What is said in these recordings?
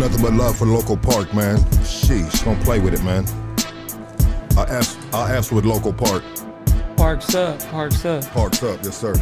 Nothing but love for the local park, man. Sheesh, don't play with it, man. I'll ask with local park. Parks up, parks up. Parks up, yes sir.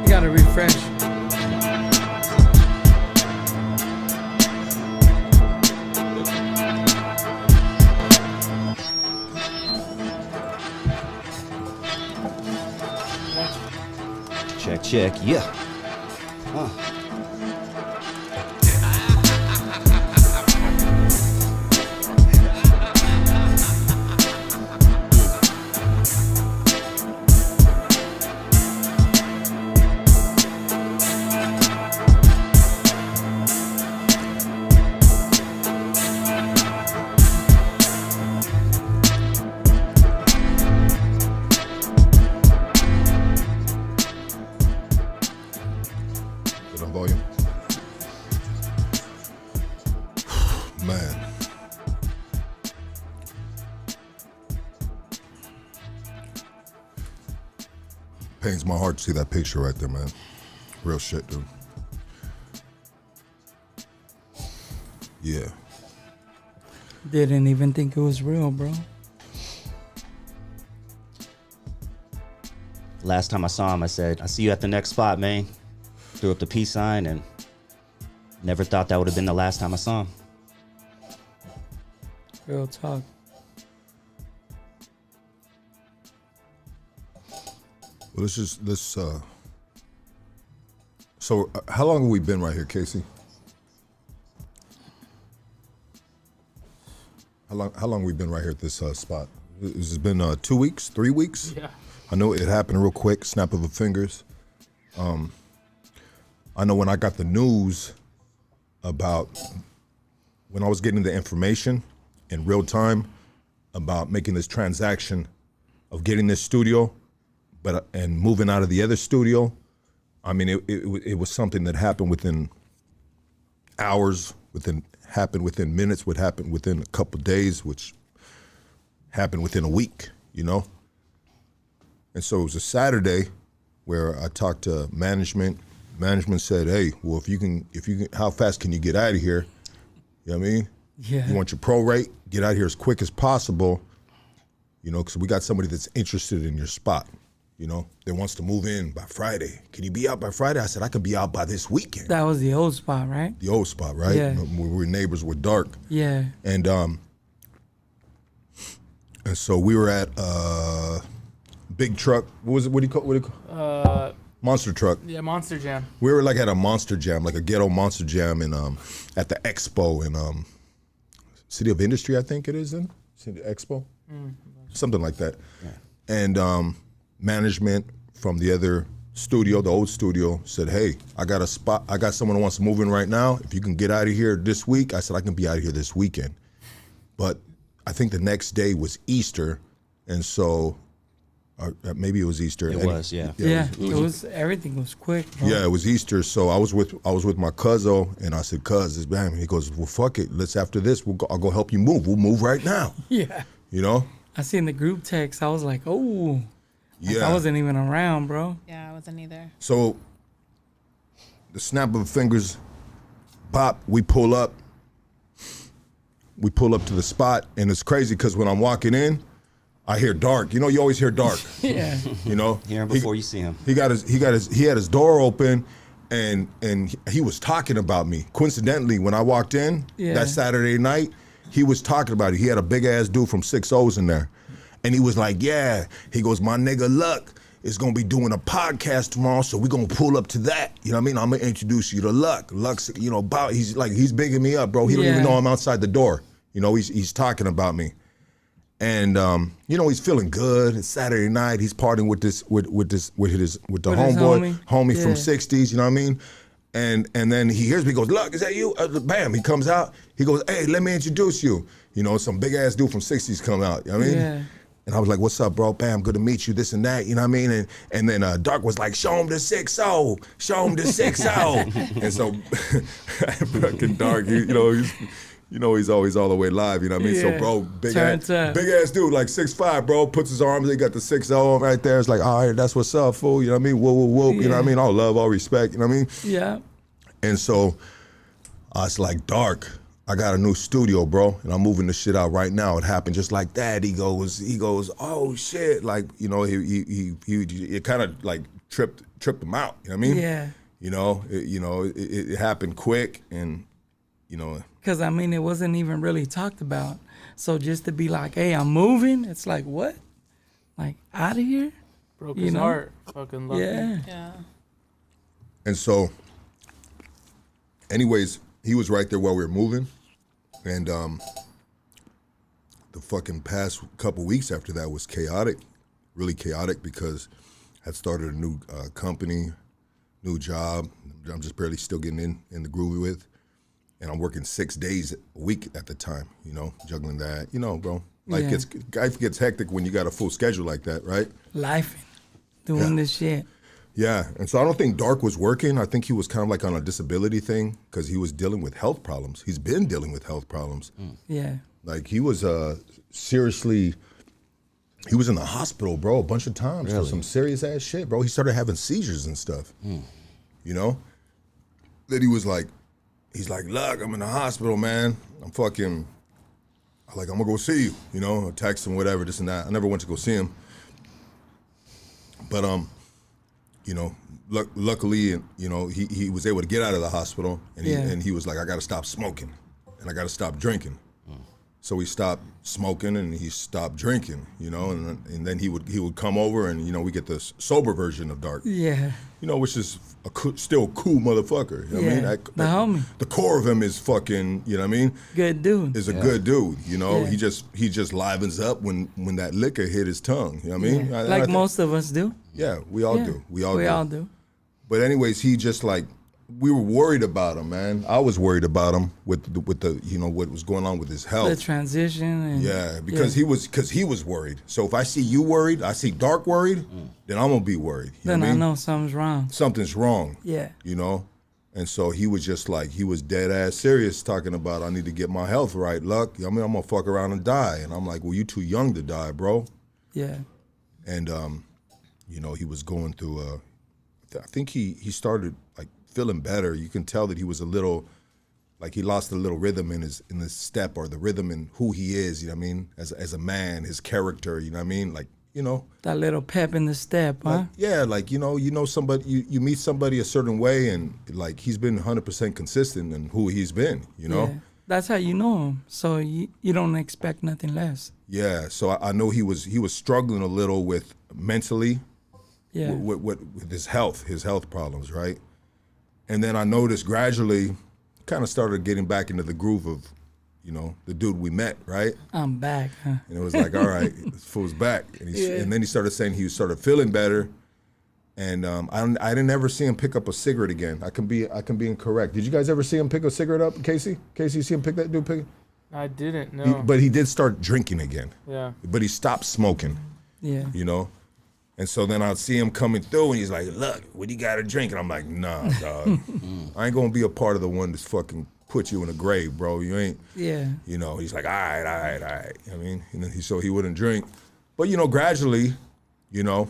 Gotta refresh. Check, yeah. Put on volume. Man. Pains my heart to see that picture right there, man. Real shit, dude. Yeah. Didn't even think it was real, bro. Last time I saw him, I said, "I see you at the next spot, man." Threw up the peace sign and never thought that would have been the last time I saw him. Real talk. Well, so how long have we been right here, Casey? How long we been right here at this spot? Has it been 2 weeks, 3 weeks? Yeah. I know it happened real quick, snap of the fingers. I know when I got the news about when I was getting the information in real time about making this transaction of getting this studio, and moving out of the other studio. I mean, it was something that happened within hours, happened within minutes, would happen within a couple days, which happened within a week, you know? And so it was a Saturday where I talked to management. Management said, "Hey, well, if you can, how fast can you get out of here? You know what I mean? Yeah. You want your pro rate? Get out of here as quick as possible, you know, because we got somebody that's interested in your spot, you know, that wants to move in by Friday. Can you be out by Friday?" I said, "I can be out by this weekend." That was the old spot, right? The old spot, right? Yeah. Where we were neighbors with Dark. Yeah. And so we were at big truck. What do you call? Monster truck. Yeah, Monster Jam. We were like at a monster jam, like a ghetto monster jam in at the expo in City of Industry, I think it is in City Expo. Something like that. Yeah. And management from the other studio, the old studio, said, "Hey, I got a spot. I got someone who wants to move in right now. If you can get out of here this week." I said, "I can be out of here this weekend." But I think the next day was Easter, and so maybe it was Easter. It was, yeah. It was everything was quick, bro. Yeah, it was Easter. So I was with my cousin, and I said, "Cuz, it's bad." He goes, "Well, fuck it. Let's after this, I'll go help you move. We'll move right now." Yeah. You know? I seen the group text. I was like, oh. Like, Yeah. I wasn't even around, bro. Yeah, I wasn't either. So the snap of the fingers, bop, we pull up to the spot, and it's crazy because when I'm walking in, I hear Dark. You know, you always hear Dark. Yeah. You know, Hear him before you see him. He had his door open, and he was talking about me. Coincidentally, when I walked in that Saturday night, he was talking about it. He had a big ass dude from 6 O's in there, and he was like, "Yeah." He goes, "My nigga Luck, is gonna be doing a podcast tomorrow, so we're gonna pull up to that. You know what I mean? I'm gonna introduce you to Luck. Luck's, you know, he's bigging me up, bro. He don't even know I'm outside the door. You know, he's talking about me. And you know, he's feeling good. It's Saturday night. He's partying with the homie from '60s. You know what I mean? And then he hears me, he goes, "Look, is that you?" Bam! He comes out. He goes, "Hey, let me introduce you." You know, some big ass dude from '60s come out. You know what I mean? Yeah. And I was like, "What's up, bro? Bam, good to meet you. This and that." You know what I mean? And then Dark was like, "Show him the 6-0. Show him the 6-0." And so, fucking Dark, he's always all the way live, you know what I mean? Yeah. So, bro, big ass dude, like 6'5", bro, puts his arms, they got the 6-0 right there. It's like, all right, that's what's up, fool, you know what I mean? Whoop, whoop, whoop, you know what I mean? All love, all respect, you know what I mean? Yeah. And so, it's like, Dark, I got a new studio, bro, and I'm moving the shit out right now. It happened just like that. He goes, oh, shit. Like, you know, it kind of, like, tripped him out, you know what I mean? Yeah. You know, it happened quick, and, you know. Because, I mean, it wasn't even really talked about. So just to be like, hey, I'm moving, it's like, what? Like, out of here? Broke his heart. Fucking lucky. Yeah. And so, anyways, he was right there while we were moving. And the fucking past couple weeks after that was chaotic, really chaotic, because I had started a new company, new job. I'm just barely still getting in the groove with. And I'm working 6 days a week at the time, you know, juggling that. You know, bro, life gets hectic when you got a full schedule like that, right? Life, doing this shit. Yeah, and so I don't think Dark was working. I think he was kind of like on a disability thing because he was dealing with health problems. He's been dealing with health problems. Yeah. Like he was seriously, he was in the hospital, bro, a bunch of times for some serious ass shit, bro. He started having seizures and stuff, you know? Then he was like, he's like, "Look, I'm in the hospital, man. I'm gonna go see you," you know, text him, whatever, this and that. I never went to go see him. But, you know, luckily, you know, he was able to get out of the hospital, and he was like, "I gotta stop smoking, and I gotta stop drinking." So he stopped smoking and he stopped drinking, you know, and then he would come over and, you know, we get the sober version of Dark. Yeah. You know, which is still a cool motherfucker. You know what I mean? The homie. The core of him is fucking, you know what I mean? Good dude. Is a good dude, you know? Yeah. He just livens up when that liquor hit his tongue, you know what I mean? Yeah. I think, most of us do. Yeah, we all do. We all do. But anyways, he just like, we were worried about him, man. I was worried about him with the you know, what was going on with his health. The transition. And, because he was worried. So if I see you worried, I see Dark worried, then I'm gonna be worried. You then know what I know something's wrong. Something's wrong. Yeah. You know? And so he was just like, he was dead ass serious talking about, I need to get my health right, Luck. I mean, I'm gonna fuck around and die. And I'm like, well, you too young to die, bro. Yeah. And you know, he was going through I think he started like feeling better. You can tell that he was a little, like he lost a little rhythm in his step, or the rhythm in who he is, you know what I mean? As a man, his character, you know what I mean? Like, you know. That little pep in the step, huh? Like, yeah, like, you know somebody, you meet somebody a certain way, and like he's been 100% consistent in who he's been, you know? Yeah. That's how you know him. So you don't expect nothing less. Yeah, so I know he was struggling a little with mentally, Yeah. with his health problems, right? And then I noticed gradually, kind of started getting back into the groove of, you know, the dude we met, right? I'm back, huh? And it was like, all right, this fool's back. And then he started saying he started feeling better. And I didn't ever see him pick up a cigarette again. I can be incorrect. Did you guys ever see him pick a cigarette up, Casey? Casey, you see him pick that dude pick? I didn't, no. But he did start drinking again. Yeah. But he stopped smoking. Yeah. You know? And so then I'd see him coming through, and he's like, "Look, what do you got to drink?" And I'm like, "Nah, dog. I ain't going to be a part of the one that's fucking put you in a grave, bro. You ain't." Yeah. You know, he's like, all right. You know what I mean? And then he wouldn't drink. But, you know, gradually, you know,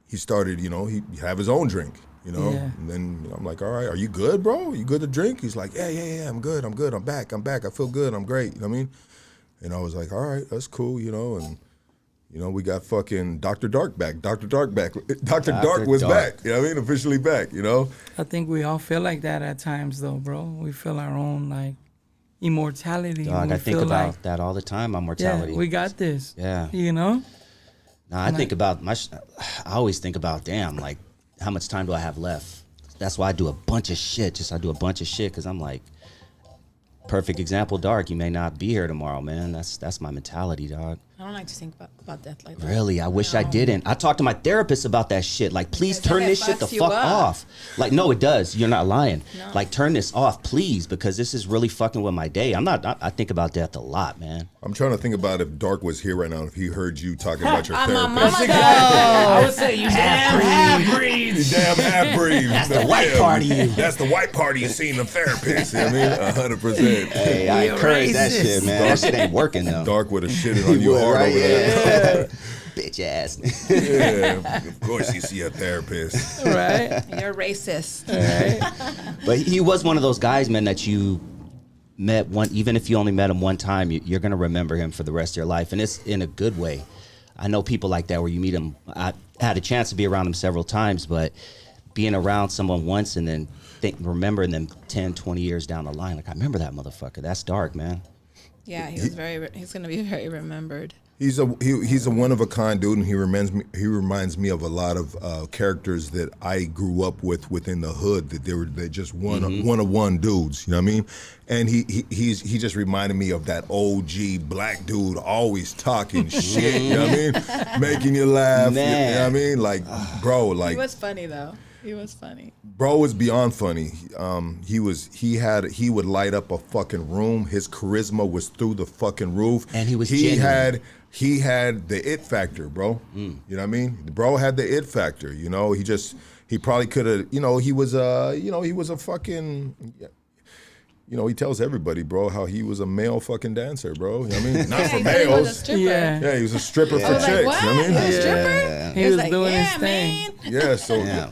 he started, you know, he have his own drink, you know? Yeah. And then you know, I'm like, all right, are you good, bro? You good to drink? He's like, yeah, I'm good. I'm back. I feel good. I'm great. You know what I mean? And I was like, all right, that's cool, you know? And, you know, we got fucking Dr. Dark back. Dr. Dark back. Dr. Dark was back. You know what I mean? Officially back, you know? I think we all feel like that at times, though, bro. We feel our own, like, immortality. Dog, I think about that all the time, my mortality. Yeah, we got this. Yeah. You know? Nah, I always think about, damn, like, how much time do I have left? That's why I do a bunch of shit. Because I'm like, perfect example, Dark. You may not be here tomorrow, man. That's my mentality, dog. I don't like to think about death like that. Really, I wish I didn't. I talked to my therapist about that shit. Like, please Because turn it this shit the fucks you fuck up. off. Like, no, it does. You're not lying. No. Like, turn this off, please, because this is really fucking with my day. I think about death a lot, man. I'm trying to think about if Dark was here right now, if he heard you talking about your My therapist. mama I would say you damn half-breeds. You damn half-breed. That's the white part of you. That's the white part of you seeing the therapist. You know what I mean? 100%. Hey, I encourage that racist. shit, man. That shit ain't working, though. Dark would have shitted on you would, hard right? over there. Bitch ass. Yeah, of course you see a therapist. Right? You're racist. But he was one of those guys, man, that you met even if you only met him one time, you're going to remember him for the rest of your life. And it's in a good way. I know people like that where you meet them. I had a chance to be around him several times, but being around someone once and then remembering them 10, 20 years down the line, like, I remember that motherfucker. That's Dark, man. Yeah, he's going to be very remembered. He's a one of a kind dude, and he reminds me of a lot of characters that I grew up with within the hood. That they're just one of one dudes. You know what I mean? And he just reminded me of that OG black dude, always talking shit. You know what I mean? Making you laugh. Man. You know what I mean? Like, bro, like He was funny though. He was funny. bro was beyond funny. He would light up a fucking room. His charisma was through the fucking roof. And he was genuine. He had the it factor, bro. You know what I mean? The bro had the it factor. You know, he probably could have. You know, he was a fucking. You know, he tells everybody, bro, how he was a male fucking dancer, bro. You know what I mean? Not for He said he was a males. stripper. Yeah. He was a stripper for I was chicks. like, what? You know what I mean? You're a stripper? Yeah. He was like, doing yeah, his thing. man. Yeah, so Yeah.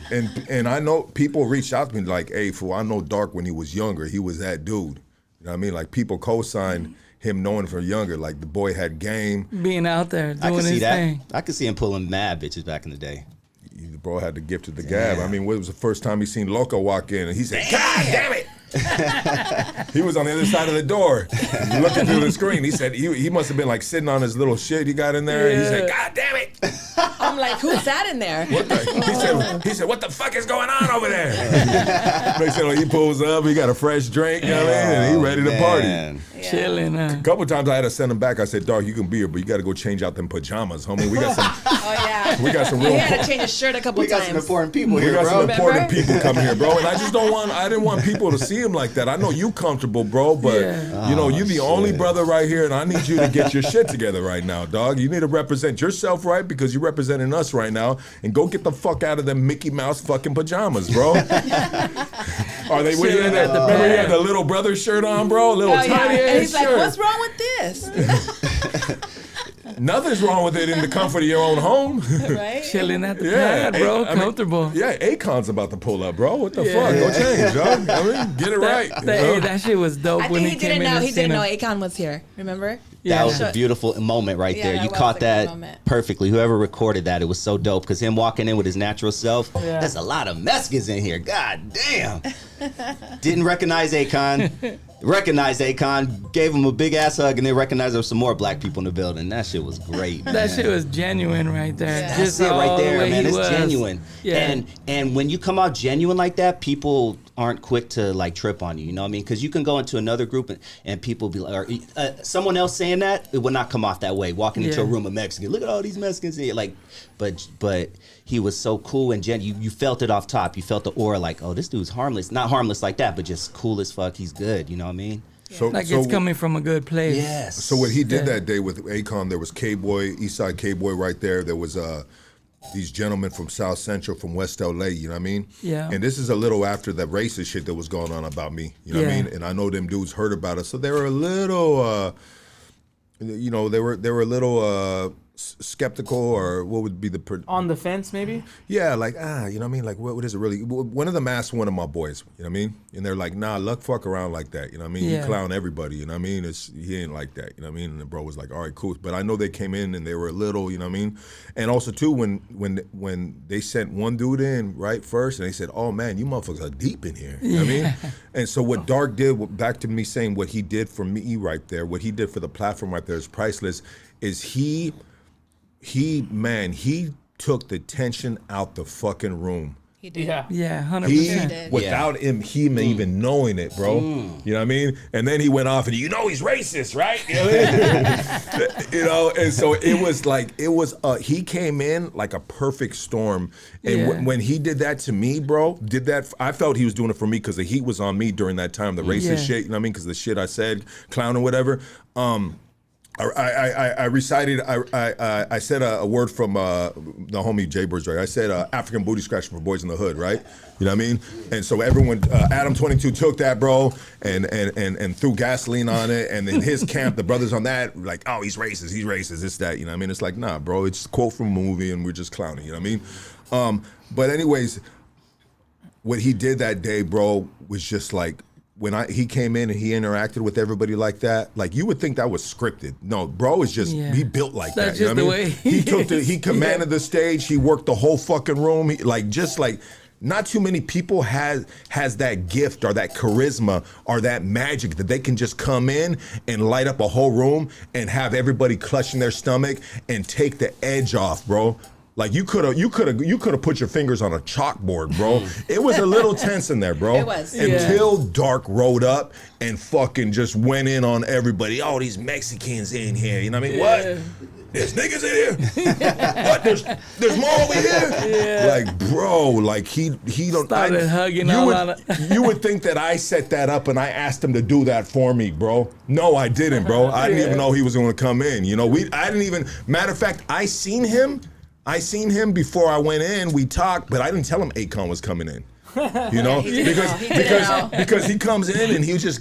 and I know people reached out to me like, hey, fool, I know Dark when he was younger. He was that dude. You know what I mean? Like people co-signed him knowing from younger. Like the boy had game. Being out there I doing can see his that. thing. I could see him pulling mad bitches back in the day. The bro had the gift of the gab. I mean, it was the first time he seen Loco walk in and he said, God damn it. He was on the other side of the door looking through the screen. He said he must have been like sitting on his little shit he got in there. And he said, God damn it. I'm like, who's that in there? He said, what the fuck is going on over there? Next thing you know, he pulls up, he got a fresh drink, you know what I mean? And he ready to party. Man. Yeah. Chilling. A couple times I had to send him back. I said, Dog, you can be here, but you got to go change out them pajamas, homie. We got some. Oh yeah. We got some He real. had to change his shirt a couple We got times. some important people We here, got bro. some important Remember? people coming here, bro. And I just I didn't want people to see him like that. I know you comfortable, bro, but Yeah. you know, you the only shit. brother right here, and I need you to get your shit together right now, dog. You need to represent yourself right because you're representing us right now, and go get the fuck out of them Mickey Mouse fucking pajamas, bro. Are they with you? Chilling at the Remember you bar. had the little brother shirt on, bro? Little Oh, yeah. tiny And ass he's like, shirt. what's wrong with this? Nothing's wrong with it in the comfort of your own home. Right? Chilling at the Yeah, pad, bro. I mean, Comfortable. Yeah, Akon's about to pull up, bro. What the fuck? Go change, dog. I mean, get it right. you know? Hey, that shit was dope I when think he he came didn't in. know. and He didn't seen know him. Akon was here. Remember? Yeah. That was a beautiful moment right Yeah, there. that You was caught a good that moment. perfectly. Whoever recorded that, it was so dope because him walking in with his natural self. Yeah. There's a lot of Mexicans in here. God damn. Didn't recognize Akon. Recognized Akon. Gave him a big ass hug, and then recognized there was some more black people in the building. That shit was great. That man. shit was genuine right there. Yeah. That's Just it right all the there, way man. he It's was. genuine. Yeah. And when you come out genuine like that, people aren't quick to like trip on you. You know what I mean? Because you can go into another group and people be like, or someone else saying that, it would not come off that way. Walking into a Yeah. room of Mexicans, look at all these Mexicans here. Like, but he was so cool and you felt it off top. You felt the aura like, oh, this dude's harmless. Not harmless like that, but just cool as fuck. He's good. You know what I mean? Like it's coming from a good place. Yes. So what he did Yeah. that day with Akon, there was K-Boy, Eastside K-Boy right there. There was these gentlemen from South Central, from West LA, you know what I mean? Yeah. And this is a little after that racist shit that was going on about me, you know what I Yeah. mean? And I know them dudes heard about it, so they were a little, you know, they were a little skeptical, or what would be the On the fence, maybe? yeah, like, you know what I mean? Like, what is it really? One of them asked one of my boys, you know what I mean? And they're like, nah, Luck fuck around like that, you know what I mean? Yeah. He clown everybody, you know what I mean? He ain't like that, you know what I mean? And the bro was like, all right, cool. But I know they came in and they were a little, you know what I mean? And also, too, when they sent one dude in, right, first, and they said, oh, man, you motherfuckers are deep in here, you know what I mean? And so what Dark did, back to me saying what he did for me right there, what he did for the platform right there is priceless, is he he took the tension out the fucking room. He did. Yeah. Yeah, 100%. He, did. without him even knowing it, bro. You know what I mean? And then he went off and, he's racist, right? You know what I mean? And so he came in like a perfect storm. And when he did that to me, bro, I felt he was doing it for me because the heat was on me during that time, the racist shit, you know what I mean? Because the shit I said, clown or whatever. I recited. I said a word from the homie Jay Bird's, right? I said African booty scratching for boys in the hood, right? You know what I mean? And so everyone, Adam 22 took that, bro, and threw gasoline on it. And in his camp, the brothers on that, like, oh, he's racist, it's that, you know what I mean? It's like, nah, bro, it's a quote from a movie, and we're just clowning, you know what I mean? But anyways, what he did that day, bro, was just like, when he came in and he interacted with everybody like that, like you would think that was scripted. No, bro is just, he built like That's that. You know just what I mean? the way He commanded the stage. He worked the whole fucking room. Not too many people has that gift or that charisma or that magic that they can just come in and light up a whole room and have everybody clutching their stomach and take the edge off, bro. Like you could have put your fingers on a chalkboard, bro. It was a little tense in there, bro. It was. Until Dark rode up and fucking just went in on everybody. Oh, these Mexicans in here. You know what I mean? Yeah. What? There's niggas in here? What? There's more over here? Yeah. Like, bro, like he don't Started hugging all out of- You would think that I set that up and I asked him to do that for me, bro. No, I didn't, bro. I didn't even know he was gonna come in. I didn't even, matter of fact, I seen him before I went in. We talked, but I didn't tell him Akon was coming in. Because he comes in and he's just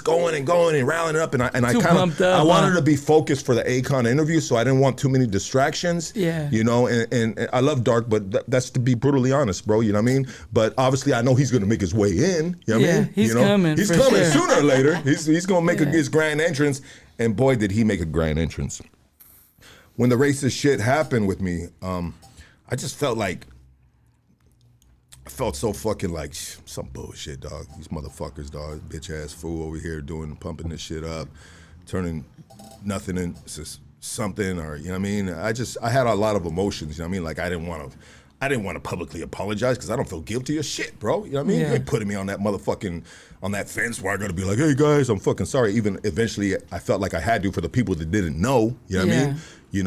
going and rallying up, and I wanted to be focused for the Akon interview, so I didn't want too many distractions. Yeah. And I love Dark, but that's to be brutally honest, bro. You know what I mean? But obviously, I know he's gonna make his way in. You know what I mean? He's coming. He's for coming sure. sooner or later. He's gonna make his grand entrance, and boy, did he make a grand entrance. When the racist shit happened with me, I just felt like. I felt so fucking like some bullshit, dog. These motherfuckers, dog, bitch ass fool over here pumping this shit up, turning nothing into something, or you know what I mean. I had a lot of emotions. You know what I mean? Like I didn't want to publicly apologize because I don't feel guilty as shit, bro. You know what I mean? Yeah. You ain't putting me on that motherfucking on that fence where I gotta be like, hey guys, I'm fucking sorry. Even eventually, I felt like I had to for the people that didn't know. You know what I mean?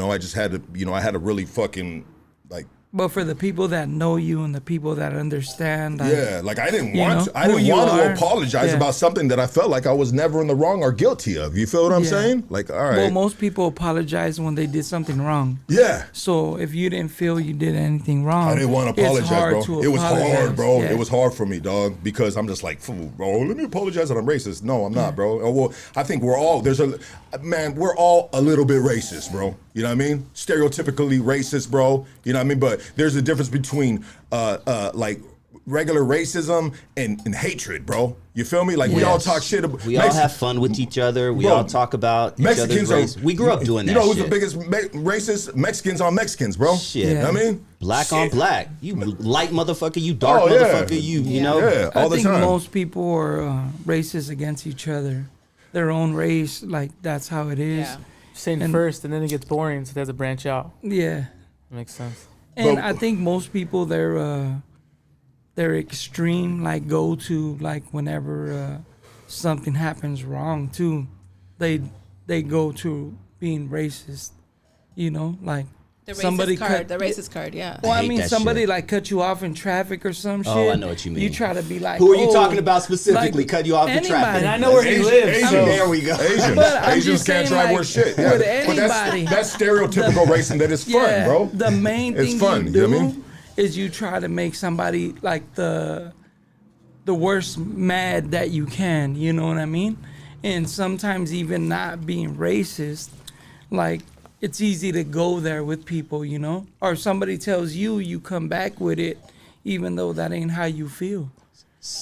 I just had to. I had to really fucking like. But for the people that know you and the people that understand, I didn't want to apologize about something that I felt like I was never in the wrong or guilty of. You feel what I'm saying? Like, all right. Well, most people apologize when they did something wrong. Yeah. So if you didn't feel you did anything wrong, I didn't want to apologize, bro. It was hard, bro. Yeah. It was hard for me, dog, because I'm just like, fool, bro, let me apologize that I'm racist. No, I'm not, bro. Well, I think we're all a little bit racist, bro. You know what I mean? Stereotypically racist, bro. You know what I mean? But there's a difference between like regular racism and hatred, bro. You feel me? Like we all talk shit about. We all have fun with each other. We all talk about each other's race. We grew up doing that. You know who's shit. the biggest racist? Mexicans on Mexicans, bro. Shit. You know what I mean? Black on black. You light motherfucker. You dark motherfucker. You know. Yeah, all the time. I think most people are racist against each other. Their own race, like that's how it is. Yeah. Saying first, and then it gets boring, so they have to branch out. Yeah. Makes sense. And I think most people they're extreme, like go to like whenever something happens wrong too, they go to being racist, like The somebody racist card, yeah. Well, I hate mean, that somebody shit. like cut you off in traffic or some shit. Oh, I know what you mean. You try to be like, Who are you talking about specifically? like, Cut you off the traffic. anybody. And I know where he lives. So. There we go. Asians. But I'm Asians just can't saying, drive like, worth shit. Yeah. with But anybody. that's stereotypical racing that is fun, Yeah, bro. the main It's thing fun, you you know do what I mean? is you try to make somebody like the worst mad that you can. You know what I mean? And sometimes even not being racist, like it's easy to go there with people, or somebody tells you, you come back with it, even though that ain't how you feel.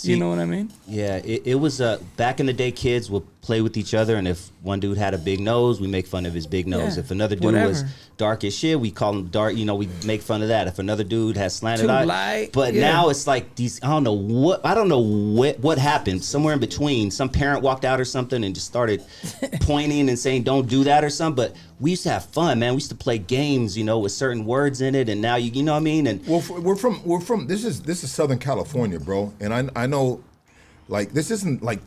You know what I mean? Yeah, it was back in the day. Kids would play with each other. And if one dude had a big nose, we make fun of his big nose. Yeah, If another dude was whatever. dark as shit, we call him dark. You know, we make fun of that. If another dude has slanted Too eye, light, but yeah. now it's like these. I don't know what happened. Somewhere in between, some parent walked out or something and just started pointing and saying, "Don't do that" or something. But we used to have fun, man. We used to play games, you know, with certain words in it. And now you know what I mean. And Well, we're from. This is Southern California, bro, and I know, like this isn't like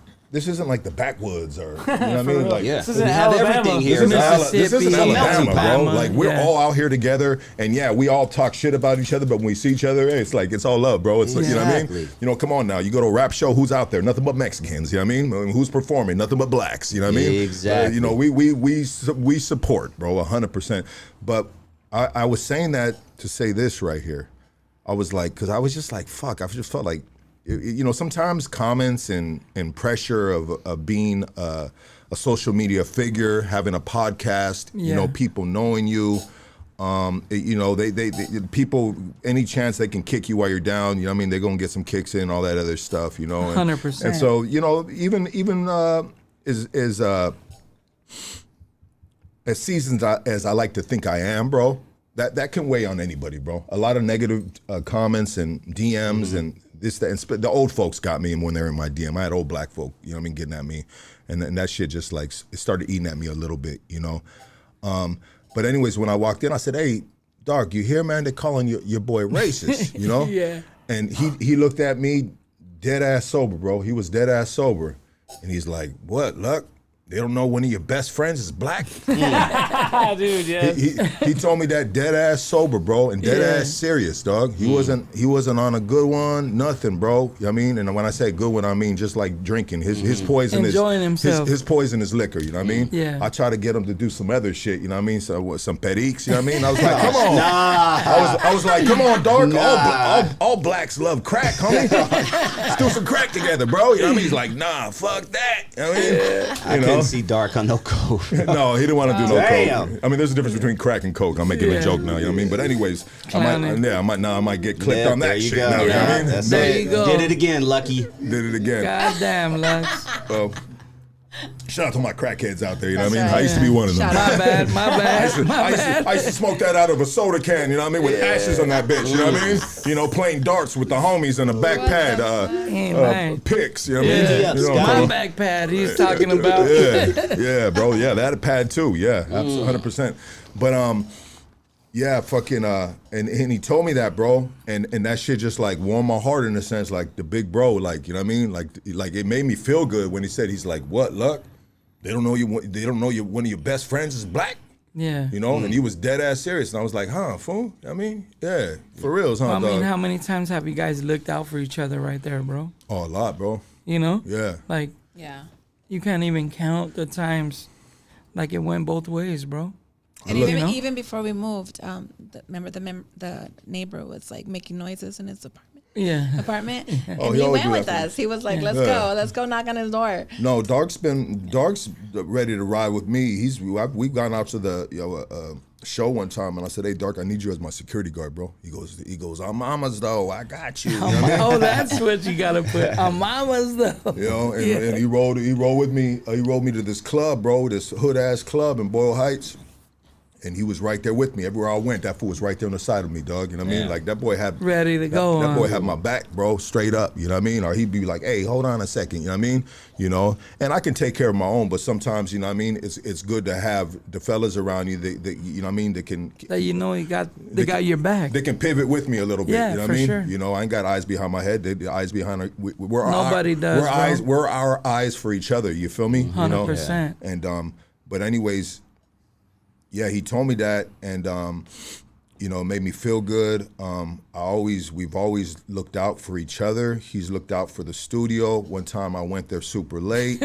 the backwoods or you know what I mean. Like, yeah, This is we in have Alabama. everything This here. isn't, man. this isn't Alabama, bro. Alabama, Like we're yeah. all out here together, and yeah, we all talk shit about each other. But when we see each other, it's like it's all love, bro. It's like, you know what I mean. Exactly. You know, come on now. You go to a rap show, who's out there? Nothing but Mexicans. You know what I mean? Who's performing? Nothing but blacks. You know what I mean? Exactly. You know, we support, bro, 100%. But I was saying that to say this right here. I was like, because I was just like, fuck. I just felt like, you know, sometimes comments and pressure of being a social media figure, having a podcast, you know, Yeah. people knowing you, you know, they people, any chance they can kick you while you're down, you know what I mean? They're going to get some kicks in, all that other stuff, you know. And, 100%. And so, you know, even as seasoned as I like to think I am, bro, that can weigh on anybody, bro. A lot of negative comments and DMs and this, that, and the old folks got me when they were in my DM. I had old black folk, you know what I mean, getting at me. And that shit just like, it started eating at me a little bit, you know. But anyways, when I walked in, I said, hey, Dark, you hear, man, they're calling your boy racist, you know? Yeah. And he looked at me dead ass sober, bro. He was dead ass sober. And he's like, what, Luck? They don't know one of your best friends is black? Dude, yeah. He told me that dead ass sober, bro, and dead Yeah. ass serious, dog. He wasn't on a good one, nothing, bro. You know what I mean? And when I say good one, I mean just like drinking. His poison Enjoying is himself. his poison is liquor, you know what I mean? Yeah. I try to get him to do some other shit, you know what I mean? So some periques, you know what I mean? I was like, come on. Nah. I was like, come on, Dark. Nah. All blacks love crack, homie. Let's do some crack together, bro. You know what I mean? He's like, nah, fuck that. You know what I mean? I You know? couldn't see Dark on no code. No, he didn't want to do no Damn. coke. I mean, there's a difference between crack and coke. I'm making a Yeah. joke now, you know what I mean? But anyways, Clowning. I might get clipped Yeah, on there that you shit go. now, you know what I mean? That's There it. you go. Did it again, Lucky. Did it again. God damn, Lux. Well, shout out to my crackheads out there, you know what I mean? That's I used to be right. one of them. Shout out. My bad, my bad, my I bad. used to smoke that out of a soda can, you know what I mean, with ashes on that bitch, you know what I mean? You know, playing darts with the homies in a back pad, Ain't lying. picks, you know what I mean? Yeah. You know, My back pad he's talking about. yeah, bro. Yeah, that had a pad too. Yeah, absolutely, 100%. But yeah, fucking and he told me that, bro, and that shit just like warmed my heart in a sense, like the big bro, like, you know what I mean, like it made me feel good when he said, he's like, what, Luck? They don't know you. They don't know you. One of your best friends is black. Yeah. You know, and he was dead ass serious, and I was like, huh, fool. I mean, yeah, for real, huh, I mean, dog? how many times have you guys looked out for each other right there, bro? Oh, a lot, bro. You know? Yeah. Like, Yeah. you can't even count the times like it went both ways, bro. And look- even, You know? even before we moved, remember the neighbor was like making noises in his apartment. Yeah. Oh, And he he always went do with that for me. us. He was like, Yeah. let's go knock on his door. No, Dark's ready to ride with me. We've gone out to the show one time, and I said, "Hey, Dark, I need you as my security guard, bro." He goes, "I'm mama's though. I got you." You know what I mean? Oh, that's what you gotta put on mamas though. You know, and, Yeah. and he rolled with me. He rolled me to this club, bro, this hood ass club in Boyle Heights. And he was right there with me. Everywhere I went, that fool was right there on the side of me, dog. You know what I mean? Like that boy had Ready to go That boy on. had my back, bro, straight up. You know what I mean? Or he'd be like, "Hey, hold on a second. You know what I mean? You know. And I can take care of my own, but sometimes, you know what I mean? It's good to have the fellas around you that you know what I mean? That can That you know they got your back. they can pivot with me a little bit. Yeah, You know what for I mean? sure. You know, I ain't got eyes behind my head. The eyes behind our, we're Nobody does, We're bro. eyes. We're our eyes for each other. You feel me? You know? 100%. And but anyways, yeah, he told me that, and you know, it made me feel good. We've always looked out for each other. He's looked out for the studio. One time I went there super late,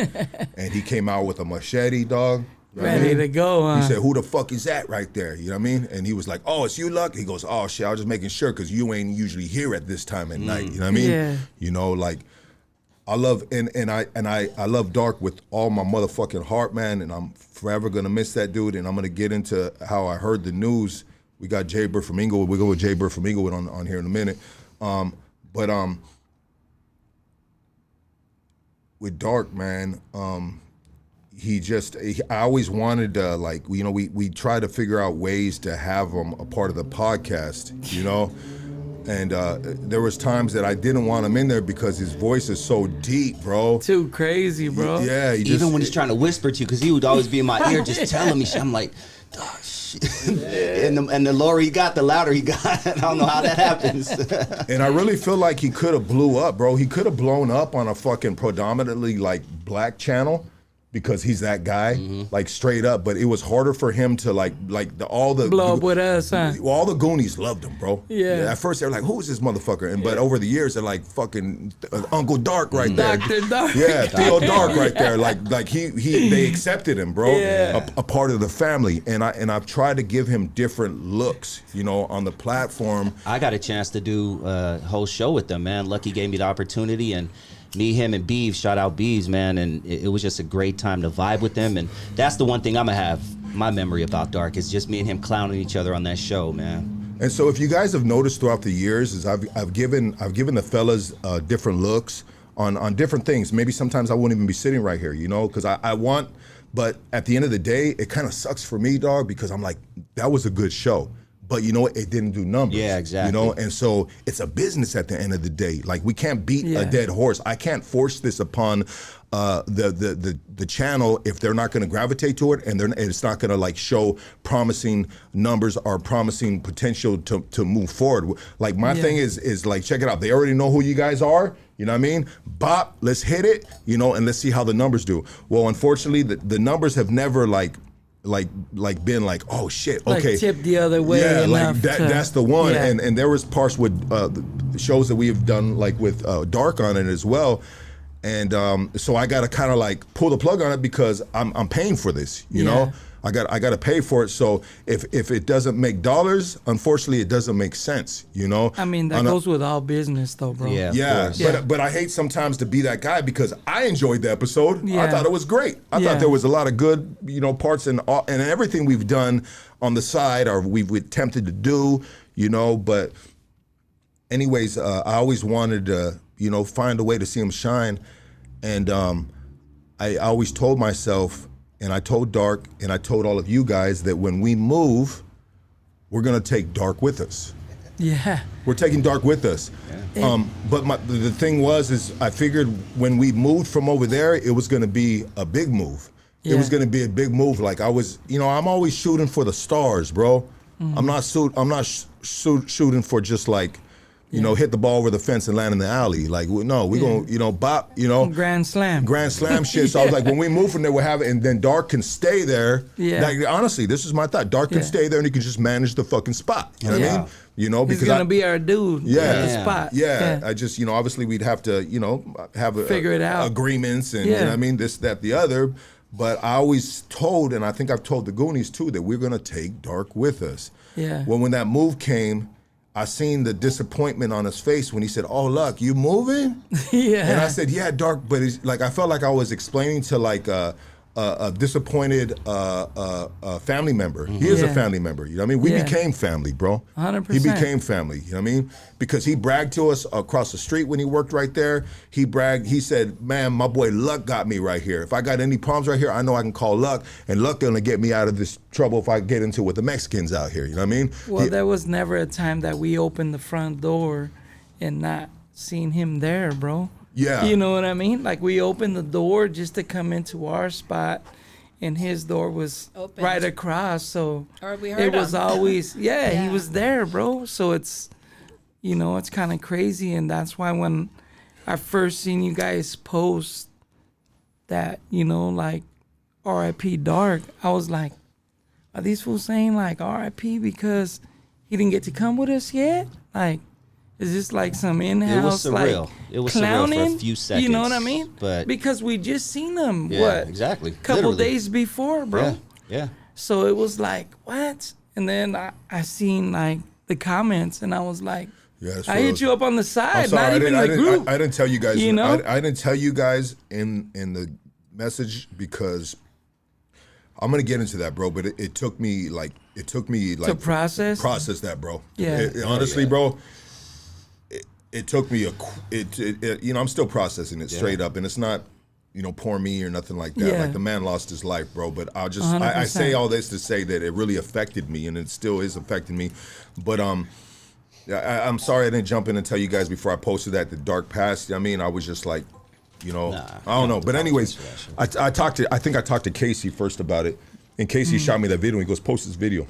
and he came out with a machete, dog. You know what I Ready mean? to go, He huh? said, "Who the fuck is that right there?" You know what I mean? And he was like, "Oh, it's you, Luck." He goes, "Oh shit, I was just making sure because you ain't usually here at this time at night." You know what I mean? Yeah. You know, like I love I love Dark with all my motherfucking heart, man, and I'm forever gonna miss that dude. And I'm gonna get into how I heard the news. We got Jay Bird from Inglewood. We'll go with Jay Bird from Inglewood on here in a minute. But with Dark, man, I always wanted to, like, you know, we try to figure out ways to have him a part of the podcast, you know. And there was times that I didn't want him in there because his voice is so deep, bro. Too crazy, bro. Yeah, Even when he's trying to whisper to you, because he would always be in my ear just telling me shit. I'm like, oh, shit. And the lower he got, the louder he got. I don't know how that happens. And I really feel like he could have blew up, bro. He could have blown up on a fucking predominantly like black channel because he's that guy, like straight up. But it was harder for him to all the Blow up with us, huh? all the Goonies loved him, bro. Yeah. At first they were like, "Who is this motherfucker?" And but over the years they're like, "Fucking Uncle Dark right there." Dr. Dark. Yeah, Theo Dark right there. Like they accepted him, bro. Yeah. A part of the family. And I've tried to give him different looks, you know, on the platform. I got a chance to do a whole show with them, man. Lucky gave me the opportunity, and me, him, and Beeves, shout out Beeves, man, and it was just a great time to vibe with them. And that's the one thing I'm gonna have my memory about Dark is just me and him clowning each other on that show, man. And so if you guys have noticed throughout the years, is I've given the fellas different looks on different things. Maybe sometimes I won't even be sitting right here, you know, because I want, but at the end of the day, it kind of sucks for me, dog, because I'm like, that was a good show. But you know what? It didn't do numbers. Yeah, exactly. You know, and so it's a business at the end of the day. Like we can't beat a dead horse. I can't force this upon the channel if they're not going to gravitate to it, and it's not going to like show promising numbers or promising potential to move forward. Like my thing is like, check it out. They already know who you guys are. You know what I mean? Bop, let's hit it. You know, and let's see how the numbers do. Well, unfortunately, the numbers have never like been like, oh shit, okay, like tipped the other way. Yeah, like enough that's the one. Yeah. And there was parts with the shows that we have done like with Dark on it as well. And so I got to kind of like pull the plug on it because I'm paying for this, you know. I got to pay for it. So if it doesn't make dollars, unfortunately, it doesn't make sense, you know. I mean, that goes with all business, though, bro. Yeah. But I hate sometimes to be that guy because I enjoyed the episode. Yeah. I thought it was great. I thought there was a lot of good, you know, parts and everything we've done on the side or we've attempted to do, you know. But anyways, I always wanted to, you know, find a way to see him shine, and I always told myself. And I told Dark, and I told all of you guys that when we move, we're gonna take Dark with us. Yeah. We're taking Dark with us. Yeah. But the thing is I figured when we moved from over there, it was gonna be a big move. Yeah. It was gonna be a big move. Like I was, you know, I'm always shooting for the stars, bro. Mm-hmm. I'm not shooting for just like, you know, hit the ball over the fence and land in the alley. Like, no, we're going to, you know, bop, you know. Grand slam shit. So I was like, when we move from there, we'll have it. And then Dark can stay there. Yeah. Like, honestly, this is my thought. Dark can stay there and he can just manage the fucking spot. You know what I mean? You know, because he's going to be our dude at the spot. Yeah. I just, you know, obviously we'd have to, you know, have figure it out. Agreements and, you know what I mean? This, that, the other. But I always told, and I think I've told the Goonies too, that we're going to take Dark with us. Yeah. Well, when that move came, I seen the disappointment on his face when he said, "Oh, Luck, you moving?" Yeah. And I said, "Yeah, Dark," but it's like I felt like I was explaining to like a disappointed family member. Mm-hmm. He is a family member. You know what I mean? We became family, bro. 100%. He became family. You know what I mean? Because he bragged to us across the street when he worked right there. He bragged. He said, "Man, my boy Luck got me right here. If I got any problems right here, I know I can call Luck, and Luck gonna get me out of this trouble if I get into it with the Mexicans out here." You know what I mean? Well, there was never a time that we opened the front door and not seen him there, bro. Yeah. You know what I mean? Like we opened the door just to come into our spot, and his door was Opened. right across. So Or we heard it was him. always, he Yeah. was there, bro. So it's, you know, it's kind of crazy. And that's why when I first seen you guys post that, you know, like RIP Dark, I was like, are these fools saying like RIP because he didn't get to come with us yet? Like, is this like some in-house surreal. like It was clowning? surreal for a few seconds. You know what I mean? But because we just seen him exactly. couple Literally. days before, bro. Yeah. So it was like, what? And then I seen like the comments, and I was like, Yeah, that's I hit you up on the I'm side, sorry, not even the group. I didn't tell you guys. You know? I didn't tell you guys in the message because I'm gonna get into that, bro. But it took me like to process that, bro. Yeah. Honestly, bro. It took me you know, I'm still processing it straight up, and it's not, poor me or nothing like that. Yeah. Like the man lost his life, bro. But I 100%. say all this to say that it really affected me, and it still is affecting me. But I'm sorry I didn't jump in and tell you guys before I posted that the dark past. I mean, I was just like, I don't know. But anyways, I think I talked to Casey first about it, and Casey shot me that video. And he goes, post this video.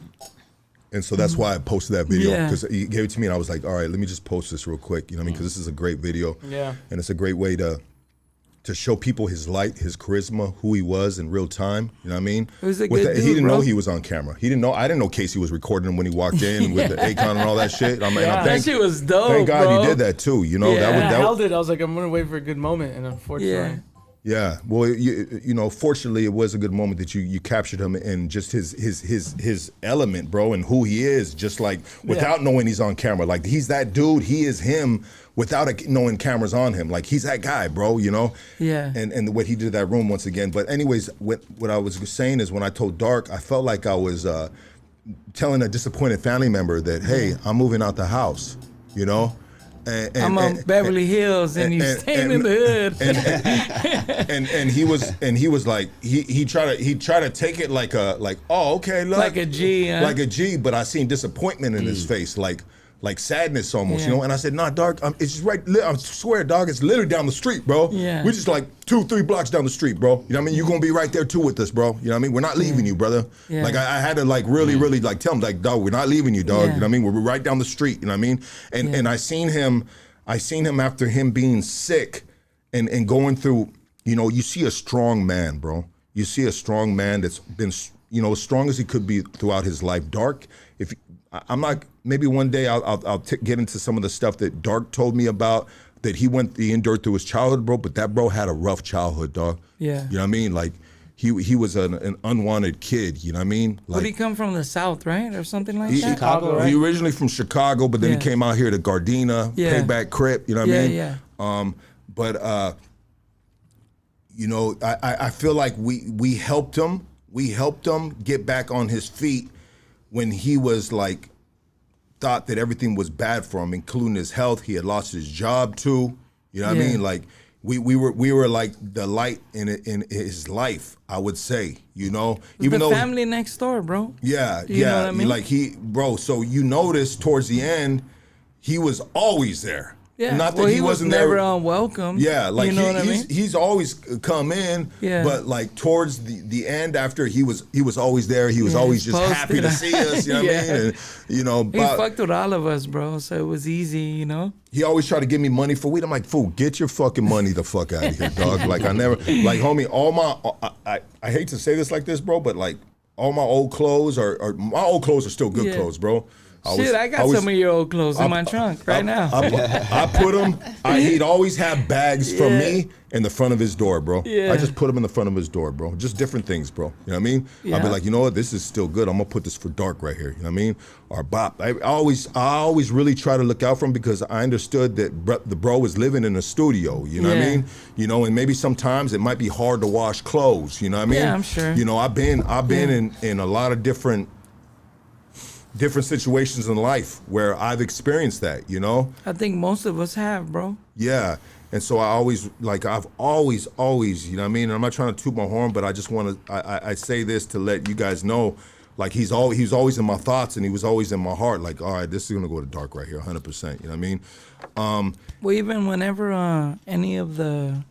And so that's why I posted that video, because he gave it to me, and I was like, all right, let me just post this real quick. You know what I mean? Because this is a great video. Yeah. And it's a great way to show people his light, his charisma, who he was in real time. You know what I mean? It was a good dude, he didn't bro. know he was on camera. He didn't know. I didn't know Casey was recording him when he walked in with the Akon and all that shit. That shit was dope, Thank God bro. he did that too. You know, Yeah. I that held it. I was like, I'm gonna wait for a good moment, and unfortunately, yeah. Well, fortunately, it was a good moment that you captured him in just his element, bro, and who he is, just like without knowing he's on camera. Like he's that dude. He is him without knowing cameras on him. Like he's that guy, bro. You know. Yeah. And what he did in that room once again. But anyways, what I was saying is when I told Dark, I felt like I was telling a disappointed family member that, hey, I'm moving out the house. You know. I'm on Beverly Hills, and you staying in the hood. And he was like he tried to take it like oh okay, look, Like a G, huh? like a G, but I seen disappointment in his face, like sadness almost, you know. And I said, nah, dog, it's just right. I swear, dog, it's literally down the street, bro. Yeah. We're just like 2-3 blocks down the street, bro. You know what I mean? You're gonna be right there too with us, bro. You know what I mean? We're not leaving you, brother. Yeah. Like I had to like really like tell him like, dog, we're not leaving you, dog. Yeah. You know what I mean? We're right down the street. You know what I mean? And I seen him after him being sick and going through. You know, you see a strong man, bro. You see a strong man that's been, as strong as he could be throughout his life. Dark, I'm not, maybe one day I'll get into some of the stuff that Dark told me about that he endured through his childhood, bro. But that bro had a rough childhood, dog. Yeah. You know what I mean? Like he was an unwanted kid. You know what I mean? Like, But he come from the South, right, or something like that. Chicago, right? He originally from Chicago, but then he Yeah. came out here to Gardena, Yeah. Payback Crip. You know what I mean? Yeah. But I feel like we helped him. We helped him get back on his feet when he was like thought that everything was bad for him, including his health. He had lost his job too. You know what I Yeah. mean? Like we were like the light in his life, I would say. You know, even the though family next door, bro. yeah, You know what I mean? like bro. So you notice towards the end, he was always there. Yeah. Not that well, he wasn't never there. unwelcome. Yeah, like you know what I mean? he's always come in, Yeah. but like towards the end, after he was always there. He was Yeah, always he's just happy to posted. see us. You know what I Yeah. mean? And, He fucked with all of us, bro. So it was easy, you know. he always tried to give me money for weed. I'm like, fool, get your fucking money the fuck out of here, dog. Like I never, like homie, all my, I hate to say this like this, bro, but like all my old clothes are my old clothes are still good Yeah. clothes, bro. I got some of your old clothes in my trunk right now. I put him. He'd always have bags for Yeah. me in the front of his door, bro. Yeah. I just put him in the front of his door, bro. Just different things, bro. You know what I mean? I'd be Yeah. like, you know what? This is still good. I'm gonna put this for Dark right here. You know what I mean? Or Bop. I always really try to look out for him because I understood that the bro was living in a studio. You know what I Yeah. mean? You know, and maybe sometimes it might be hard to wash clothes. You know what I mean? Yeah, I'm sure. You know, I've been in a lot of different situations in life where I've experienced that, you know? I think most of us have, bro. Yeah. And so I've always, you know what I mean? And I'm not trying to toot my horn, but I just want to, I say this to let you guys know, like he's always in my thoughts and he was always in my heart. Like, all right, this is going to go to Dark right here, 100%. You know what I mean? Well, even whenever any of the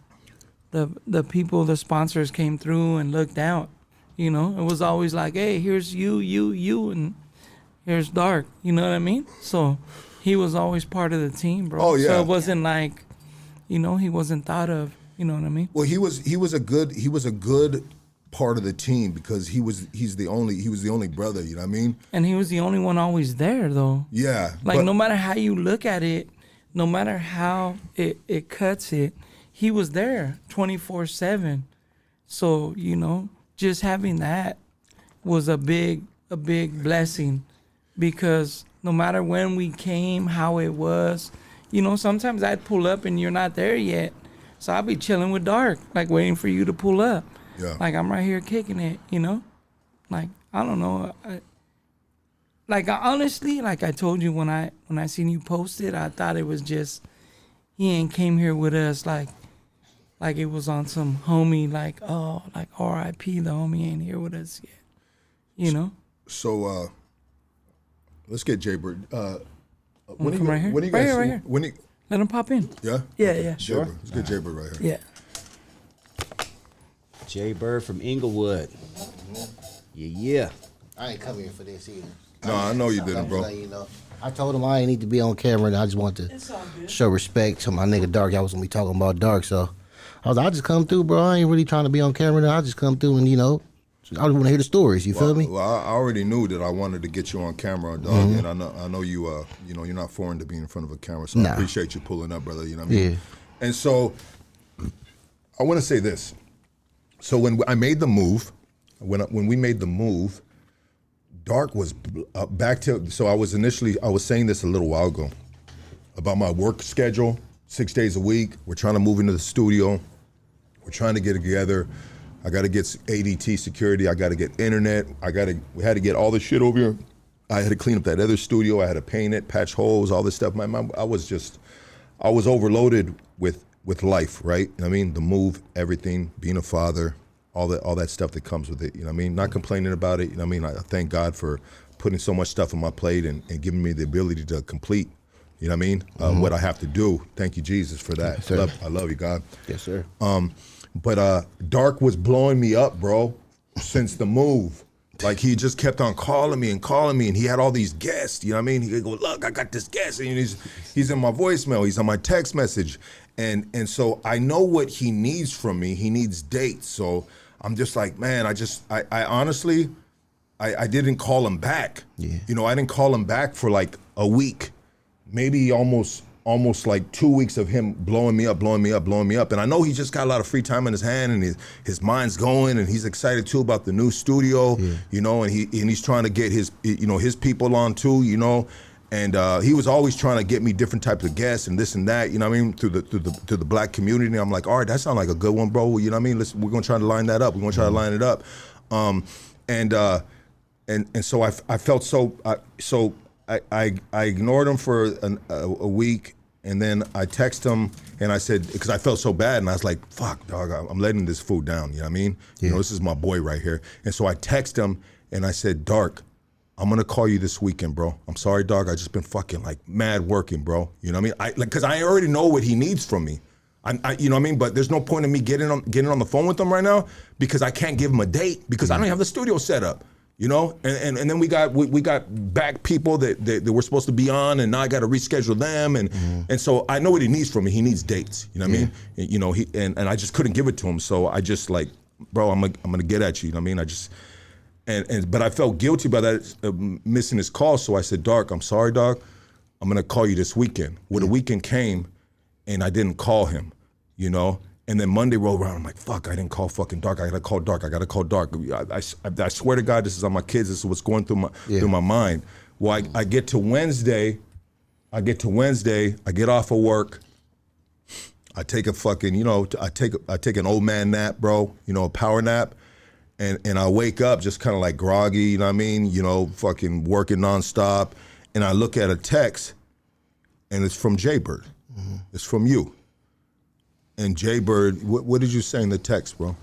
people, the sponsors came through and looked out, you know, it was always like, hey, here's you, and here's Dark. You know what I mean? So he was always part of the team, bro. Oh, yeah. So it wasn't like, you know, he wasn't thought of. You know what I mean? Well, he was a good part of the team because he was the only brother. You know what I mean? And he was the only one always there, though. Yeah. Like but- no matter how you look at it, no matter how it cuts it, he was there 24/7. So you know, just having that was a big blessing, because no matter when we came, how it was, you know, sometimes I'd pull up and you're not there yet, so I'd be chilling with Dark, like waiting for you to pull up. Yeah. Like I'm right here kicking it, you know, like I don't know. Honestly, like I told you when I seen you post it, I thought it was just he ain't came here with us like like it was on some homie, like, oh, like R.I.P. The homie ain't here with us yet. You know. So let's get Jaybird. When come right here? When do you Right guys? here, right here. When do you, Let him pop in. yeah. Yeah. Sure. Jaybird. Let's get Jaybird right here. Yeah. Jay Bird from Inglewood. Yeah. I ain't coming here for this either. No, I know you didn't, I'm bro. just letting you know. I told him I ain't need to be on camera, and I just want to show respect to my nigga Dark. Y'all was gonna be talking about Dark, so I was like, I just come through, bro. I ain't really trying to be on camera. Now I just come through and I just want to hear the stories. You feel me? Well, I already knew that I wanted to get you on camera, dog, and I know you. You're not foreign to being in front of a camera, so I Nah. appreciate you pulling up, brother. You know what I mean? Yeah. And so, I want to say this. So when I made the move, when we made the move, Dark was back to. So I was saying this a little while ago about my work schedule, 6 days a week. We're trying to move into the studio. We're trying to get it together. I got to get ADT security. I got to get internet. We had to get all this shit over here. I had to clean up that other studio. I had to paint it, patch holes, all this stuff. I was overloaded with life, right? You know what I mean? The move, everything, being a father, all that stuff that comes with it. You know what I mean? Not complaining about it. You know what I mean? I thank God for putting so much stuff on my plate and giving me the ability to complete. You know what I mean? What I have to do. Thank you, Jesus, for that. Yes, I love you, God. Yes, sir. But Dark was blowing me up, bro, since the move. Like, he just kept on calling me, and he had all these guests, you know what I mean? He could go, look, I got this guest, and he's in my voicemail, he's on my text message. And so I know what he needs from me. He needs dates. So I'm just like, man, I honestly, I didn't call him back. Yeah. You know, I didn't call him back for like a week, maybe almost like 2 weeks of him blowing me up. And I know he just got a lot of free time in his hand, and his mind's going, and he's excited too about the new studio, you know, and he's trying to get his people on too, you know. And he was always trying to get me different types of guests and this and that, you know what I mean, to the black community. I'm like, all right, that sounds like a good one, bro. You know what I mean? We're gonna try to line that up. We're gonna try to line it up. And so I felt so I ignored him for a week. And then I text him and I said, because I felt so bad, and I was like, fuck, dog, I'm letting this fool down, you know what I mean? You know, this is my boy right here. And so I text him and I said, Dark, I'm gonna call you this weekend, bro. I'm sorry, dog, I just been fucking like mad working, bro. You know what I mean? Cause I already know what he needs from me. You know what I mean? But there's no point in me getting on the phone with him right now, because I can't give him a date because I don't have the studio set up. You know, and then we got back people that we're supposed to be on, and now I got to reschedule them, and so I know what he needs from me. He needs dates. You know what I mean? You know, and I just couldn't give it to him, so I just like, bro, I'm gonna get at you. You know what I mean? But I felt guilty about that, missing his call, so I said, Dark, I'm sorry, dog. I'm gonna call you this weekend. Well, the weekend came, and I didn't call him. You know. And then Monday rolled around, I'm like, fuck, I didn't call fucking Dark. I gotta call Dark. I swear to God, this is on my kids. This is what's going through my mind. Well, I get to Wednesday. I get off of work. I take a fucking, you know, I take an old man nap, bro. You know, a power nap. And I wake up just kind of like groggy, you know what I mean? You know, fucking working nonstop. And I look at a text, and it's from Jaybird. It's from you. And Jaybird, what did you say in the text, bro?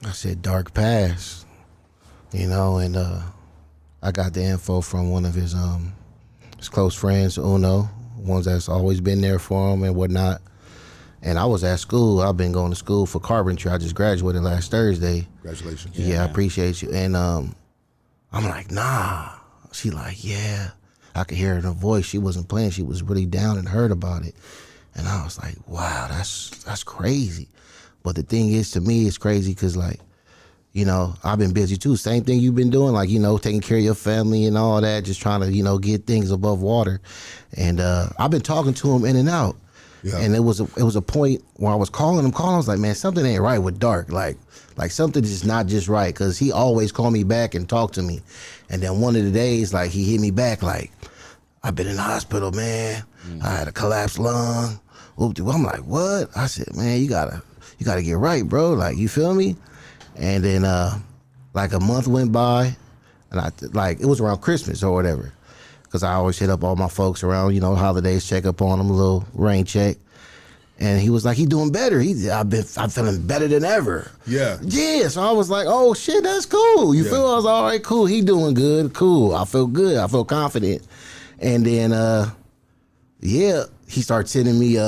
I said Dark pass, you know, and I got the info from one of his close friends, Uno, ones that's always been there for him and whatnot. And I was at school. I've been going to school for carpentry. I just graduated last Thursday. Congratulations. Yeah, I appreciate you. And I'm like, nah. She like, yeah. I could hear it in her voice. She wasn't playing. She was really down and hurt about it. And I was like, wow, that's crazy. But the thing is, to me, it's crazy because, like, you know, I've been busy too. Same thing you've been doing, like, you know, taking care of your family and all that, just trying to, you know, get things above water. And I've been talking to him in and out. Yeah. And it was a point where I was calling him, I was like, man, something ain't right with Dark. Like something is not just right, because he always called me back and talked to me. And then one of the days, like, he hit me back like, I've been in the hospital, man. I had a collapsed lung. I'm like, what? I said, man, you gotta get right, bro. Like, you feel me? And then like a month went by, and it was around Christmas or whatever, because I always hit up all my folks around, you know, holidays, check up on them, a little rain check. And he was like, he doing better. I'm feeling better than ever. Yeah. Yeah. So I was like, oh shit, that's cool. You feel? I was all right, cool. He doing good, cool. I feel good. I feel confident. And then, he started sending me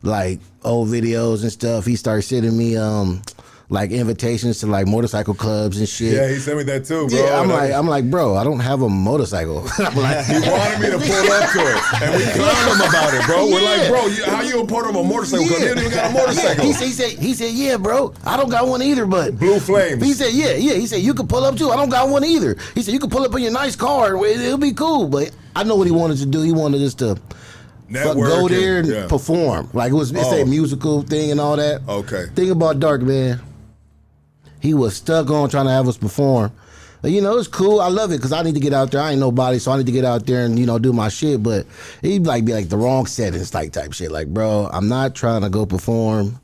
like old videos and stuff. He started sending me like invitations to like motorcycle clubs and shit. Yeah, he sent me that too, bro. Yeah, I'm like, bro, I don't have a motorcycle. I'm like, he wanted me to pull up to it, and we clowned him about it, bro. We're like, bro, how you a part of a motorcycle? Because you don't even got a motorcycle. Yeah. He said, yeah, bro, I don't got one either, but Blue Flames. He said, yeah. He said, you can pull up too. I don't got one either. He said, you can pull up in your nice car. It'll be cool. But I know what he wanted to do. He wanted us to go there and perform. Like it's a musical thing and all that. Okay. Thing about Dark, man. He was stuck on trying to have us perform. But, it's cool. I love it because I need to get out there. I ain't nobody, so I need to get out there and, do my shit. But he'd be like the wrong settings type shit. Like, bro, I'm not trying to go perform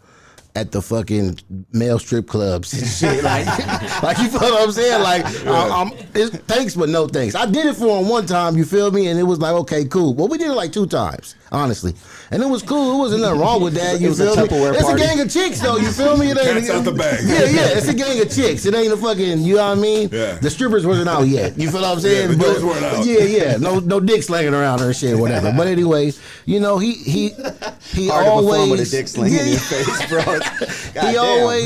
at the fucking male strip clubs and shit. Like you feel what I'm saying? Like, thanks, but no thanks. I did it for him one time, you feel me? And it was like, okay, cool. Well, we did it like 2 times, honestly. And it was cool. It wasn't nothing wrong with that, you feel me? It's a gang of chicks, though, you feel me? Cats out the bag. Yeah, it's a gang of chicks. It ain't a fucking, you know what I mean? Yeah. The strippers wasn't out yet. You feel what I'm saying? Yeah, the dudes weren't out. Yeah. No dick slinging around or shit, whatever. But anyway, he Hard always to perform with a dick sling in your face, bro.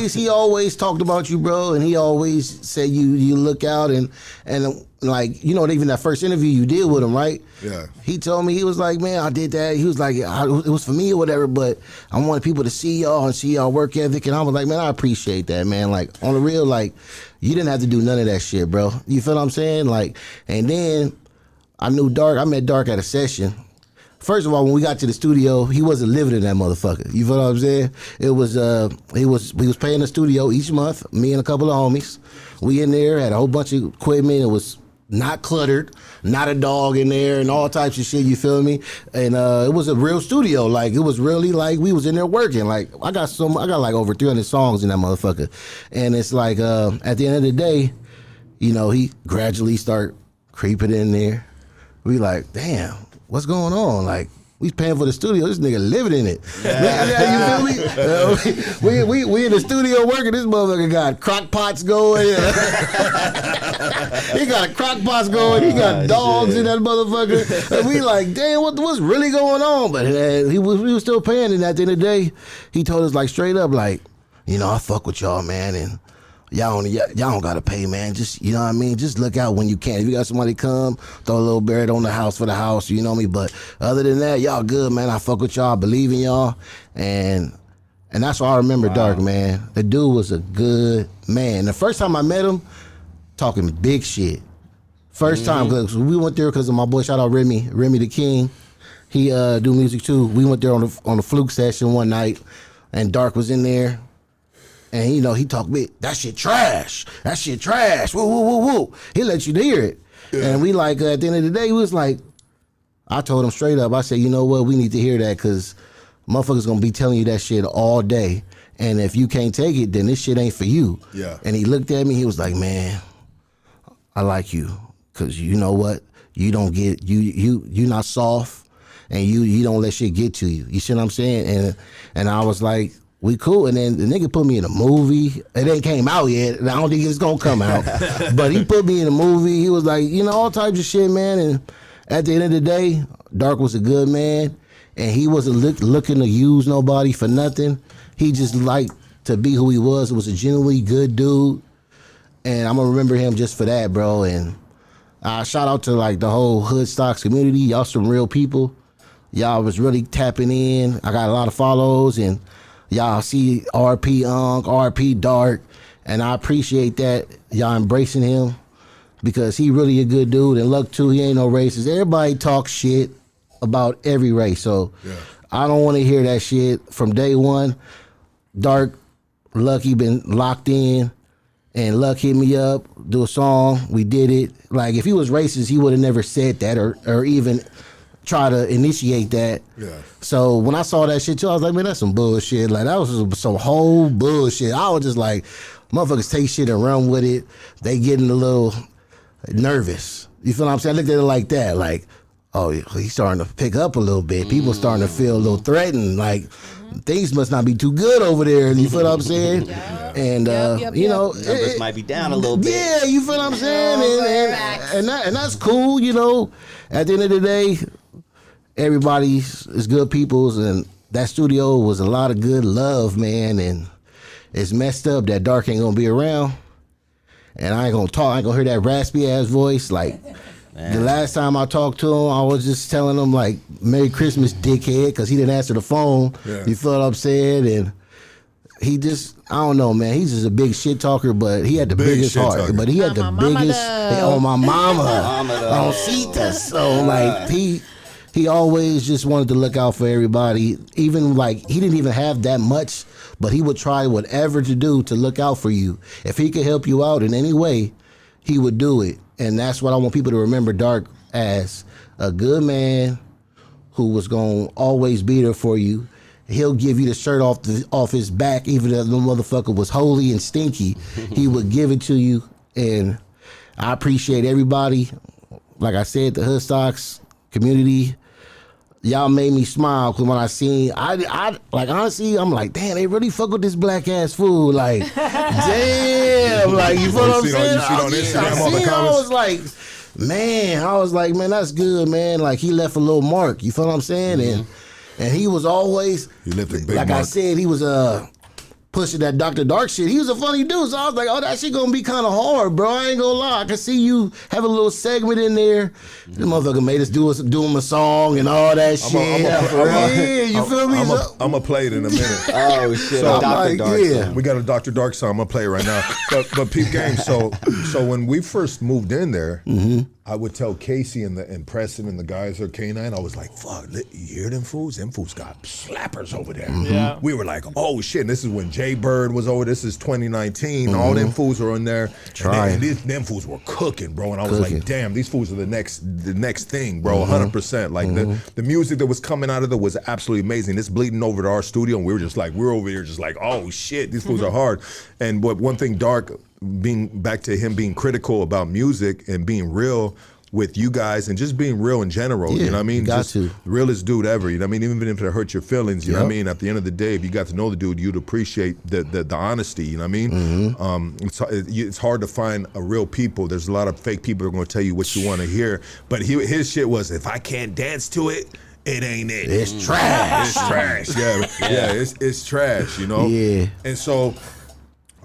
He always talked about you, bro, and he always said you look out and like, even that first interview you did with him, right? Yeah. He told me, he was like, man, I did that. He was like, it was for me or whatever, but I wanted people to see y'all and see y'all work ethic. And I was like, man, I appreciate that, man. Like, on the real, like, you didn't have to do none of that shit, bro. You feel what I'm saying? Like, and then I met Dark at a session. First of all, when we got to the studio, he wasn't living in that motherfucker. You feel what I'm saying? It was we was paying the studio each month, me and a couple of homies. We in there, had a whole bunch of equipment. It was not cluttered, not a dog in there, and all types of shit, you feel me? And it was a real studio. Like, it was really like we was in there working. Like, I got like over 300 songs in that motherfucker. And it's like, at the end of the day, he gradually start creeping in there. We like, damn, what's going on? Like, we paying for the studio. This nigga living in it. Yeah. You feel me? We in the studio working. This motherfucker got crock pots going. He got crock pots going. He got dogs in that motherfucker. And we like, damn, what's really going on? But we was still paying. And at the end of the day, he told us like straight up, like, I fuck with y'all, man, and y'all don't gotta pay, man. Just, you know what I mean? Just look out when you can. If you got somebody come, throw a little bread on the house for the house, you know me. But other than that, y'all good, man. I fuck with y'all, believe in y'all. And that's why I remember Dark, man. The dude was a good man. The first time I met him, talking big shit. First time, because we went there because of my boy, shout out Remy the King. He do music too. We went there on the Fluke session one night, and Dark was in there. And he talked big. That shit trash. That shit trash. Woo, woo, woo, woo. He let you hear it. Yeah. And we like, at the end of the day, he was like, I told him straight up, I said, you know what, we need to hear that because motherfuckers gonna be telling you that shit all day. And if you can't take it, then this shit ain't for you. Yeah. And he looked at me, he was like, man, I like you. Cause you know what? You don't get, you not soft and you don't let shit get to you. You see what I'm saying? And I was like, we cool. And then the nigga put me in a movie. It ain't came out yet. And I don't think it's gonna come out. But he put me in a movie. He was like, all types of shit, man. And at the end of the day, Dark was a good man. And he wasn't looking to use nobody for nothing. He just liked to be who he was. It was a genuinely good dude. And I'm gonna remember him just for that, bro. And shout out to like the whole Hood Stocks community. Y'all some real people. Y'all was really tapping in. I got a lot of follows and y'all see RP Unc, RP Dark, and I appreciate that y'all embracing him because he really a good dude. And luck too, he ain't no racist. Everybody talks shit about every race, so I don't want to hear that shit from day one. Dark, Lucky been locked in, and Luck hit me up, do a song, we did it. Like if he was racist, he would have never said that or even try to initiate that. Yeah. So when I saw that shit too, I was like, man, that's some bullshit. Like that was some whole bullshit. I was just like, motherfuckers take shit and run with it. They getting a little nervous. You feel what I'm saying? I looked at it like that. Like, oh, he's starting to pick up a little bit. People starting to feel a little threatened. Like things must not be too good over there. You feel what I'm saying? And you know, numbers might be down a little bit. Yeah, you feel what I'm saying? And that's cool. You know, at the end of the day, everybody is good peoples, and that studio was a lot of good love, man. And it's messed up that Dark ain't gonna be around. And I ain't gonna talk. I ain't gonna hear that raspy ass voice. Like the last time I talked to him, I was just telling him like "Merry Christmas, dickhead," because he didn't answer the phone. Yeah. You feel what I'm saying? And he just, I don't know, man. He's just a big shit talker, but he had the biggest heart. Talker. But he had the biggest on my mama, on Sita. So like he always just wanted to look out for everybody. Even like he didn't even have that much, but he would try whatever to do to look out for you. If he could help you out in any way, he would do it. And that's what I want people to remember Dark as, a good man who was going to always be there for you. He'll give you the shirt off his back, even though the motherfucker was holy and stinky. He would give it to you. And I appreciate everybody. Like I said, the Hoodstocks community, y'all made me smile, because when I seen, I like, honestly, I'm like, damn, they really fuck with this black ass fool. Like, damn, like, you feel what I'm saying? You see it on Instagram, all the comments. I was like, man, that's good, man. Like, he left a little mark. You feel what I'm saying? And he was always, he left a big like mark. I said, he was pushing that Dr. Dark shit. He was a funny dude, so I was like, oh, that shit gonna be kind of hard, bro. I ain't gonna lie. I can see you have a little segment in there. The motherfucker made us do him a song and all that shit. You feel me? I'm gonna play it in a minute. Oh shit! So, Dr. Dark song. We got a Dr. Dark song. I'm gonna play it right now. But peep game. So when we first moved in there, I would tell Casey and Preston and the guys at K9, I was like, fuck, you hear them fools? Them fools got slappers over there. Yeah. We were like, oh shit, and this is when Jay Bird was over. This is 2019. All them fools were in there. And them fools were cooking, bro. And I was like, damn, these fools are the next thing, bro, 100%. Like the music that was coming out of there was absolutely amazing. It's bleeding over to our studio, and we were over here just like, oh shit, these fools are hard. And but one thing, Dark, being back to him being critical about music and being real with you guys and just being real in general, you know what I mean? Just realest dude ever, you know what I mean? Even if it hurt your feelings, you know what I mean? At the end of the day, if you got to know the dude, you'd appreciate the honesty, you know what I mean? It's hard to find a real people. There's a lot of fake people who are going to tell you what you want to hear. But his shit was, if I can't dance to it, it ain't it. It's trash. It's trash, yeah, it's trash, you know? Yeah. And so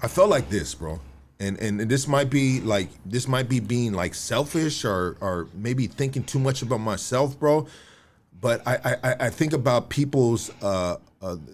I felt like this, bro. And this might be being like selfish or maybe thinking too much about myself, bro. But I think about people's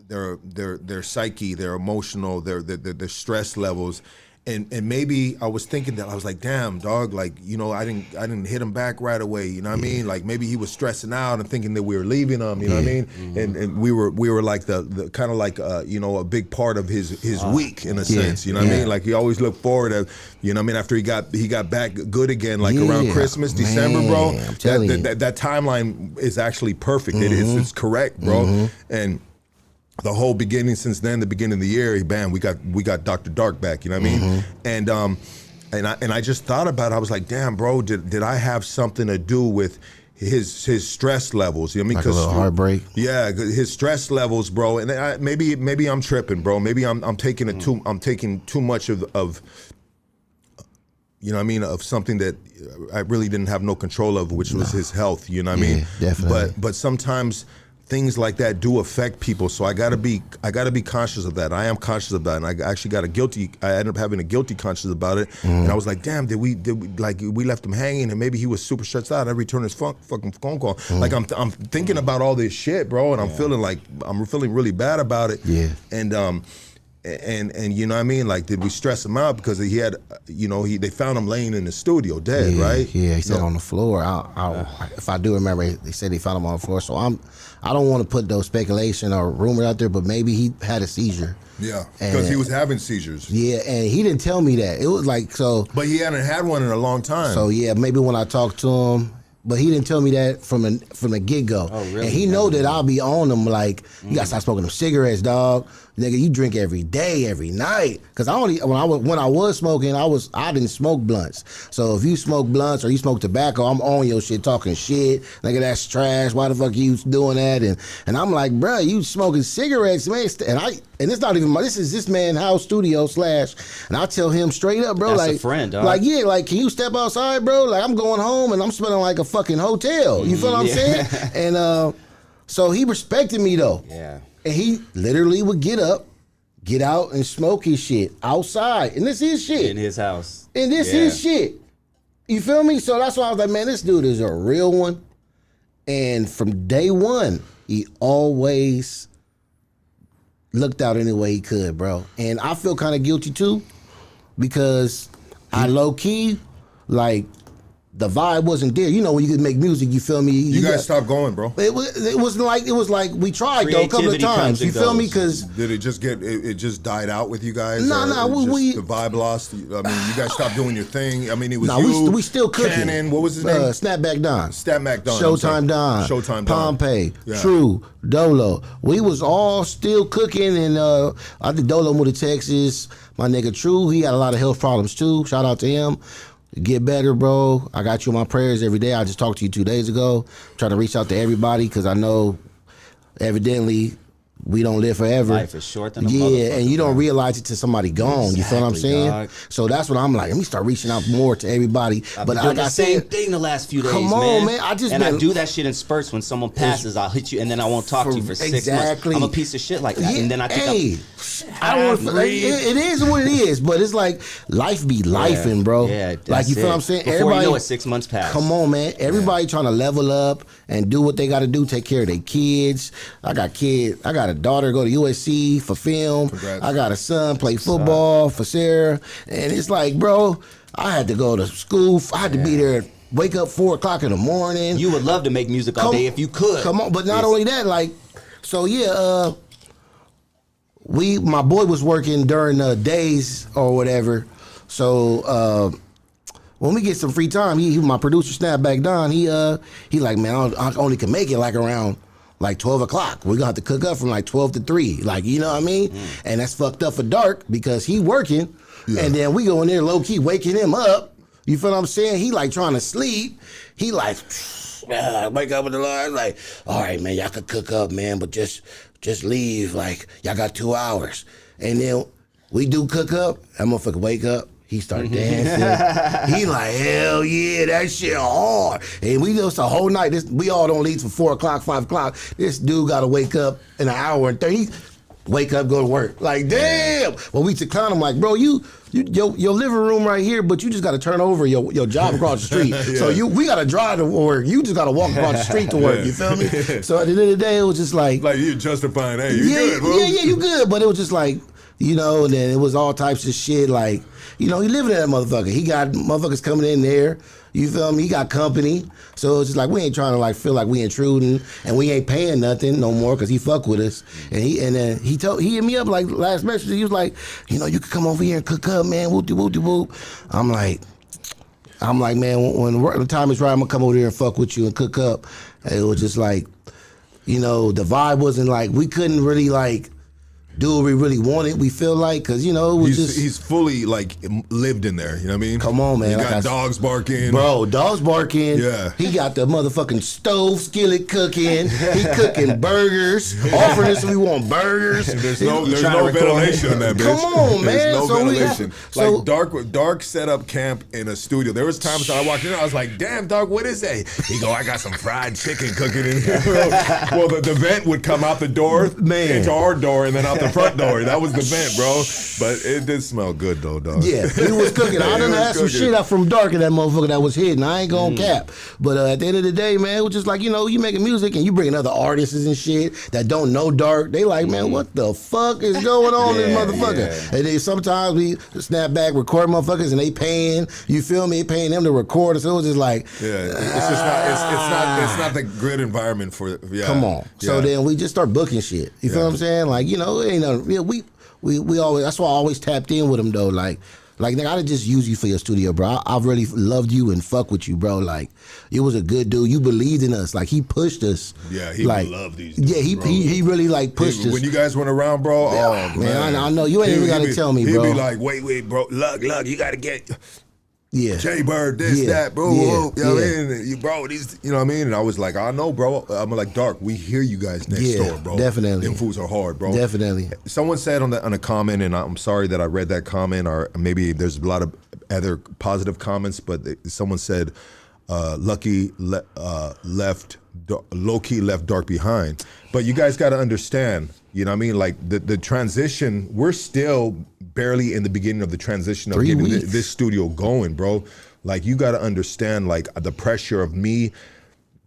their psyche, their emotional, their stress levels. And maybe I was thinking that I was like, damn, dog, like, you know, I didn't hit him back right away, you know what I mean? Like maybe he was stressing out and thinking that we were leaving him, you know what I mean? And we were like the kind of like you know, a big part of his week in a sense, you know what I mean? Like he always looked forward to, you know what I mean, after he got back good again, like around Christmas, December, bro. That timeline is actually perfect. It's correct, bro. And the whole beginning since then, the beginning of the year, bam, we got Dr. Dark back, you know what I mean? And I just thought about it. I was like, damn, bro, did I have something to do with his stress levels? You know what I mean? Like a little heartbreak. Yeah, his stress levels, bro. And maybe I'm tripping, bro. Maybe I'm taking it I'm taking too much of you know what I mean, of something that I really didn't have no control of, which was his health. You know what I mean? Definitely. But sometimes things like that do affect people, so I gotta be conscious of that. I am conscious of that, and I actually I ended up having a guilty conscience about it. And I was like, damn, did we like we left him hanging, and maybe he was super stressed out. I returned his fucking phone call. Like I'm thinking about all this shit, bro, and I'm feeling really bad about it. Yeah. And you know what I mean? Like, did we stress him out because he had, you know, they found him laying in the studio dead, right? Yeah, he said on the floor. If I do remember, they said they found him on the floor. So I don't want to put those speculation or rumor out there, but maybe he had a seizure. Yeah, because he was having seizures. Yeah, and he didn't tell me that. It was like so. But he hadn't had one in a long time. So yeah, maybe when I talked to him. But he didn't tell me that from the get-go. Oh, really? And he know that I'll be on him like, you gotta stop smoking them cigarettes, dog. Nigga, you drink every day, every night. Cause when I was smoking, I didn't smoke blunts. So if you smoke blunts or you smoke tobacco, I'm on your shit talking shit. Nigga, that's trash. Why the fuck you doing that? And I'm like, bro, you smoking cigarettes, man. And it's not even this is this man house studio / and I tell him straight up, bro, That's like a friend, dog. like yeah, like can you step outside, bro? Like I'm going home and I'm smelling like a fucking hotel. You feel what I'm saying? And so he respected me though. Yeah. And he literally would get up, get out, and smoke his shit outside. And this is shit. In his house. And this is shit. You feel me? So that's why I was like, man, this dude is a real one. And from day one, he always looked out any way he could, bro. And I feel kind of guilty too, because I low key, like, the vibe wasn't there. You know, when you could make music, you feel me? You guys stopped going, bro. It was like we tried though a couple of Creativity times. comes You and feel me? goes. Because Did it just it just died out with you guys? No, or no, just we the vibe lost. I mean, you guys stopped doing your thing. I mean, it was nah, you. we still cooking. Cannon, what was his name? Snapback Don. Snapback Don. Showtime Don. Showtime Don. Pompey. Yeah. True. Dolo. We was all still cooking, and I think Dolo moved to Texas. My nigga True, he had a lot of health problems too. Shout out to him. Get better, bro. I got you in my prayers every day. I just talked to you 2 days ago. Trying to reach out to everybody because I know evidently we don't live forever. Life is short than a Yeah, motherfucker, and you don't bro. realize it till somebody gone. You feel what I'm Exactly, saying? dog. So that's what I'm like. Let me start reaching out more to everybody. I've But been like doing I the same said, thing the last few days, come on, man. I do that shit in spurts. When someone passes, I'll hit you, and then I won't talk to you for 6 months. Exactly. I'm a piece of shit like that, and then I think I don't want to. It is what it is, but it's like life be lifing, bro. Yeah, like you that's feel it. what I'm saying. Before you know it, 6 months pass. Come on, man. Everybody trying to level up and do what they got to do. Take care of their kids. I got kids. I got a daughter go to USC for film. Congrats. I got a son play football for Sarah, and it's like, bro, I had to go to school. I had to be there. Wake up 4 o'clock in the morning. You would love to make music all day if you could. Come on, but not only that, like, so yeah, my boy was working during the days or whatever. So when we get some free time, he my producer Snapback Don, he like, man, I only can make it like around like 12 o'clock. We're gonna have to cook up from like 12 to 3. Like, you know what I mean? And that's fucked up for Dark because he working, and then we go in there low key waking him up. You feel what I'm saying? He like trying to sleep. He like wake up with the Lord. Like, all right, man, y'all could cook up, man, but just leave. Like, y'all got 2 hours. And then we do cook up. That motherfucker wake up. He start dancing. He like, hell yeah, that shit hard. And we just the whole night. We all don't leave till 4 o'clock, 5 o'clock. This dude got to wake up in an hour and 30. Wake up, go to work. Like, damn. Well, we decline him like, bro, your living room right here, but you just got to turn over your job across the street. So we got to drive to work. You just got to walk across the street to work. You feel me? So at the end of the day, it was just like you justifying, hey, you good, bro. Yeah, you good. But it was just like, you know, and then it was all types of shit. Like, you know, he living in that motherfucker. He got motherfuckers coming in there. You feel me? He got company. So it's just like we ain't trying to like feel like we intruding and we ain't paying nothing no more because he fuck with us. And then he hit me up like last message. He was like, you know, you could come over here and cook up, man. Whoop de whoop de whoop. I'm like, man, when the time is right, I'm gonna come over there and fuck with you and cook up. And it was just like, you know, the vibe wasn't like we couldn't really like do what we really wanted. We feel like because you know it was he's fully like lived in there. You know what I mean? Come on, man. He Like got dogs barking. Bro, dogs barking. Yeah. He got the motherfucking stove skillet cooking. He cooking burgers. Offering us if we want burgers. There's no ventilation in that bitch. Come on, man. There's no So ventilation. so- Dark set up camp in a studio. There was times I walked in, I was like, damn, Dark, what is that? He go, I got some fried chicken cooking in here. Well, the vent would come out the door into our door and then out the front door. That was the vent, bro. But it did smell good though, dog. Yeah, he was cooking. I done had some shit out from Dark in that motherfucker that was hidden. I ain't gonna cap. But at the end of the day, man, it was just like, you know, you making music and you bringing other artists and shit that don't know Dark. They like, man, what the fuck is going on in this motherfucker? And then sometimes we snap back, record motherfuckers and they paying, you feel me, paying them to record. So it was just like, it's not the good environment for come on. So then we just start booking shit. You feel what I'm saying? Like, you know, it ain't nothing. We always, that's why I always tapped in with them though. Like, Like, nigga, I didn't just use you for your studio, bro. I really loved you and fuck with you, bro. Like, you was a good dude. You believed in us. Like, he pushed us. Yeah, he like, loved these dudes, yeah, he really, like, pushed us. When you guys went around, bro, oh, man. I know. You ain't even got to tell me, bro. He'd be like, wait, bro. Look, you got to get... Yeah. Jay Bird, this, that, bro. Yeah. You know what I mean? You, bro, these, you know what I mean? And I was like, I know, bro. I'm like, Dark, we hear you guys next door, bro. Definitely. Them fools are hard, bro. Definitely. Someone said on a comment, and I'm sorry that I read that comment, or maybe there's a lot of other positive comments, but someone said, Lucky left, low-key left Dark behind. But you guys got to understand, you know what I mean? Like, the transition, we're still barely in the beginning of the transition of getting this studio going, bro. Like, you got to understand, like, the pressure of me,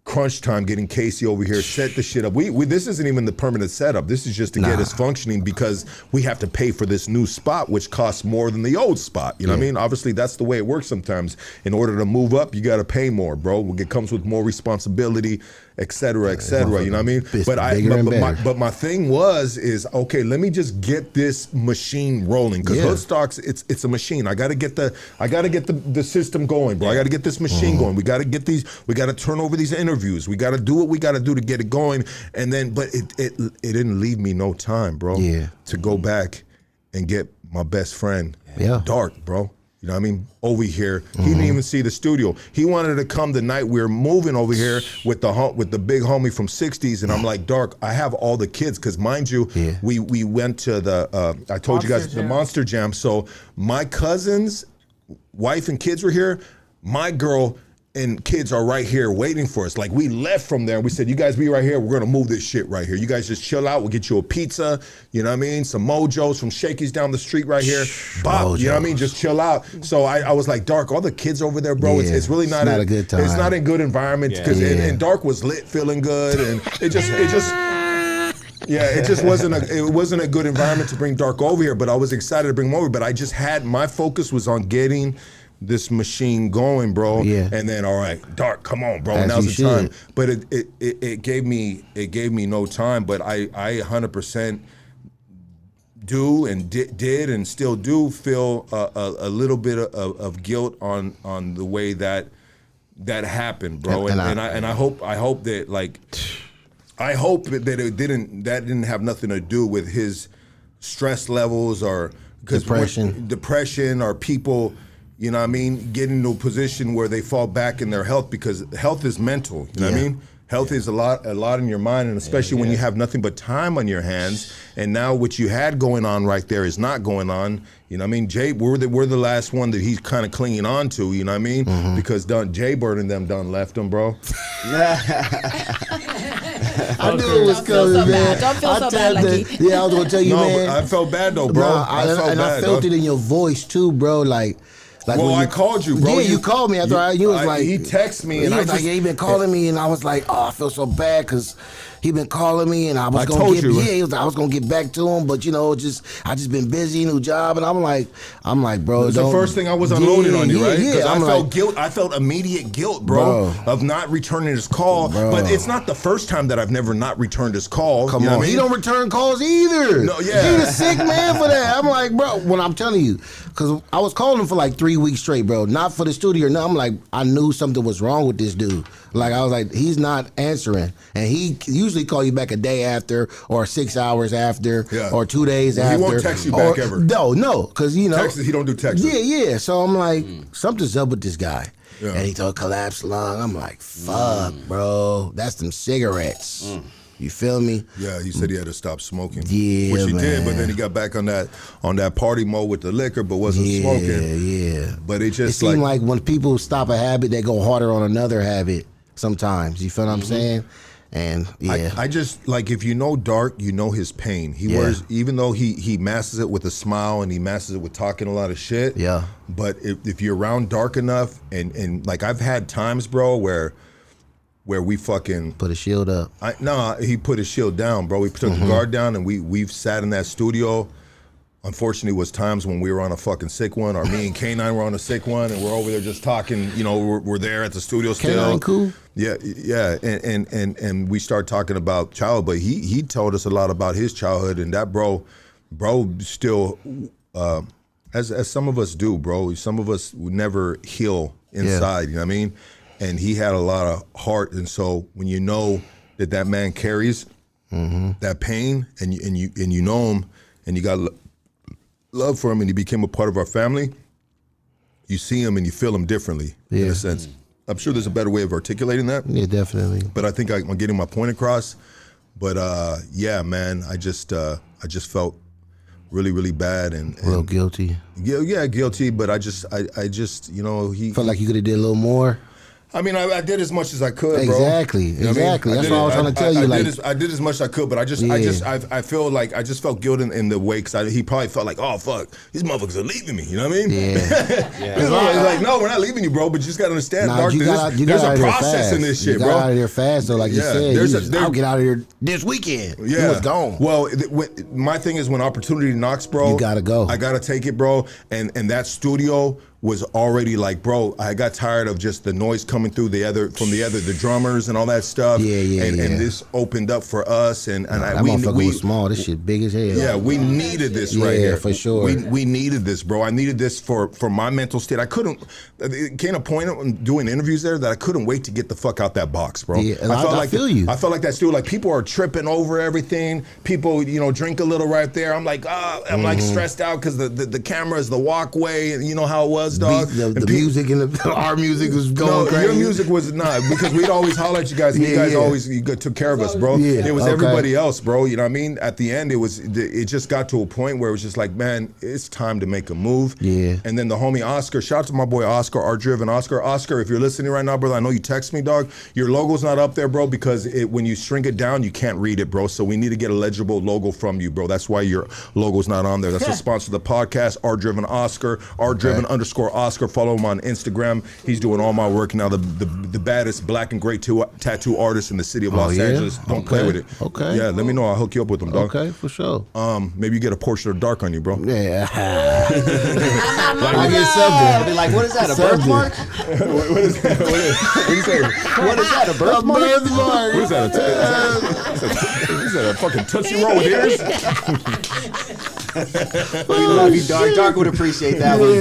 crunch time, getting Casey over here, set the shit up. We this isn't even the permanent setup. This is just to get us functioning, because we have to pay for this new spot, which costs more than the old spot. You know what I mean? Obviously, that's the way it works sometimes. In order to move up, you got to pay more, bro. It comes with more responsibility, et cetera, et cetera. You know what I mean? But my thing is, okay, let me just get this machine rolling, because Hoodstocks, it's a machine. I got to get the system going, bro. I got to get this machine going. We got to turn over these interviews. We got to do what we got to do to get it going. And then, but it didn't leave me no time, bro, to go back and get my best friend, Dark, bro. You know what I mean? Over here, he didn't even see the studio. He wanted to come the night we were moving over here with the big homie from 60s, and I'm like, Dark, I have all the kids, because mind you, we went to the I told you guys the Monster Jam. So my cousin's wife and kids were here. My girl and kids are right here waiting for us. Like, we left from there. We said, you guys be right here. We're gonna move this shit right here. You guys just chill out. We'll get you a pizza. You know what I mean? Some Mojos from Shakey's down the street right here. Bop, you know what I mean? Just chill out. So I was like, Dark, all the kids over there, bro. It's really not a good time. It's not a good environment, because and Dark was lit, feeling good, and it just wasn't a good environment to bring Dark over here. But I was excited to bring him over. But I just my focus was on getting this machine going, bro. And then, all right, Dark, come on, bro. Now's the time. But it gave me no time. But I 100% do and did and still do feel a little bit of guilt on the way that happened, bro. And I hope that, like, I hope that it didn't have nothing to do with his stress levels or depression or people, you know what I mean, get into a position where they fall back in their health, because health is mental, you know what I mean? Health is a lot in your mind, and especially when you have nothing but time on your hands, and now what you had going on right there is not going on, you know what I mean? Jay, we're the last one that he's kind of clinging on to, you know what I mean? Because Jay Bird and them done left him, bro. I knew it was coming, man. Don't feel so bad, Lucky. Yeah, I was gonna tell you, man. I felt bad though, bro. I felt it in your voice too, bro. Like, well, I called you, bro. Yeah, you called me after you was like, he texted me, and he was like, yeah, he been calling me, and I was like, oh, I feel so bad, because he been calling me, and I was gonna he was like, I was gonna get back to him, but you know, I just been busy, new job, and I'm like, bro, it's the first thing I was unloading on you, right? Because I felt guilt. I felt immediate guilt, bro, of not returning his call. But it's not the first time that I've never not returned his call. Come on, he don't return calls either. No, He's a sick man for that. I'm like, bro, when I'm telling you, because I was calling him for like 3 weeks straight, bro, not for the studio. No, I'm like, I knew something was wrong with this dude. Like, I was like, he's not answering, and he usually call you back a day after, or 6 hours after, or 2 days after. He won't text you back ever. No, because you know, texts, he don't do texts. Yeah. So I'm like, something's up with this guy. And he told collapsed lung. I'm like, fuck, bro, that's them cigarettes. You feel me? Yeah, he said he had to stop smoking. Yeah, which he did, but man. then he got back on that party mode with the liquor, but wasn't smoking. Yeah. But it just seemed like when people stop a habit, they go harder on another habit. Sometimes, you feel what I'm saying? And I just, like, if you know Dark, you know his pain. He wears, even though he masks it with a smile and he masks it with talking a lot of shit. Yeah. But if you're around Dark enough, and like, I've had times, bro, where we fucking put a shield up. He put his shield down, bro. We took the guard down, and we've sat in that studio. Unfortunately, was times when we were on a fucking sick one, or me and K9 were on a sick one, and we're over there just talking. You know, we're there at the studio still. K9 cool. Yeah, and we start talking about childhood, but he told us a lot about his childhood, and that bro still as some of us do, bro. Some of us would never heal inside. You know what I mean? And he had a lot of heart, and so when you know that man carries that pain, and you know him, and you got love for him, and he became a part of our family, you see him and you feel him differently in a sense. I'm sure there's a better way of articulating that. Yeah, definitely. But I think I'm getting my point across. But yeah, man, I just felt really, really bad and A little guilty. Yeah, guilty. But I just, you know, he Felt like you could have did a little more. I mean, I did as much as I could, bro. Exactly, You know what I mean? exactly. That's what I was trying to tell you. I did as much as I could, but I feel like I just felt guilt in the way, because he probably felt like, oh fuck, these motherfuckers are leaving me. You know what I mean? Yeah. He's like, no, we're not leaving you, bro. But you just gotta understand, Dark. There's a process in this shit, you bro. got out of there fast, though. Like you said, I'll get out of here this weekend. Yeah, He was gone. Well, my thing is, when opportunity knocks, bro, You gotta go. I gotta take it, bro. And that studio was already like, bro, I got tired of just the noise coming through the drummers and all that stuff. And this opened up for us, and that motherfucker was small. This shit big as hell. Yeah, we needed this right here. Yeah, for sure. We needed this, bro. I needed this for my mental state. It came a point in doing interviews there that I couldn't wait to get the fuck out that box, bro. Yeah, I feel you. I felt like that studio, like people are tripping over everything. People, drink a little right there. I'm like, I'm like stressed out because the camera is the walkway, and you know how it was, dog. The music and our music was going crazy. Your music was not, because we'd always holler at you guys, and you guys always took care of us, bro. Yeah, it was everybody else, bro. You know what I mean? At the end, it just got to a point where it was just like, man, it's time to make a move. Yeah. And then the homie Oscar, shout out to my boy Oscar, R-Driven Oscar. Oscar, if you're listening right now, brother, I know you text me, dog. Your logo's not up there, bro, because when you shrink it down, you can't read it, bro. So we need to get a legible logo from you, bro. That's why your logo's not on there. That's the sponsor of the podcast, R-Driven Oscar, R-Driven _ Oscar. Follow him on Instagram. He's doing all my work now. The baddest black and gray tattoo artist in the city of Los Angeles. Don't play with it. Okay. Yeah, let me know. I'll hook you up with him, dog. Okay, for sure. Maybe you get a portrait of Dark on you, bro. Yeah. I get something. I'll be like, what is that? A birthmark? What is that? What you say? What is that? A birthmark? What is that? Is that a fucking Tootsie Roll with ears? We love you, Dark. Dark would appreciate that one.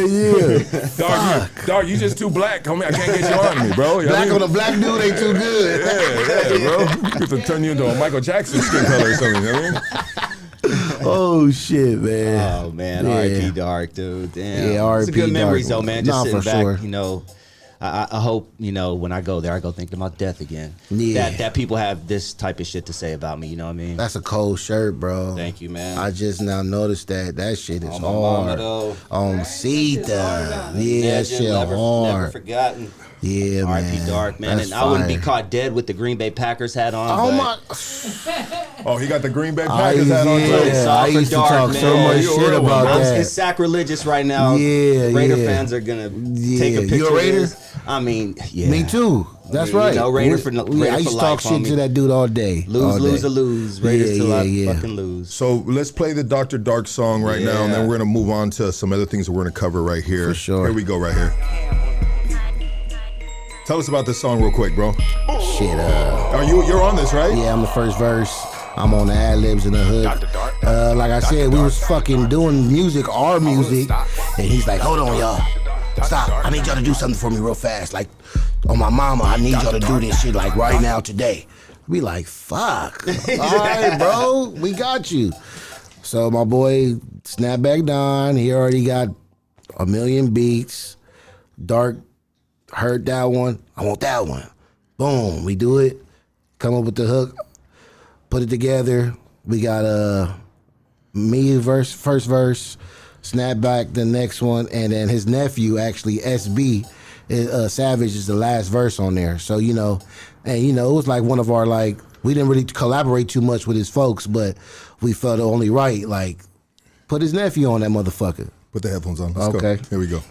Dog, you just too black, homie. I can't get you on me, bro. You know Black what I on mean? a black dude ain't too good. Yeah, bro. You could turn you into a Michael Jackson skin color or something, you know what I mean? Oh shit, man. Oh man, Yeah. R.I.P. Dark, dude. Damn. Yeah, It's a R.I.P. good memories Dark. though, man. Just Nah, sitting for back, sure. I hope, when I go there, I go thinking about death again. Yeah. That people have this type of shit to say about me, you know what I mean? That's a cold shirt, bro. Thank you, man. I just now noticed that shit is On my mama, hard. though. On Sita. Yeah, that Legend, shit never hard. forgotten. Yeah, man. R.I.P. Dark, man. That's And I wouldn't be fire. caught dead with the Green Bay Packers hat on. Oh but my. Oh, he got the Green Bay Packers hat on too. It's all I for used to Dark, talk man. so much You a shit real one, about bro. that. It's sacrilegious right now. Yeah, Raider yeah. fans are gonna Yeah. take a picture. You a of Raider? this. I mean, yeah. Me too. That's You right. know, Raider for Raider I used for to talk life, shit homie. to that dude all day. all Lose day. or lose. Raiders till I fucking lose. So let's play the Dr. Dark song right now, and then Yeah. we're gonna move on to some other things that we're gonna cover right here. For sure. Here we go, right here. Tell us about this song real quick, bro. Shit. You're on this, right? Yeah, I'm the first verse. I'm on the ad libs in the hood. Like I said, we was fucking doing music, our music, and he's like, "Hold on, y'all, stop! I need y'all to do something for me real fast. Like, on my mama, I need y'all to do this shit like right now today." We like, "Fuck, all right, bro, we got you." So my boy Snapback Don, he already got 1 million beats. Dark heard that one. I want that one. Boom, we do it. Come up with the hook. Put it together. We got me first verse, Snapback the next one, and then his nephew actually SB, Savage is the last verse on there. So it was like one of our we didn't really collaborate too much with his folks, but we felt only right put his nephew on that motherfucker. Put the headphones on. Let's Okay. go. Here we go.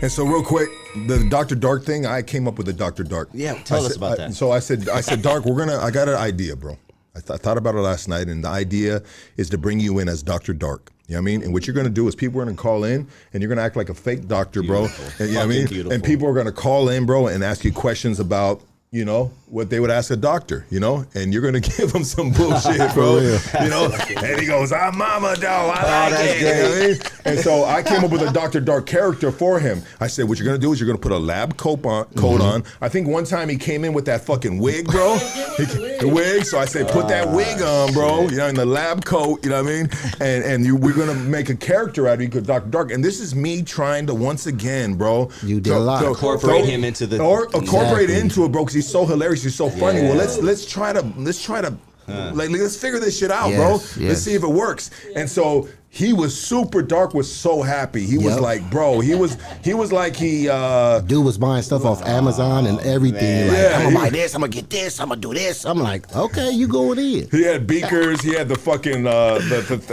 And so real quick, the Dr. Dark thing, I came up with the Dr. Dark. Yeah, tell us about that. So I said, Dark, I got an idea, bro. I thought about it last night, and the idea is to bring you in as Dr. Dark. You know what I mean? And what you're going to do is people are going to call in, and you're going to act like a fake doctor, bro. And, you know what I mean? Beautiful. And people are going to call in, bro, and ask you questions about you know, what they would ask a doctor, you know, and you're gonna give him some bullshit, bro. You know, and he goes, "I'm Mama Doe, I like it." You know what I mean? And so I came up with a Dr. Dark character for him. I said, what you're gonna do is you're gonna put a lab coat on. I think one time he came in with that fucking wig, bro. The wig. So I said, put that wig on, bro. You know, in the lab coat. You know what I mean? And we're gonna make a character out of you, Dr. Dark. And this is me trying to once again, bro. You did a lot. Incorporate him into the incorporate into it, bro, because he's so hilarious. He's so funny. Well, let's try to like let's figure this shit out, bro. Let's see if it works. And so he was super dark, was so happy. He was like, bro, he was like he dude was buying stuff off Amazon and everything. Like, I'm gonna buy this, I'm gonna get this, I'm gonna do this. I'm like, okay, you going in. He had beakers, he had the fucking the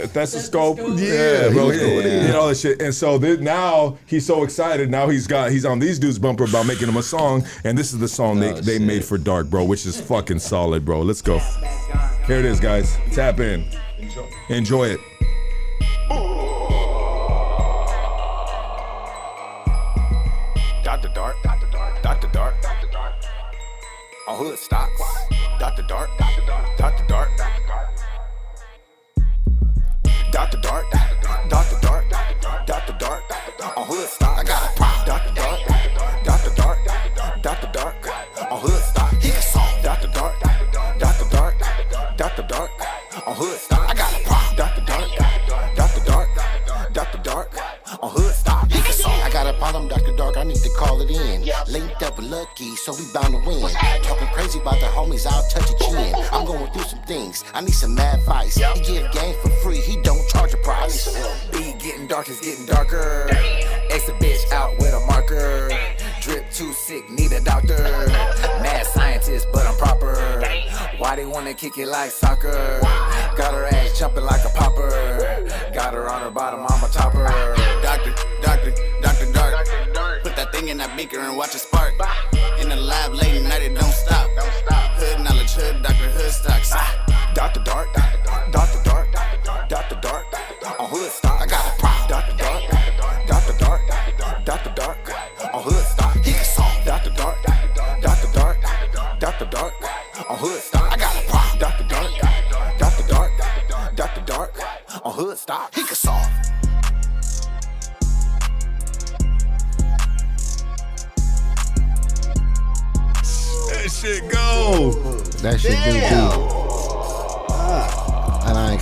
stethoscope. Yeah, bro. He had all that shit. And so now he's so excited. Now he's on these dudes' bumper about making him a song. And this is the song they made for Dark, bro, which is fucking solid, bro. Let's go. Here it is, guys. Tap in. Enjoy it. Dr. Dark, Dr. Dark, Dr. Dark, Dr. Dark. On hood stocks. Dr. Dark, Dr. Dark, Dr. Dark, Dr. Dark. Dr. Dark, Dr. Dark, Dr. Dark, on hood stocks. I got a problem. Dr. Dark, Dr. Dark, Dr. Dark, on hood stocks. He can solve. Dr. Dark, Dr. Dark, Dr. Dark, on hood stocks. I got a problem. Dr. Dark, Dr. Dark, Dr. Dark, on hood stocks. He can solve. I got a problem, Dr. Dark, I need to call it in. Linked up with Lucky, so we bound to win. Talking crazy about the homies, I'll touch a chin. I'm going through some things, I need some mad advice. He give game for free, he don't charge a price. Be getting dark, it's getting darker. Ex a bitch out with a marker. Drip too sick, need a doctor. Mad scientist, but I'm proper. Why they wanna kick it like soccer? Got her ass jumping like a popper. Got her on her bottom, I'm a topper. Dr. Dark. Put that thing in that beaker and watch it spark. In the lab late night, it don't stop. Hood knowledge, hood, Dr. Hood stocks. Dr. Dark, Dr. Dark, Dr. Dark, on hood stock. I got a problem. Dr. Dark, Dr. Dark, Dr. Dark, on hood stock. He can solve. Dr. Dark, Dr. Dark, Dr. Dark, on hood stock. I got a problem. Dr. Dark, Dr. Dark, Dr. Dark, on hood stock. He can solve. That shit go. That shit do too. And I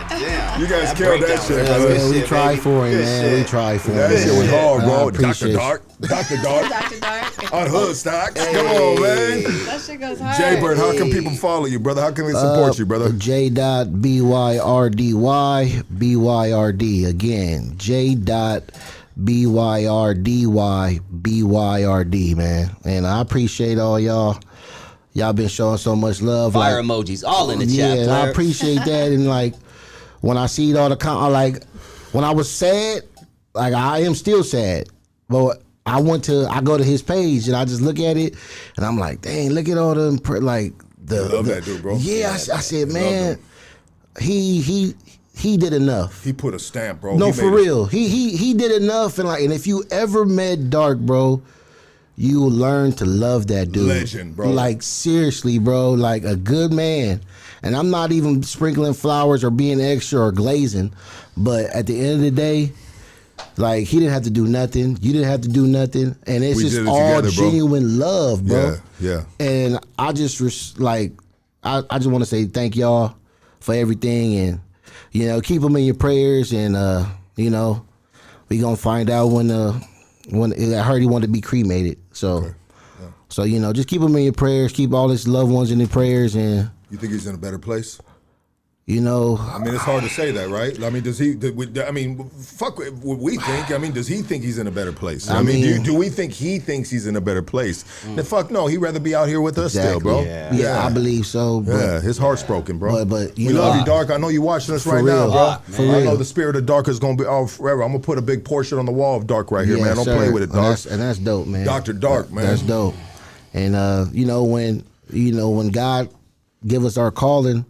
damn. You guys killed that shit, brother. yeah, we tried for him, man. We tried for him. That shit was hard, bro. Dr. Appreciate Dark. Dr. Dark. Dr. Dark. On hood stocks. Come on, man. That shit goes hard. Jay Bird, how can people follow you, brother? How can they support you, brother? J.BYRDY BYRD. Again, J.BYRDY BYRD, man. And I appreciate all y'all. Y'all been showing so much love. Fire emojis, all in the chat. Yeah, and I appreciate that. And like, when I see all the like, when I was sad, like I am still sad, but I go to his page and I just look at it, and I'm like, dang, look at all them like the. I love that dude, bro. Yeah, I said, man, he did enough. He put a stamp, bro. No, for real. He did enough, and if you ever met Dark, bro, you will learn to love that dude. Legend, bro. Like, seriously, bro. Like, a good man. And I'm not even sprinkling flowers or being extra or glazing. But at the end of the day, like, he didn't have to do nothing. You didn't have to do nothing. And it's just all together, genuine love, bro. Yeah. And I just, I just want to say thank y'all for everything. And, keep them in your prayers. And, we going to find out when I heard he wanted to be cremated. So, okay. So just keep him in your prayers. Keep all his loved ones in your prayers. And you think he's in a better place? I mean, it's hard to say that, right? I mean, fuck what we think. I mean, does he think he's in a better place? I mean, do we think he thinks he's in a better place? Then fuck no, he'd rather be out here with us still, bro. Yeah, I believe so. But, yeah, his heart's broken, bro. But we love you, Dark. I know you're watching us right now, bro. I know the spirit of Dark is gonna be all forever. I'm gonna put a big portrait on the wall of Dark right here, man. Don't play with it, Dark. And that's dope, man. Dr. Dark, man. That's dope. And when God give us our calling,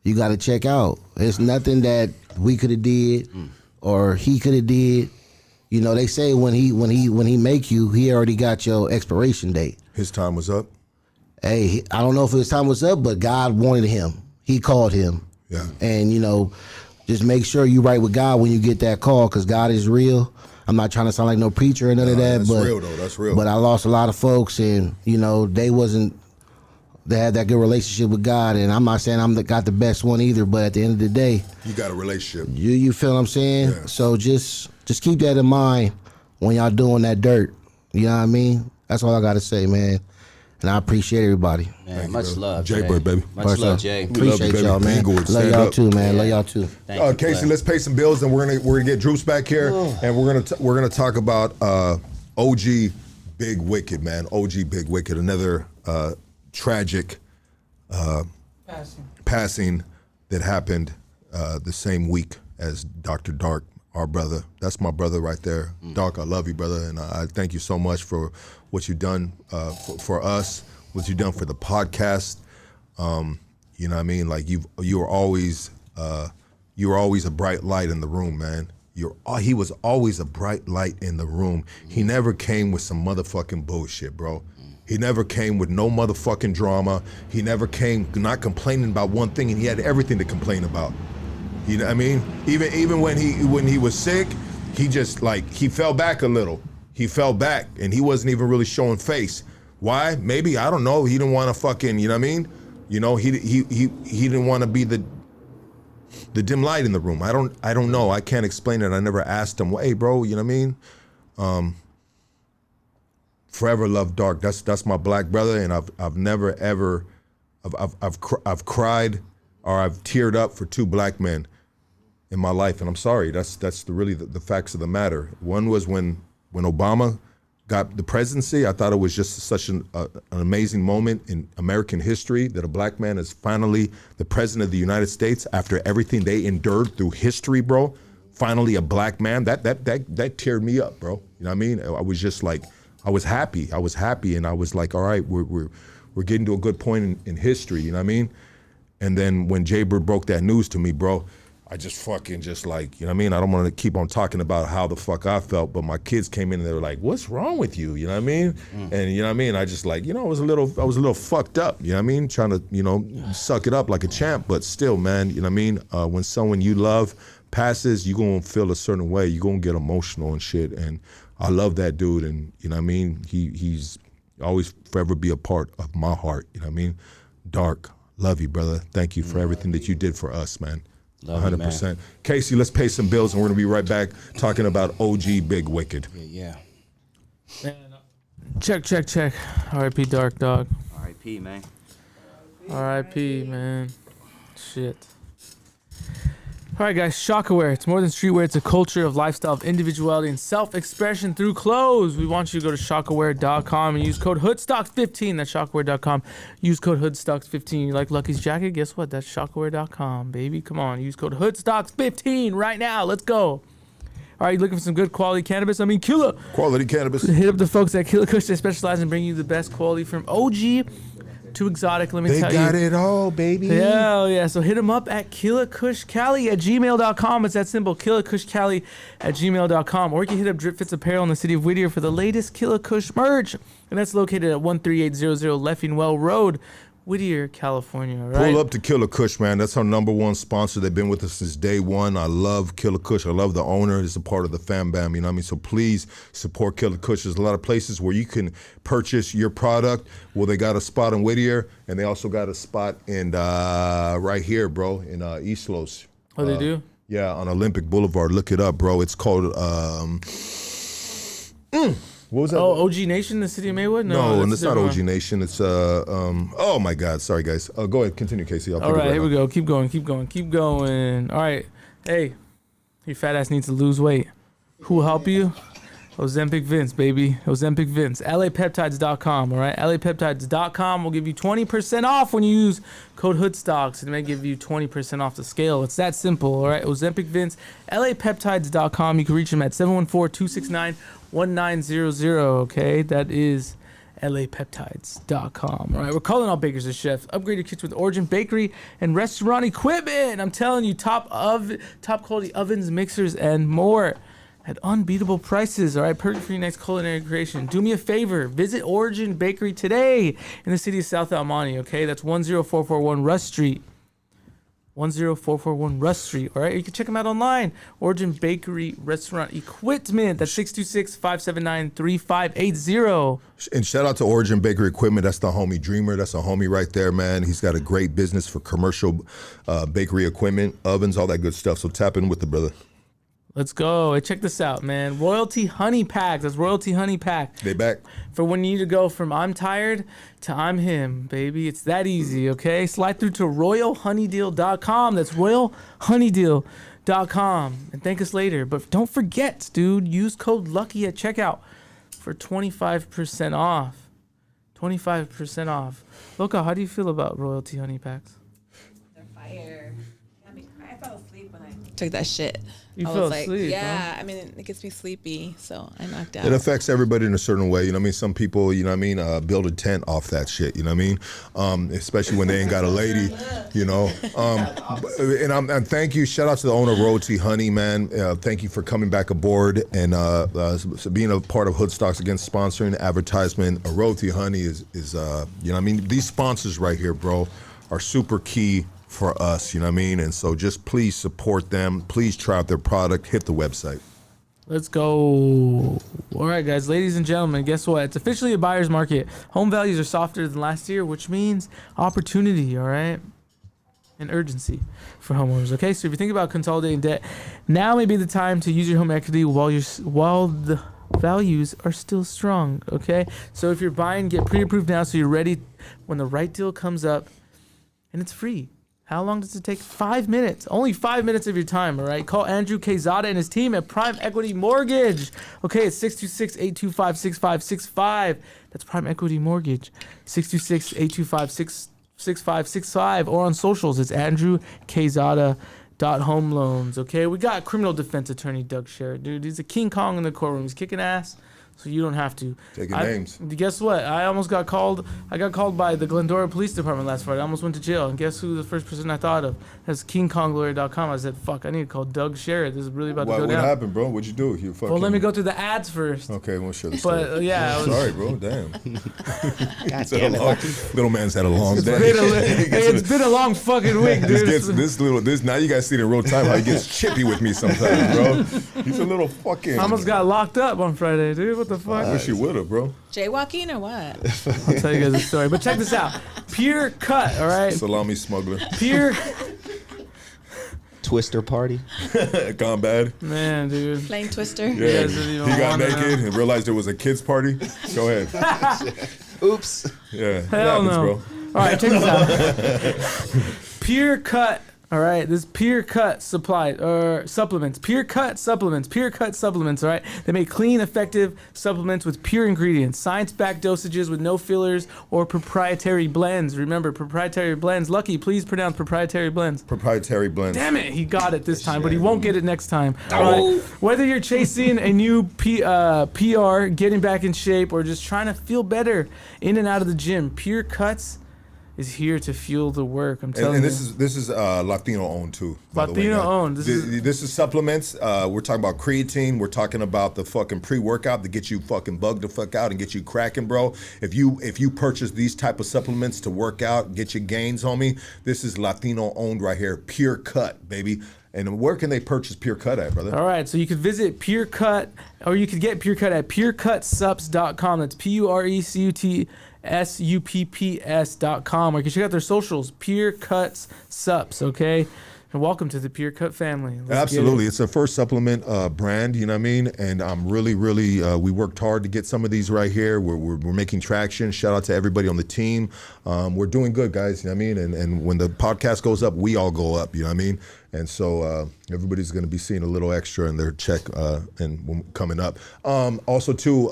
you got to check out. It's nothing that we could have did or he could have did. You know, they say when he make you, he already got your expiration date. His time was up. Hey, I don't know if his time was up, but God wanted him. He called him. Yeah. And, you know, just make sure you right with God when you get that call, because God is real. I'm not trying to sound like no preacher or none of that. That's but real, though. That's real. But I lost a lot of folks, and, you know, they had that good relationship with God. And I'm not saying got the best one either, but at the end of the day, you got a relationship. You feel what I'm saying? Yeah. So just keep that in mind when y'all doing that dirt. You know what I mean? That's all I got to say, man. And I appreciate everybody. Man, much love, Jay Bird, baby. Much love, Jay. Appreciate y'all, man. Inglewood, Love stand y'all up. too, man. Yeah. Love y'all too. Thank you, Casey, Clay. let's pay some bills, and we're gonna get Drewps back here, and we're gonna talk about OG Big Wicked, man. OG Big Wicked, another tragic passing that happened the same week as Dr. Dark, our brother. That's my brother right there. Dark, I love you, brother, and I thank you so much for what you've done for us, what you've done for the podcast. You know what I mean? Like you were always a bright light in the room, man. He was always a bright light in the room. He never came with some motherfucking bullshit, bro. He never came with no motherfucking drama. He never came not complaining about one thing, and he had everything to complain about. You know what I mean? Even when he was sick, he just he fell back a little. He fell back, and he wasn't even really showing face. Why? Maybe, I don't know. He didn't want to fucking, you know what I mean? You know, he didn't want to be the dim light in the room. I don't know. I can't explain it. I never asked him, hey, bro, you know what I mean? Forever love Dark. That's my black brother, and I've never ever I've cried or I've teared up for two black men in my life, and I'm sorry. That's really the facts of the matter. One was when Obama got the presidency. I thought it was just such an amazing moment in American history that a black man is finally the president of the United States after everything they endured through history, bro. Finally, a black man. That teared me up, bro. You know what I mean? I was just like, I was happy, and I was like, all right, we're getting to a good point in history. You know what I mean? And then when Jay Bird broke that news to me, bro, I just fucking just like, you know what I mean? I don't want to keep on talking about how the fuck I felt, but my kids came in and they were like, what's wrong with you? You know what I mean? And you know what I mean? I just like, you know, I was a little fucked up, you know what I mean? Trying to, you know, suck it up like a champ, but still, man, you know what I mean? When someone you love passes, you're going to feel a certain way. You're going to get emotional and shit. And I love that dude. And you know what I mean? He's always forever be a part of my heart. You know what I mean? Dark, love you, brother. Thank you for everything that you did for us, man. 100%. Casey, let's pay some bills, and we're gonna be right back talking about OG Big Wicked. Yeah. Man, check. R.I.P. Dark Dog. R.I.P. man. R.I.P. man. Shit. All right, guys. Shockaware. It's more than streetwear. It's a culture of lifestyle, of individuality, and self-expression through clothes. We want you to go to shockaware.com and use code HoodStocks15. That's shockaware.com. Use code HoodStocks15. You like Lucky's jacket? Guess what? That's shockaware.com, baby. Come on. Use code HoodStocks15 right now. Let's go. All right, you looking for some good quality cannabis? I mean, Quality cannabis. Hit up the folks at Killakush. They specialize in bringing you the best quality from OG to exotic. Let me They tell you. got it all, baby. Hell yeah. So hit them up at killakushcali@gmail.com. It's that simple, killakushcali@gmail.com. Or you can hit up Drip Fits Apparel in the city of Whittier for the latest Killakush merch. And that's located at 13800 Leffingwell Road, Whittier, California. All right? Pull up to Killakush, man. That's our #1 sponsor. They've been with us since day one. I love Killakush. I love the owner. It's a part of the fam bam, you know what I mean? So please support Killakush. There's a lot of places where you can purchase your product. Well, they got a spot in Whittier, and they also got a spot in right here, bro, in East Los. Oh, they do? Yeah, on Olympic Boulevard. Look it up, bro. It's called what was that? Oh, OG Nation, the city of Maywood? No, and that's it's a not different OG one. Nation. It's oh my God, sorry guys. Go ahead, continue, Casey. I'll All right, here we go. Keep going. All right. Hey, your fat ass needs to lose weight. Who will help you? Ozempic Vince, baby. Ozempic Vince. LAPeptides.com, all right? LAPeptides.com will give you 20% off when you use code HOODSTOCKS. It may give you 20% off the scale. It's that simple, all right? Ozempic Vince. LAPeptides.com. You can reach him at 714-269-1900, okay? That is LAPeptides.com. All right, we're calling all bakers and chefs. Upgrade your kitchen with Origin Bakery and Restaurant Equipment. I'm telling you, top quality ovens, mixers, and more. at unbeatable prices. All right, perfect for your next culinary creation. Do me a favor, visit Origin Bakery today in the city of South El Monte. Okay, that's 10441 Russ Street. 10441 Russ Street. All right, you can check them out online. Origin Bakery Restaurant Equipment. That's 626-579-3580. And shout out to Origin Bakery Equipment. That's the homie Dreamer. That's a homie right there, man. He's got a great business for commercial bakery equipment, ovens, all that good stuff. So tap in with the brother. Let's go. Hey, check this out, man. Royalty Honey Pack. That's Royalty Honey Pack. They back. For when you need to go from I'm tired to I'm him, baby. It's that easy, okay? Slide through to royalhoneydeal.com. That's royalhoneydeal.com. And thank us later. But don't forget, dude, use code LUCKY at checkout for 25% off. 25% off. Loka, how do you feel about Royalty Honey Packs? They're fire. I fell asleep when I took that shit. You I fell was like, asleep, yeah, huh? I mean, it gets me sleepy, so I knocked out. It affects everybody in a certain way. You know what I mean? Some people, you know what I mean, build a tent off that shit. You know what I mean? Especially when they ain't got a lady, you know. And thank you. Shout out to the owner of Royalty Honey, man. Thank you for coming back aboard and being a part of Hoodstocks Against sponsoring advertisement. Royalty Honey is you know what I mean? These sponsors right here, bro, are super key for us, you know what I mean? And so just please support them. Please try out their product. Hit the website. Let's go. All right, guys, ladies and gentlemen, guess what? It's officially a buyer's market. Home values are softer than last year, which means opportunity, all right? And urgency for homeowners, okay? So if you think about consolidating debt, now may be the time to use your home equity while the values are still strong, okay? So if you're buying, get pre-approved now so you're ready when the right deal comes up, and it's free. How long does it take? 5 minutes. Only 5 minutes of your time, all right? Call Andrew Quezada and his team at Prime Equity Mortgage. Okay, it's 626-825-6565. That's Prime Equity Mortgage. 626-825-6565. Or on socials, it's andrewquezada.homeloans. Okay, we got criminal defense attorney Doug Sherrod, dude. He's a King Kong in the courtroom. He's kicking ass. So you don't have to. Taking names. Guess what? I almost got called. I got called by the Glendora Police Department last Friday. I almost went to jail. And guess who the first person I thought of? That's KingKongLawyer.com. I said, fuck, I need to call Doug Sherrod. This is really about to go down. What happened, bro? What'd you do? You fucking... Well, let me go through the ads first. Okay, we'll share the story. But yeah, Sorry, bro. Damn. God damn it. Little man's had a long day. It's been a long fucking week, dude. This now you guys see it in real time how he gets chippy with me sometimes, bro. He's a little fucking... I almost got locked up on Friday, dude. What the fuck? I wish you would have, bro. Jaywalking or what? I'll tell you guys a story. But check this out. Pure cut, all right? Salami smuggler. Pure... Twister party. Gone bad. Man, dude. Playing Twister? Yeah, guys he don't got wanna naked know. and realized it was a kid's party. Go ahead. Oops. Yeah, it Hell happens, no. bro. All right, check this out. Pure cut. All right, this Pure Cut supplements. Pure Cut supplements. Pure Cut supplements. All right, they make clean, effective supplements with pure ingredients, science-backed dosages with no fillers or proprietary blends. Remember, proprietary blends. Lucky, please pronounce proprietary blends. Proprietary blends. Damn it, he got it this time, but he won't get it next time. All right, whether you're chasing a new PR, getting back in shape, or just trying to feel better in and out of the gym, Pure Cuts is here to fuel the work. I'm telling And you. this is Latino owned too. by the way, Latino guys. owned. This is supplements. We're talking about creatine. We're talking about the fucking pre-workout to get you fucking bugged the fuck out and get you cracking, bro. If you purchase these type of supplements to work out, get your gains, homie, this is Latino owned right here. Pure Cut, baby. And where can they purchase Pure Cut at, brother? All right, so you could visit Pure Cut, or you could get Pure Cut at purecutsups.com. That's purecutsups.com. Or you can check out their socials, Pure Cuts Sups, okay? And welcome to the Pure Cut family. Let's Absolutely. It's a first supplement brand, you know what I mean? And I'm really, we worked hard to get some of these right here. We're making traction. Shout out to everybody on the team. We're doing good, guys, you know what I mean? And when the podcast goes up, we all go up, you know what I mean? And so everybody's going to be seeing a little extra in their check and coming up. Also, too,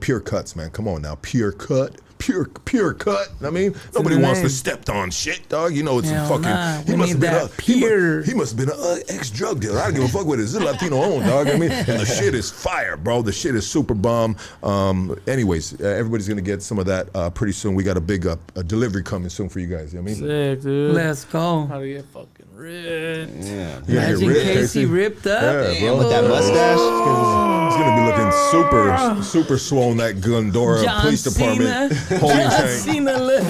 Pure Cuts, man. Come on now. Pure Cut. Pure cut. I mean, nobody wants to step on shit, dog. You know, it's Hell a fucking. nah. He We must need have that pure. He must have been an ex-drug dealer. I don't give a fuck what it is. This is Latino owned, dog. I mean, and the shit is fire, bro. The shit is super bomb. Anyways, everybody's gonna get some of that pretty soon. We got a big a delivery coming soon for you guys. You know what I mean? Sick, dude. Let's go. How to get fucking Ripped. Yeah. You gotta get Imagine ripped, Casey ripped up. Yeah, Damn, bro. with that mustache. He's gonna be looking super swollen. That Glendora John Police Department Cena. holding John tank. Cena look.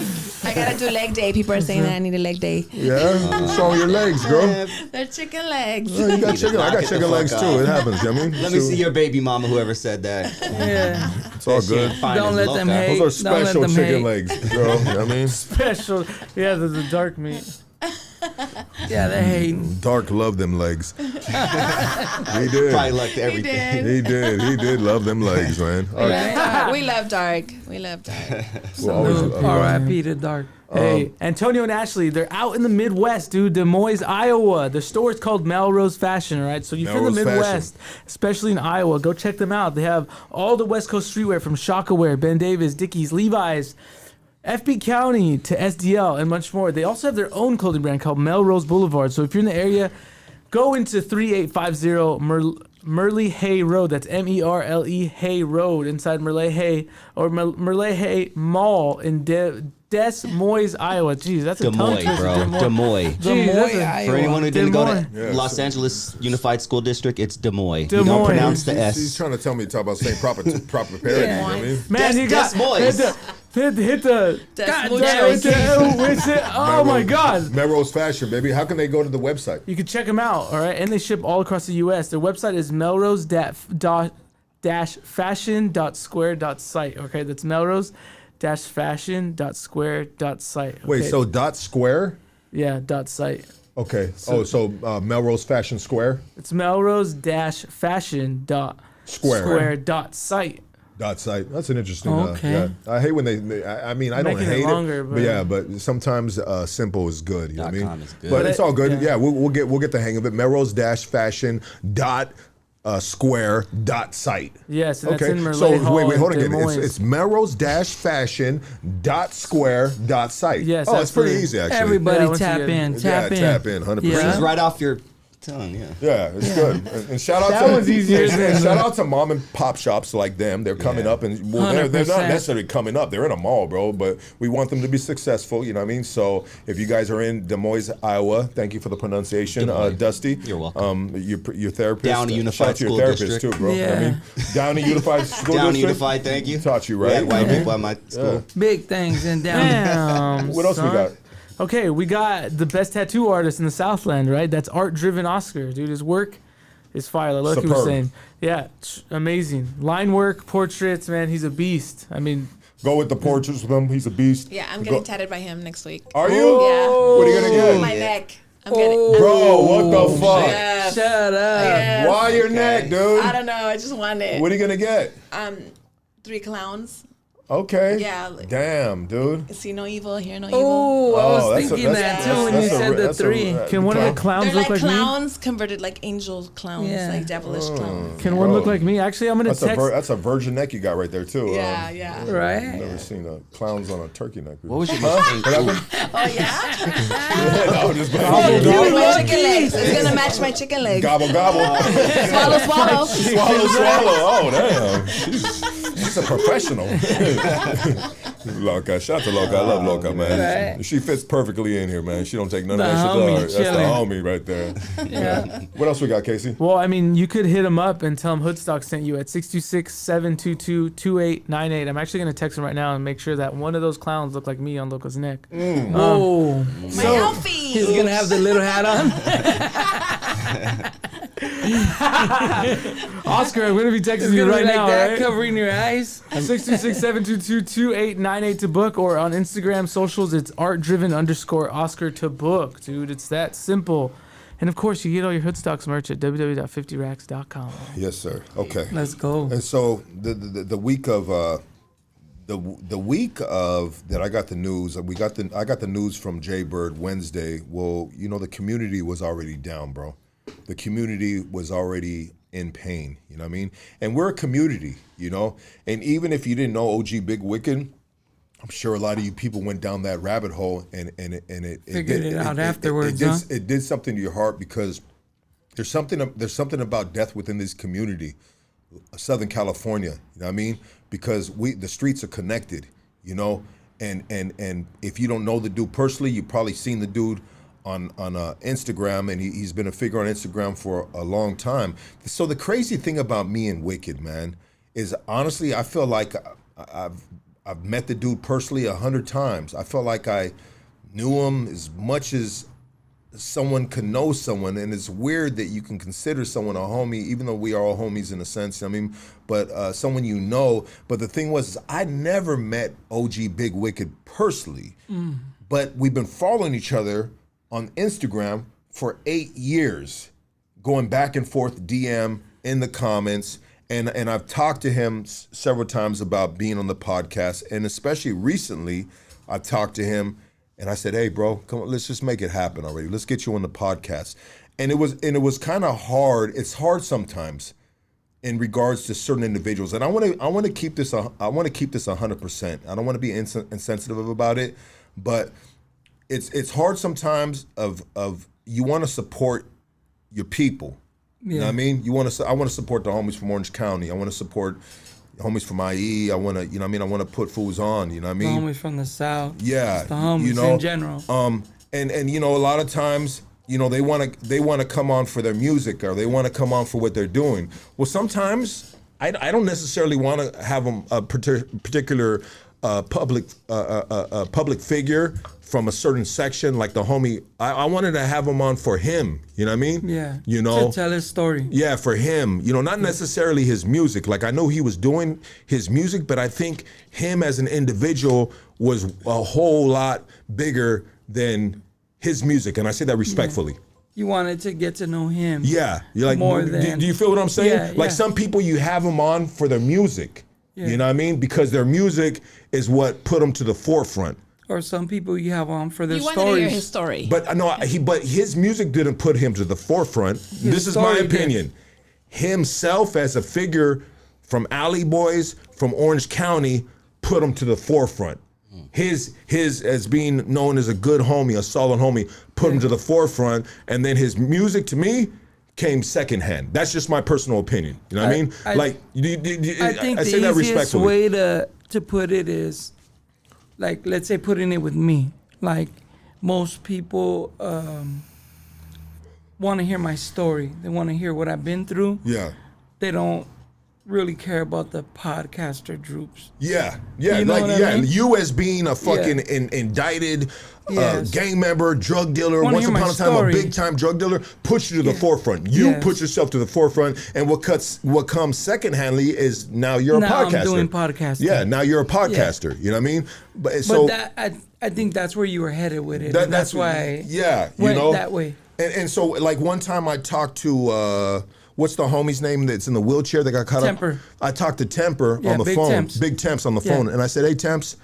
I gotta do leg day. People are saying that I need a leg day. Yeah, show your legs, girl. They're chicken legs. Yeah, you got chicken. I knock got it the chicken legs fuck too. off. It happens. You know what I mean, Let me see your baby mama, whoever said that. Yeah. It's all She good. ain't fine Don't as let them loca. hate. Those are Don't let special them chicken hate. legs, girl. You know what I mean, Special. Yeah, the dark meat. Yeah, they're hating. Dark loved them legs. He did. Probably lucked everything. He did love them legs, man. All right. We love dark. We love dark. We'll always love them. R.I.P. to Dark. Hey, Antonio and Ashley, they're out in the Midwest, dude. Des Moines, Iowa. The store is called Melrose Fashion, all right? So if you're in the Melrose Midwest, especially in Iowa, go check them out. They have all the West Coast streetwear from Shockaware, Ben Davis, Dickies, Levi's, FB County to SDL, and much more. They also have their own clothing brand called Melrose Boulevard. So if you're in the area, go into 3850 Merle Hay Road. That's Merle Hay Road inside Merle Hay or Merle Hay Mall in Des Moines, Iowa. Jeez, that's a Des tongue Moines, twister. bro. Des Moines. Jeez, that's a- Iowa. For anyone who didn't Des go Moines. to Los Angeles Unified School District, it's Des Moines. Des You don't Moines. pronounce the She's S. trying to tell me to talk about saying proper parody. You know what I mean? Man, you got Des Moines. hit the That's God mucho. damn. oh my God. Melrose Fashion, baby. How can they go to the website? You can check them out, all right? And they ship all across the U.S. Their website is melrose-fashion.square.site. Okay, that's melrose-fashion.square.site. Okay? Wait, so dot square? Yeah, .site. Okay. So Melrose Fashion Square? It's melrose-fashion.square.site. Dot site. That's an interesting. Okay. Yeah. I hate when they. I mean, I don't Making it hate longer, it, but- but yeah. But sometimes simple is good. You know what I mean? .com is good. But it's all good. Yeah. Yeah, we'll get the hang of it. Melrose-fashion dot square dot site. Yes, and Okay. that's in Merle So Hall wait, hold on in again. Des Moines. It's Melrose-fashion dot square dot site. Yes, Oh, it's pretty absolutely. easy actually. Everybody Yeah, once you tap get- in. Tap in. Tap in. 100%. Yeah. It's right off your tongue, yeah. Yeah, it's good. And shout out That to was easier and than- shout out to mom and pop shops like them. They're coming up, and well, they're not 100%. necessarily coming up. They're in a mall, bro. But we want them to be successful. You know what I mean? So if you guys are in Des Moines, Iowa, thank you for the pronunciation, Des Moines. Dusty. You're welcome. Your therapist. Downey Unified shout out to your School therapist District. too, bro. You know what I Yeah. mean? Downey Unified School Downey District. Unified, thank you. Taught you We right. had white Yeah. people at my school. Big things and down. Damn. What else we son. got? Okay, we got the best tattoo artist in the Southland, right? That's Art Driven Oscar. Dude, his work is fire. Like he was Superb. saying. Yeah, amazing. Line work, portraits, man. He's a beast. I mean, Go with the portraits with him. He's a beast. Yeah, I'm Go- getting tatted by him next week. Are you? Yeah. What are you gonna get? My neck. I'm getting. Bro, what the fuck? Yeah. Shut up. Yes. Why your neck, dude? I don't know. I just want it. What are you gonna get? 3 clowns. Okay. Yeah, like- Damn, dude. See no evil, hear no evil. Oh, I was that's a- thinking that's- that too when that's you a- said the that's a- three. can one of the clowns They're look like like me? clowns converted, like angel clowns, Yeah. like devilish clowns. Can one look like me? Actually, I'm gonna That's text. that's a virgin neck you got right there too. Yeah, yeah. Right? Never seen clowns on a turkey neck. What was your most Oh yeah. No, just My chicken legs. It's gonna match my chicken legs. gobble gobble. Swallow, swallow. Swallow, swallow. Oh damn. She's a professional. Loca, shout out to Loca. I love Loca, man. Right. She fits perfectly in here, man. She don't take none The of that shit to homie heart. That's the chilling. homie right there. Yeah. What else we got, Casey? Well, I mean, you could hit him up and tell him Hoodstock sent you at 626-722-2898. I'm actually gonna text him right now and make sure that one of those clowns look like me on Loca's neck. Oh, My outfit. he's gonna have the little hat on. Oscar, I'm gonna be texting It's you gonna right be like now, that, right? covering your eyes. 626-722-2898 to book, or on Instagram socials, it's art-driven_Oscar to book, dude. It's that simple. And of course, you get all your Hoodstocks merch at www.50racks.com. Yes, sir. Okay. Let's go. And so the week of the week of that I got the news. I got the news from Jay Bird Wednesday. Well, you know the community was already down, bro. The community was already in pain. You know what I mean? And we're a community, you know. And even if you didn't know OG Big Wicked, I'm sure a lot of you people went down that rabbit hole and it Figured it out afterwards, huh? It did something to your heart because there's something about death within this community, Southern California. You know what I mean? Because the streets are connected, you know, and if you don't know the dude personally, you've probably seen the dude on Instagram, and he's been a figure on Instagram for a long time. So the crazy thing about me and Wicked, man, is honestly, I feel like I've met the dude personally 100 times. I felt like I knew him as much as someone can know someone, and it's weird that you can consider someone a homie, even though we are all homies in a sense. I mean, but someone you know. But the thing was, I never met OG Big Wicked personally, but we've been following each other on Instagram for 8 years, going back and forth DM in the comments. And I've talked to him several times about being on the podcast, and especially recently, I talked to him and I said, "Hey, bro, come on, let's just make it happen already. Let's get you on the podcast." And it was kind of hard. It's hard sometimes in regards to certain individuals, and I want to keep this 100%. I don't want to be insensitive about it, but it's hard sometimes. Of you want to support your people. You know what I mean? I want to support the homies from Orange County. I want to support the homies from IE. I want to, you know what I mean? I want to put fools on, you know what I mean? The homies from the South. Yeah. Just the homies you know, in general. And you know, a lot of times, you know, they want to come on for their music, or they want to come on for what they're doing. Well, sometimes I don't necessarily want to have them a particular public figure from a certain section, like the homie. I wanted to have him on for him, you know what I mean? Yeah. You know, to tell his story. Yeah, for him, you know, not necessarily his music. Like, I know he was doing his music, but I think him as an individual was a whole lot bigger than his music, and I say that respectfully. You wanted to get to know him. Yeah, you're like, more do than, you feel what I'm saying? Yeah, like yeah. some people, you have them on for their music. Yeah. You know what I mean? Because their music is what put them to the forefront. Or some people you have on for their You stories. wanted to hear his story. But no, but his music didn't put him to the forefront. This is my story did. opinion. Himself as a figure from Alley Boys, from Orange County, put him to the forefront. His as being known as a good homie, a solid homie, put him to the forefront, and then his music to me came secondhand. That's just my personal opinion. You know what I mean? I think I say the that easiest respectfully. way to put it is, like, let's say putting it with me. Like, most people want to hear my story. They want to hear what I've been through. Yeah. They don't really care about the podcaster Drewps. Yeah, You know what I mean? You as being a fucking indicted Yes. gang member, drug dealer, Wanna once hear my upon a time story. a big time drug dealer, puts you to the forefront. You Yes. put yourself to the forefront, and what comes secondhandly is now you're a Now podcaster. I'm doing podcasting. Yeah, now you're a podcaster. You know what I mean? But But I think that's where you were headed with it. And that's why I went that way. And so, like, one time I talked to what's the homie's name that's in the wheelchair that got caught Temper. up? I talked to Temper Yeah, on the Big phone. Temps. Big Temps on the Yeah. phone. And I said, "Hey, Temps,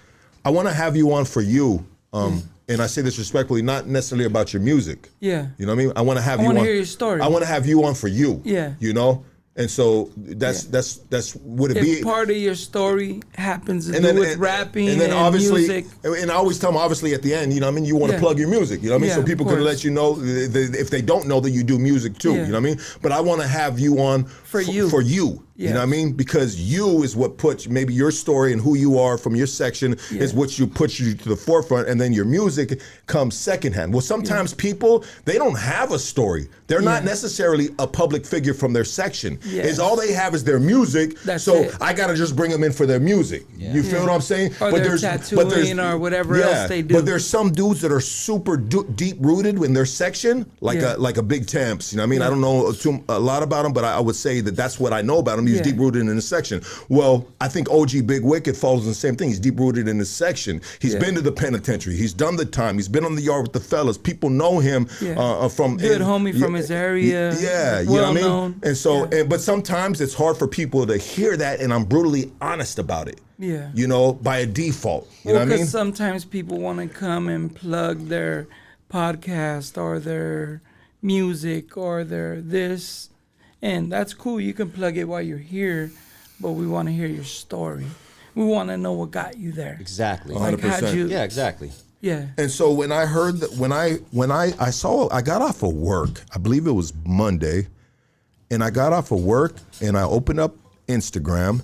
I want to have you on for you." And I say this respectfully, not necessarily about your music. Yeah. You know what I mean? I want to have you on. wanna hear your story. I want to have you on for you. Yeah. You know? And so that's would it If be part of your story happens to do with rapping and, obviously, music. and I always tell them, obviously, at the end, you know what I mean, you want to Yeah. plug your music, you know what I mean, Yeah, so of people can course. let you know if they don't know that you do music too, Yeah. you know what I mean? But I want to have you on For you. for you. You know what I mean? Because you is what puts maybe your story and who you are from your section is what puts you to the forefront, and then your music comes secondhand. Well, sometimes people, they don't have a story. They're not necessarily a public figure from their section. Yeah. Is all they have is their music. That's so it. I gotta just bring them in for their music. You feel what I'm saying? Or their tattooing or whatever else they do. But there's some dudes that are super deep rooted in their section, like a Big Temps. You know what I mean? I don't know a lot about them, but I would say that's what I know about him. He's deep rooted in his section. Well, I think OG Big Wicked follows the same thing. He's deep rooted in his section. He's been to the penitentiary. He's done the time. He's been on the yard with the fellas. People know him from good homie from his area. Yeah, you know well what I mean? known. And so, but sometimes it's hard for people to hear that, and I'm brutally honest about it. Yeah. You know, by a default. You know what I mean? Sometimes people want to come and plug their podcast or their music or their this, and that's cool. You can plug it while you're here, but we want to hear your story. We want to know what got you there. Exactly. Like, how'd 100%. you? Yeah, exactly. Yeah. And so when I heard that, when I got off of work, I believe it was Monday, and I got off of work and I opened up Instagram,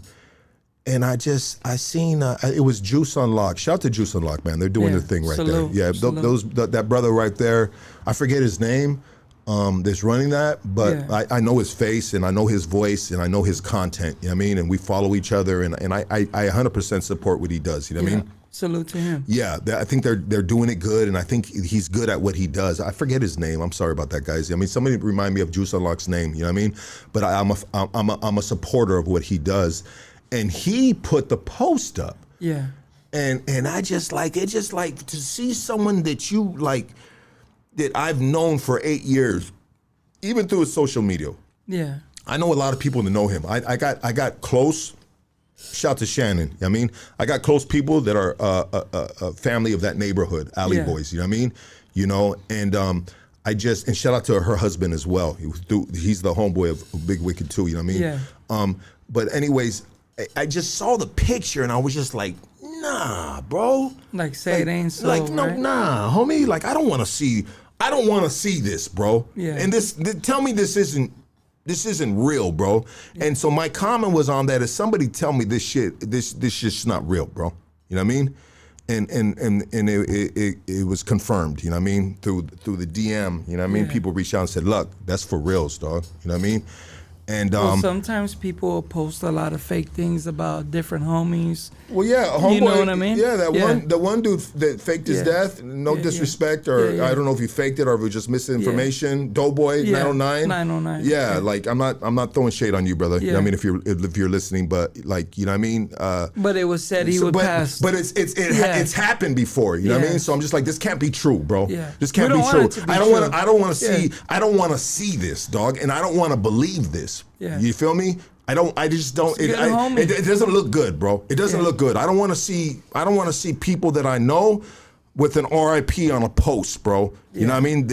and I seen it was Juice Unlock. Shout out to Juice Unlock, man. They're doing Yeah, their thing right salute, there. Yeah, salute. that brother right there. I forget his name. That's running that, but Yeah. I know his face and I know his voice and I know his content. You know what I mean? And we follow each other, and I 100% support what he does. You know what I mean? Salute to him. Yeah, I think they're doing it good, and I think he's good at what he does. I forget his name. I'm sorry about that, guys. I mean, somebody remind me of Juice Unlock's name. You know what I mean? But I'm a supporter of what he does, and he put the post up, Yeah. and I just like it. Just like to see someone that you like, that I've known for 8 years, even through his social media. Yeah. I know a lot of people that know him. I got close. Shout to Shannon. I mean, I got close people that are a family of that neighborhood, Alley Yeah. Boys. You know what I mean? You know, and and shout out to her husband as well. He's the homeboy of Big Wicked too. You know what I mean? Yeah. But anyways, I just saw the picture and I was just like, nah, bro. Like, say it ain't so, Like, no, right? nah, homie. Like, I don't want to see this, bro. Yeah. And tell me this isn't real, bro. And so my comment was on that is somebody tell me this shit's not real, bro. You know what I mean? And it was confirmed, you know what I mean? Through the DM, you know what I mean? Yeah. People reached out and said, look, that's for reals, dog. You know what I mean? And Well, sometimes people will post a lot of fake things about different homies. well, yeah, homeboy. You know what I mean? Yeah, Yeah. the one dude that faked his Yeah. death. No Yeah, disrespect, yeah. or Yeah, yeah. I don't know if he faked it or if it was just misinformation. Doughboy Yeah, 909. 909. Yeah, Yeah. like I'm not throwing shade on you, brother. You know what I Yeah. mean, if you're listening, but like you know what I mean. But it was said he So- would pass. But it's happened before. You know what I Yeah. mean? So I'm just like, this can't be true, bro. Yeah. This can't We be don't true. want it to be I don't want true. to. I don't want to Yeah. see. I don't want to see this, dog, and I don't want to believe this. Yeah. You feel me? I just don't. It's a good homie. It doesn't look good, bro. It doesn't Yeah. look good. I don't want to see people that I know with an RIP on a post, bro. You know what I mean?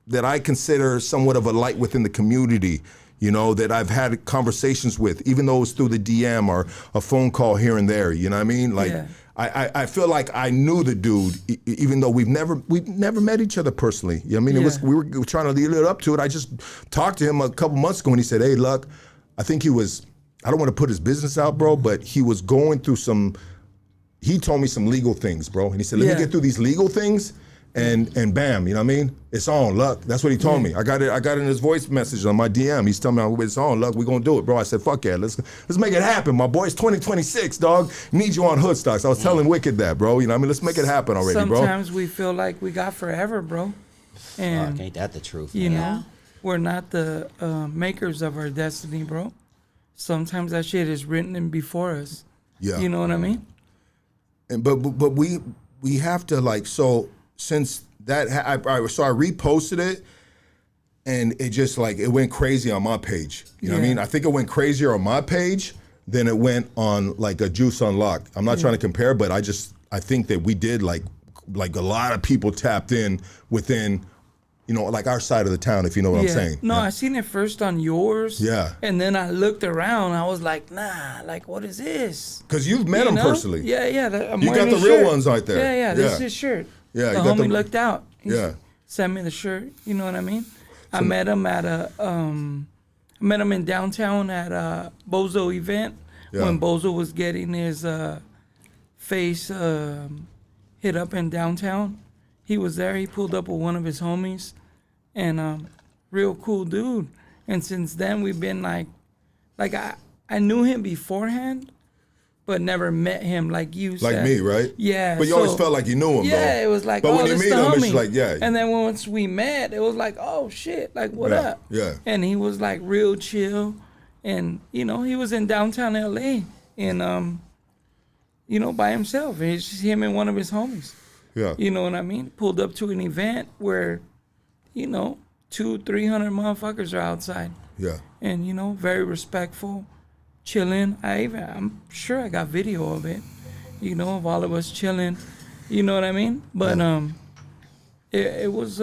That I consider somewhat of a light within the community. You know, that I've had conversations with, even though it's through the DM or a phone call here and there. You know what I mean? Like, Yeah. I feel like I knew the dude, even though we've never met each other personally. You know what I mean? Yeah. We were trying to lead it up to it. I just talked to him a couple months ago and he said, hey, look, I think he was, I don't want to put his business out, bro, but he was going through he told me some legal things, bro. And he said, let me Yeah. get through these legal things and bam, you know what I mean? It's on, luck. That's what he told me. I got it in his voice message on my DM. He's telling me it's on, luck. We're gonna do it, bro. I said, fuck yeah, let's make it happen. My boy, it's 2026, dog. Need you on hood stocks. I was telling Wicked that, bro. You know what I mean? Let's make it happen already, bro. Sometimes we feel like we got forever, bro. And Fuck, ain't that the truth? you man? know, we're not the makers of our destiny, bro. Sometimes that shit is written in before us. Yeah. You know what I mean? And but we have to like, so since that I reposted it and it just like it went crazy on my page. You know what I Yeah. mean? I think it went crazier on my page than it went on like a Juice Unlock. I'm not trying to compare, but I think that we did like a lot of people tapped in within, you know, like our side of the town, if you know what I'm saying. No, Yeah. I seen it first on yours. Yeah. And then I looked around. I was like, nah, like, what is this? Cause you've met You him know? personally. Yeah, yeah. I'm You got wearing the his real shirt. ones right there. Yeah, this Yeah. is his shirt. Yeah, The you got homie the- looked out. He Yeah. sent me the shirt. You know what I mean? I met him at I met him in downtown at a Bozo event Yeah. when Bozo was getting his face hit up in downtown. He was there. He pulled up with one of his homies, and real cool dude. And since then we've been like I knew him beforehand, but never met him like you Like said. me, right? Yeah. But you always felt like you knew him, Yeah, though. it was like, But oh, when you this meet the him, homie. it's like, yeah. And then once we met, it was like, oh shit, like what Yeah, up? yeah. And he was like real chill, and you know he was in downtown LA, and you know by himself. It's just him and one of his homies. Yeah. You know what I mean? Pulled up to an event where, you know, 200-300 motherfuckers are outside. Yeah. And you know, very respectful, chilling. I'm sure I got video of it, you know, of all of us chilling. You know what I mean? But it was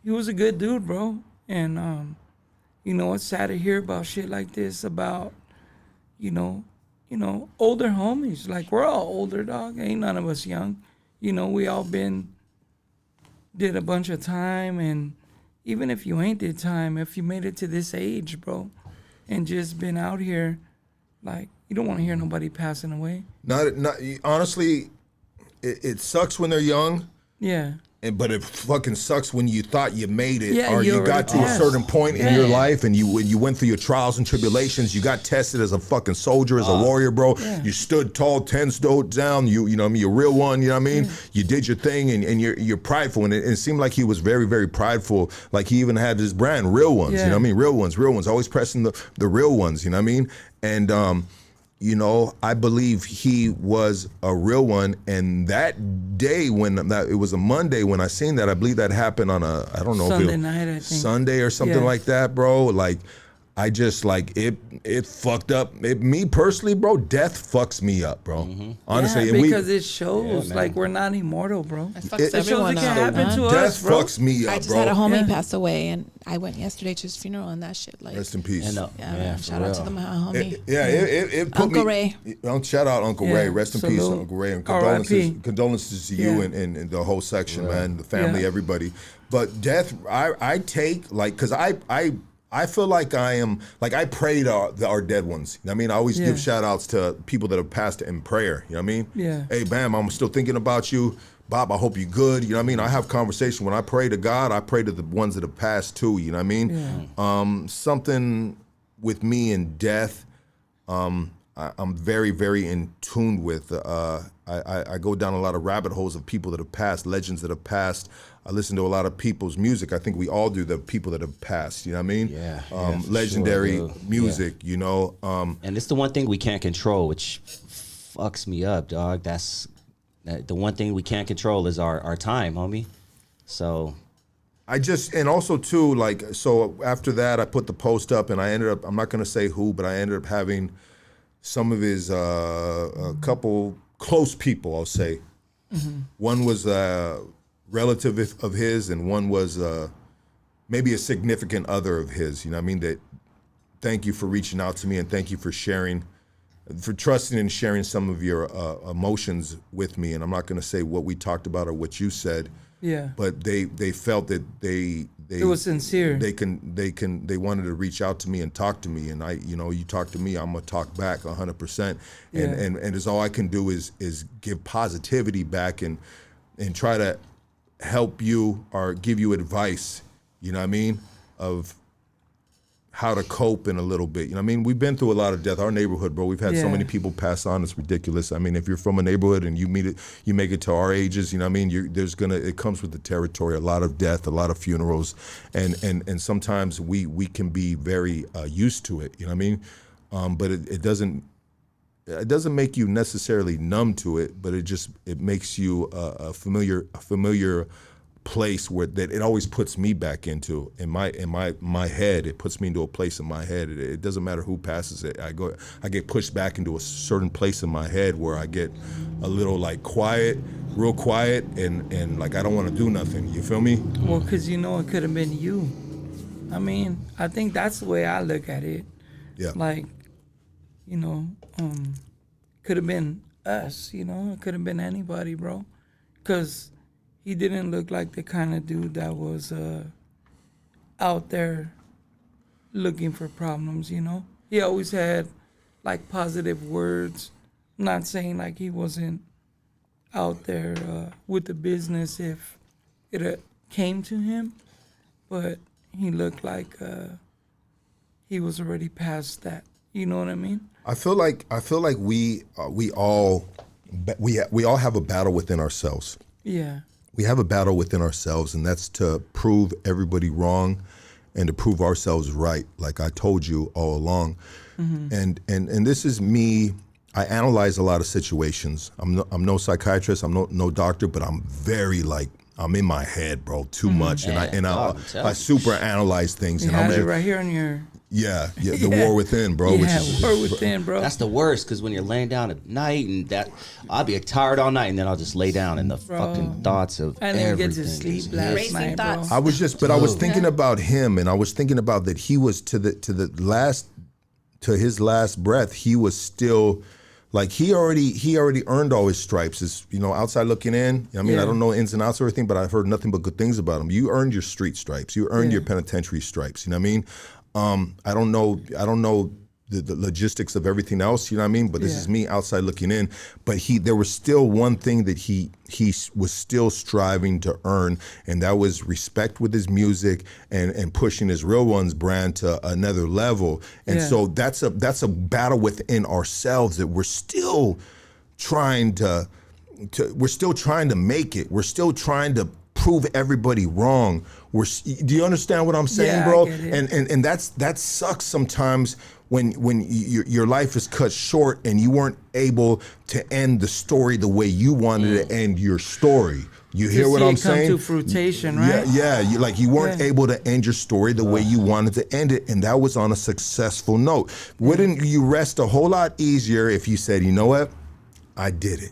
he was a good dude, bro. And you know, it's sad to hear about shit like this about, you know, older homies. Like we're all older, dog. Ain't none of us young. You know, we all did a bunch of time, and even if you ain't did time, if you made it to this age, bro, and just been out here, like, You don't want to hear nobody passing away. Not honestly, it sucks when they're young. Yeah. But it fucking sucks when you thought you made it, Yeah, or you you got to already a certain passed. point in your life, and you went through your trials and tribulations. You got tested as a fucking soldier, as a warrior, bro. Yeah. You stood tall, 10 stood down. You know what I mean? You're a real one. You know what I mean? You did your thing, and you're prideful. And it seemed like he was very, very prideful. Like he even had his brand, Real Ones. You know what I mean? Real ones, always pressing the real ones. You know what I mean? And you know, I believe he was a real one. And that day it was a Monday when I seen that, I believe that happened on I don't know Sunday if it night, I think. Sunday or something Yeah. like that, bro. Like, I just like it fucked up. Me personally, bro, death fucks me up, bro. Honestly, Yeah, and because it shows man. like we're not immortal, bro. It fucks It It shows everyone it can up. happen to death us, bro. fucks me I up, just bro. had a homie Yeah. pass away, and I went yesterday to his funeral, and that shit, like, Rest in peace. And, yeah, man, for shout out to real. my homie. It put Uncle me, Ray. Shout out Uncle Yeah, Ray. Rest in peace, salute. Uncle Ray, and R.I.P. condolences to you Yeah. and the whole section, man, the family, Yeah. everybody. But death, I take like, cause I feel like I am like, I pray to our dead ones. You know what I mean, I always Yeah. give shout outs to people that have passed in prayer. You know what I mean? Yeah. Hey, Bam, I'm still thinking about you. Bob, I hope you're good. You know what I mean? I have conversation. When I pray to God, I pray to the ones that have passed too. You know what I mean? Yeah. Something with me and death, I'm very, very in tune with. I go down a lot of rabbit holes of people that have passed, legends that have passed. I listen to a lot of people's music. I think we all do, the people that have passed. You know what I mean? Yeah, for legendary sure, dude. music. You know. And it's the one thing we can't control, which fucks me up, dog. That's the one thing we can't control is our time, homie. So And also too, like, so after that, I put the post up, and I ended up, I'm not gonna say who, but I ended up having some of his, a couple close people, I'll say. One was a relative of his, and one was maybe a significant other of his. You know what I mean? That, thank you for reaching out to me, and thank you for sharing, for trusting and sharing some of your emotions with me. And I'm not gonna say what we talked about or what you said. Yeah. But they felt that they It was sincere. they wanted to reach out to me and talk to me, and you talk to me, I'm gonna talk back 100%, and as all I can do is give positivity back and try to help you or give you advice, you know what I mean, of how to cope in a little bit. You know what I mean? We've been through a lot of death. Our neighborhood, bro, we've had so Yeah. many people pass on, it's ridiculous. I mean, if you're from a neighborhood and you make it to our ages, you know what I mean? It comes with the territory, a lot of death, a lot of funerals, and sometimes we can be very used to it, you know what I mean? But it doesn't make you necessarily numb to it, but it makes you a familiar place where that it always puts me back into in my head. It puts me into a place in my head. It doesn't matter who passes it. I get pushed back into a certain place in my head where I get a little like quiet, real quiet, and like I don't want to do nothing. You feel me? Well, because it could have been you. I mean, I think that's the way I look at it. Yeah. Like, could have been us, it could have been anybody, bro. Because he didn't look like the kind of dude that was out there looking for problems, He always had, like, positive words. I'm not saying, like, he wasn't out there with the business if it came to him, but he looked like he was already past that. You know what I mean? I feel like we all have a battle within ourselves. Yeah. We have a battle within ourselves, and that's to prove everybody wrong and to prove ourselves right, like I told you all along. And this is me. I analyze a lot of situations. I'm no psychiatrist. I'm no doctor, but I'm very I'm in my head, bro, too much, and I super analyze things. You And had I'm it right here on your... the war within, bro. Yeah, war within, bro. that's the worst, because when you're laying down at night and I'll be tired all night, and then I'll just lay down and the fucking thoughts of I didn't everything. get to sleep just- last Racing night, thoughts. bro. I was thinking about him, and I was thinking about that he was to his last breath, he was still like he already earned all his stripes. As outside looking in, I mean, Yeah. I don't know ins and outs or everything, but I've heard nothing but good things about him. You earned your street stripes. You earned your penitentiary stripes. You know what I mean? I don't know the logistics of everything else, you know what I mean? But this Yeah. is me outside looking in. But there was still one thing that he was still striving to earn, and that was respect with his music and pushing his Real Ones brand to another level. And Yeah. so that's a battle within ourselves that we're still trying to make it. We're still trying to prove everybody wrong. Do you understand what I'm saying, Yeah, I bro? get it. And that sucks sometimes when your life is cut short and you weren't able to end the story the way you wanted to end your story. You hear what see I'm it come saying? to fruition, right? Yeah. You weren't Yeah. able to end your story the way you wanted to end it, and that was on a successful note. Wouldn't you rest a whole lot easier if you said, you know what, I did it?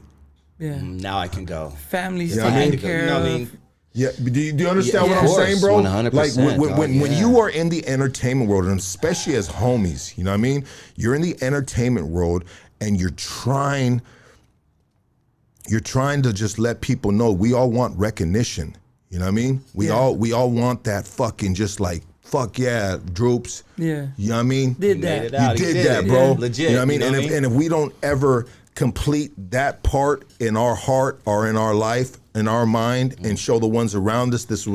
Yeah. Now I can go. Families Yeah, I mean- taken care You know what I of. mean? Yeah, do you understand Yeah, what of I'm saying, course, bro? 100%, Like when dog, when yeah. you are in the entertainment world, and especially as homies, you know what I mean? You're in the entertainment world and you're trying to just let people know we all want recognition. You know what I mean? We Yeah. all want that fucking just like, fuck yeah, Drewps. Yeah. You know what I mean? Did Made that. it out. You He did did that, it. bro. Yeah. Legit, You know what I mean? you know And what I if we don't ever complete that part in our heart or in our life, in our mind, and show the ones around us this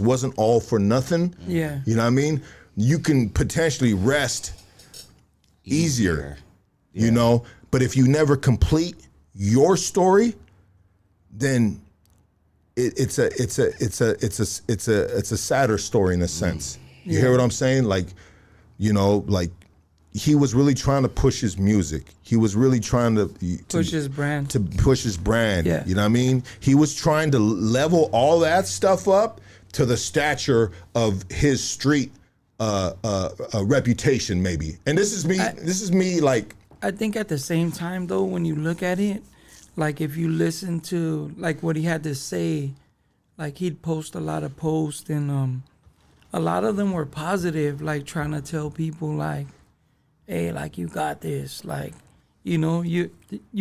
wasn't all for nothing. Yeah. You know what I mean? You can potentially rest easier. You know, but if you never complete your story, then it's a sadder story in a sense. You hear what I'm saying? Like, you know, like he was really trying to push his music. He was really trying to Push his brand. To push his brand. Yeah. You know what I mean? He was trying to level all that stuff up to the stature of his street reputation, maybe. And this is me like. I think at the same time, though, when you look at it, like if you listen to like what he had to say, like he'd post a lot of posts, and a lot of them were positive, like trying to tell people like, hey, like you got this, like, you know, you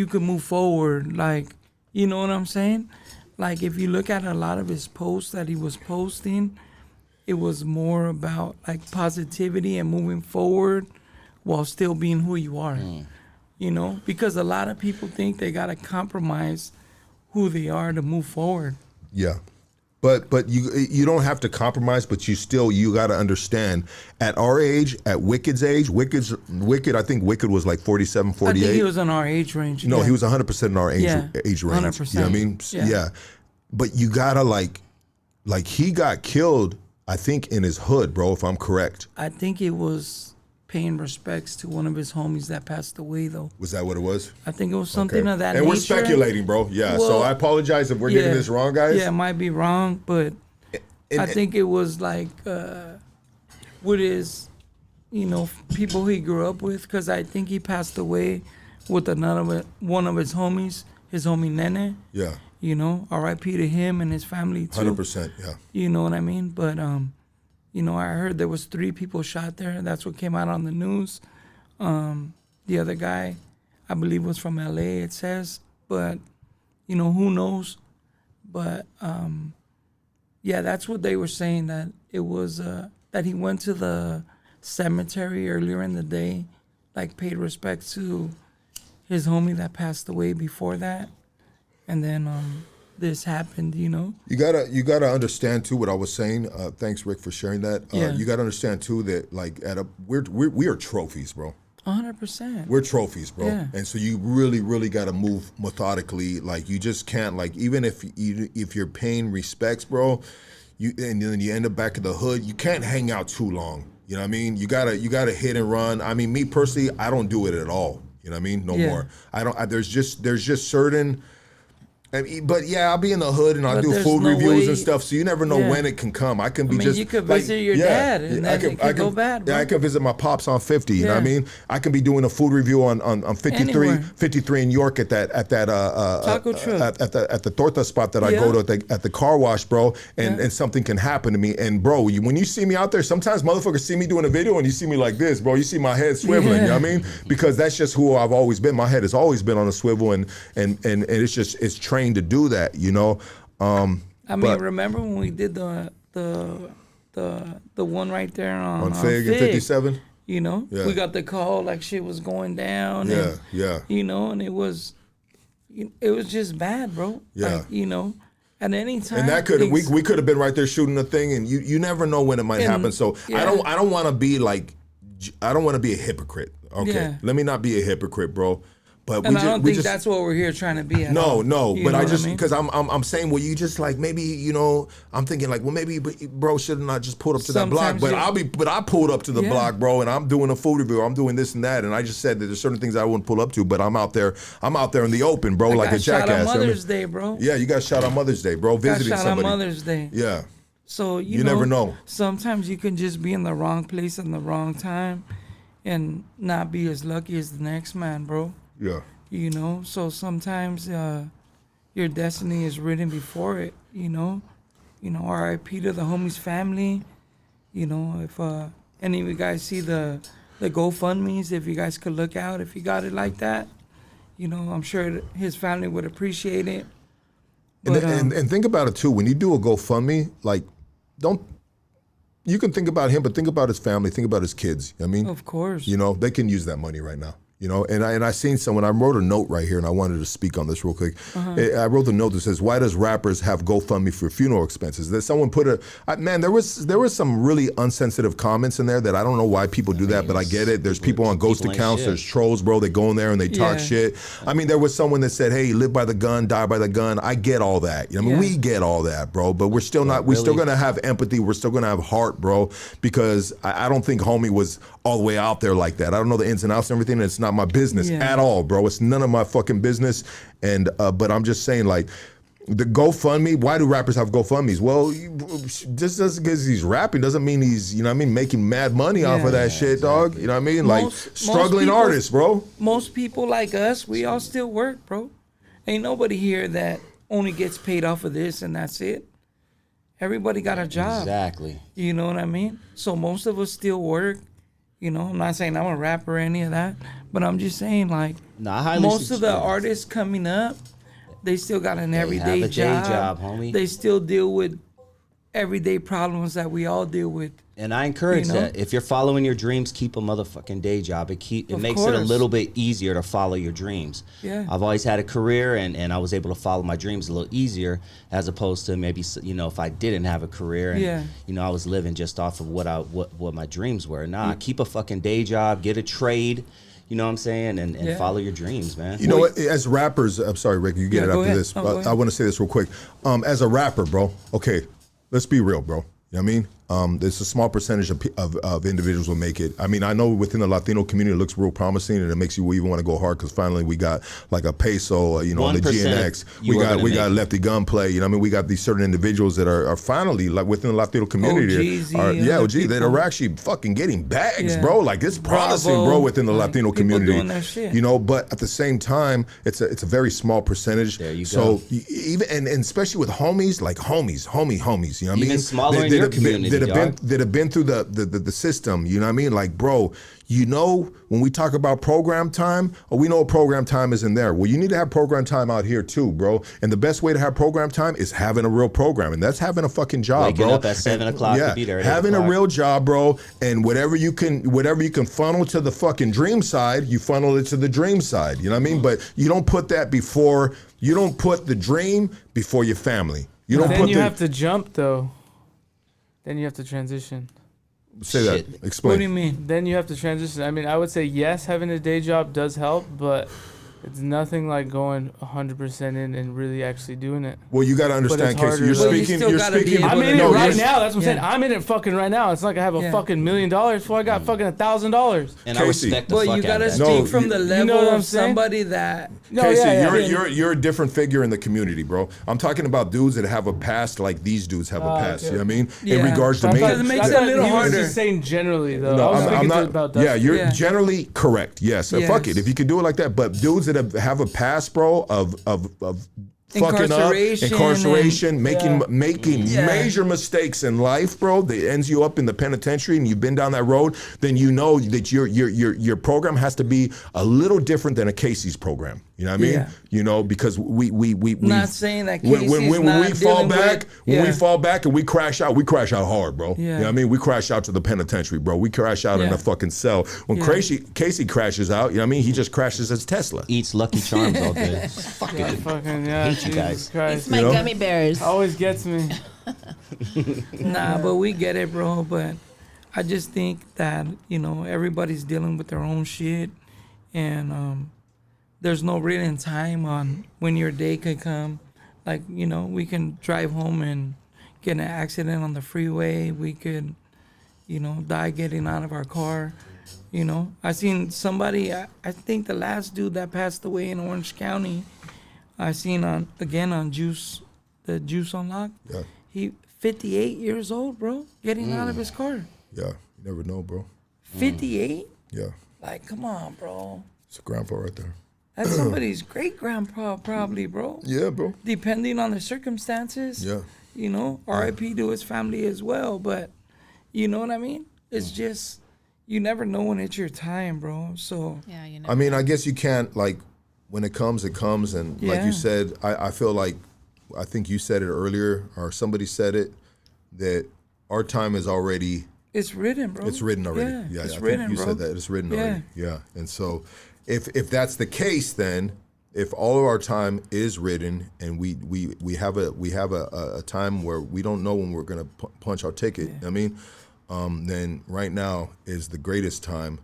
could move forward, like, you know what I'm saying? Like if you look at a lot of his posts that he was posting, it was more about like positivity and moving forward while still being who you are. You know, because a lot of people think they gotta compromise who they are to move forward. Yeah. But you don't have to compromise, but you got to understand at our age, at Wicked's age, Wicked, I think Wicked was like 47, 48. I think he was in our age range. No, yeah. he was 100% in our age Yeah, age range. 100%. You know what I mean? Yeah. But you got to like he got killed, I think, in his hood, bro, if I'm correct. I think it was paying respects to one of his homies that passed away, though. Was that what it was? I think it was something of that and nature. we're speculating, bro. Yeah, so Well, I apologize if we're getting this wrong, guys. Yeah, it might be wrong, but I think it was like with his, you know, people he grew up with, because I think he passed away with one of his homies, his homie Nene. Yeah. You know, R.I.P. to him and his family too. 100%, yeah. You know what I mean? But you know, I heard there was 3 people shot there. That's what came out on the news. The other guy, I believe, was from L.A., it says. But, you know, who knows? But, yeah, that's what they were saying, that it was, that he went to the cemetery earlier in the day, like paid respects to his homie that passed away before that. And then this happened, you know. You gotta understand too what I was saying. Thanks, Rick, for sharing that. Yeah. You gotta understand too that like we are trophies, bro. 100%. We're trophies, bro. Yeah. And so you really gotta move methodically. Like you just can't like even if you're paying respects, bro. And then you end up back in the hood. You can't hang out too long. You know what I mean? You gotta hit and run. I mean, me personally, I don't do it at all. You know what I mean? No Yeah. more. I don't. There's just certain. I mean, but yeah, I'll be in the hood and I'll But do there's food no reviews way- and stuff. So you never know Yeah. when it can come. I can be I mean, just you could like, visit your dad and then it could go bad, bro. Yeah, I can visit my pops on 50. You know what I Yeah. mean? I can be doing a food review on 53 Anywhere. 53 in York at that Taco truck. at the torta spot that I go to at the car wash, bro. And something can happen to me. And bro, when you see me out there, sometimes motherfuckers see me doing a video and you see me like this, bro. You see my head swiveling. You know what I mean? Because that's just who I've always been. My head has always been on a swivel, and it's trained to do that. You know. I mean, But- remember when we did the one right there on On Fig and 57? You know, Yeah. we got the call like shit was going down. Yeah, and, yeah. You know, and it was just bad, bro. Yeah. Like, you know, at any time. And that could we could have been right there shooting the thing, and you never know when it might happen. So yeah. I don't want to be like, I don't want to be a hypocrite. Okay, Yeah. let me not be a hypocrite, bro. But And I don't think that's what we're here trying to be at. No, You but know I what just mean? because I'm saying, well, you just like maybe, you know, I'm thinking like, well, maybe bro should have not just pulled up to that block. Sometimes But I pulled up to the Yeah. block, bro, and I'm doing a food review, I'm doing this and that, and I just said that there's certain things I wouldn't pull up to, but I'm out there in the open, bro, I like got a shot jackass. on Mother's Day, bro. Yeah, you got shot on Mother's Day, bro, Got visiting shot somebody. on Mother's Day. Yeah, So You never know. Sometimes you can just be in the wrong place in the wrong time, and not be as lucky as the next man, bro. yeah. You know, so sometimes your destiny is written before it. You know, R.I.P. to the homie's family. You know, if any of you guys see the GoFundMe's, if you guys could look out, if you got it like that, you know, I'm sure his family would appreciate it. But, And think about it too. When you do a GoFundMe, like, you can think about him, but think about his family, think about his kids. I mean, of course, you know, they can use that money right now. You know, and I seen someone. I wrote a note right here, and I wanted to speak on this real quick. I wrote the note that says, "Why does rappers have GoFundMe for funeral expenses?" That someone put man, there was some really unsensitive comments in there that I don't know why people do that, but I get it. There's people on ghost people ain't accounts. shit. There's trolls, bro. They go in there and they talk Yeah. shit. I mean, there was someone that said, "Hey, live by the gun, die by the gun." I get all that. You know, I mean, Yeah. we get all that, bro. But we're still not. We're still really? gonna have empathy. We're still gonna have heart, bro. Because I don't think homie was all the way out there like that. I don't know the ins and outs and everything. And it's not my business Yeah. at all, bro. It's none of my fucking business. And but I'm just saying, like, the GoFundMe. Why do rappers have GoFundMes? Well, just because he's rapping doesn't mean he's, you know what I mean, making mad money off of that shit, dog. You know what I mean? Like Most struggling people- artists, bro. Most people like us, we all still work, bro. Ain't nobody here that only gets paid off of this and that's it. Everybody got a job. Exactly. You know what I mean? So most of us still work. You know, I'm not saying I'm a rapper or any of that, but I'm just saying, like, No, I highly most of the suggest- artists coming up, they still got an everyday have a day job, homie. They still deal with everyday problems that we all deal with. And I encourage You know? that. If you're following your dreams, keep a motherfucking day job. It Of makes it a course. little bit easier to follow your dreams. Yeah. I've always had a career, and I was able to follow my dreams a little easier, as opposed to maybe, you know, if I didn't have a career and Yeah. you know, I was living just off of what my dreams were. Nah, keep a fucking day job, get a trade. You know what I'm saying? And Yeah. follow your dreams, man. You know what? As rappers, I'm sorry, Rick, you get Yeah, it go after ahead. this. No, go ahead. I want to say this real quick. As a rapper, bro, okay, let's be real, bro. You know what I mean? There's a small percentage of individuals will make it. I mean, I know within the Latino community it looks real promising, and it makes you even want to go hard because finally we got like a Peso, you know, on the 1% GNX. you are gonna We got make it. Lefty Gunplay. You know, what I mean, we got these certain individuals that are finally like within the Latino community. OGs, are, yeah, other OG, that people. are actually fucking getting bags, Yeah. bro. Like it's promising, Bravo. bro, within the Like, Latino people community. doing their shit. You know, but at the same time, it's a very small percentage. There you so go. Even and especially with homies, like homies. You know what I Even mean? smaller in your community, that have been through the system. You know what I mean? Like, bro, you know, when we talk about program time, we know program time is in there. Well, you need to have program time out here too, bro. And the best way to have program time is having a real program, and that's having a fucking job, Waking bro. up at 7 o'clock to be there at 8 having a o'clock. real job, bro. And whatever you can funnel to the fucking dream side, you funnel it to the dream side. You know what I mean? But you don't put that before. You don't put the dream before your family. You don't Then put you the. have to jump though. Then you have to transition. Say that. Shit. Explain. What do you mean? Then you have to transition. I mean, I would say yes, having a day job does help, but it's nothing like going 100% in and really actually doing it. Well, you got to understand, it's Casey. harder You're to- Well, you speaking. still You're gotta be speaking. able I'm in no, it right you're- now. That's what I'm saying. Yeah. I'm in it fucking right now. It's not like I have a Yeah. fucking $1 million before I got fucking $1,000. And I Casey. respect the Well, fuck you out gotta of that. speak No, from you- the you level know what I'm of saying? somebody that. No, Casey, yeah, yeah. you're a different figure in the community, bro. I'm talking about dudes that have a past like these dudes have a past. okay. You know what I mean? In Yeah. regards to I me. thought- It makes I it a thought little he was harder. just saying generally though. No, I was I'm thinking not. about Yeah, you're Yeah. generally correct. Yes. Fuck it. Yes. If you can do it like that, but dudes that have a past, bro, of fucking up, Incarceration making Yeah. major mistakes in life, bro, that ends you up in the penitentiary, and you've been down that road, then you know that your program has to be a little different than a Casey's program. You know what I mean? Yeah. You know, because we Not saying that when Casey's we not fall dealing back, with- when we yeah. fall back and we crash out hard, bro. Yeah. You know what I mean? We crash out to the penitentiary, bro. We crash out in Yeah. a fucking cell. When Yeah. Casey crashes out, you know what I mean? He just crashes his Tesla. Eats Lucky Charms all day. Fucking Yeah, hate you guys. Jesus Christ. It's my know? gummy bears. Always gets me. Nah, but we get it, bro. But I just think that, you know, everybody's dealing with their own shit. And there's no written time on when your day could come. Like, you know, we can drive home and get in an accident on the freeway. We could, you know, die getting out of our car. You know, I seen somebody, I think the last dude that passed away in Orange County, I seen on Juice, the Juice Unlock. Yeah. He 58 years old, bro, getting out of his car. Yeah. You never know, bro. 58? Yeah. Like, come on, bro. It's a grandpa right there. That's somebody's great grandpa, probably, bro. Yeah, bro. Depending on the circumstances. Yeah. You know, RIP to his family as well. But, you know what I mean? It's just, you never know when it's your time, bro. So, Yeah, you know. I mean, I guess you can't, like, when it comes, it comes. And like Yeah. you said, I feel like, I think you said it earlier, or somebody said it, that our time is already, it's written, bro. it's written already. Yeah, it's I written, think you bro. said that. It's written Yeah. already. Yeah. And so if that's the case, then if all of our time is written and we have a time where we don't know when we're going to punch our ticket, I mean, then right now is the greatest time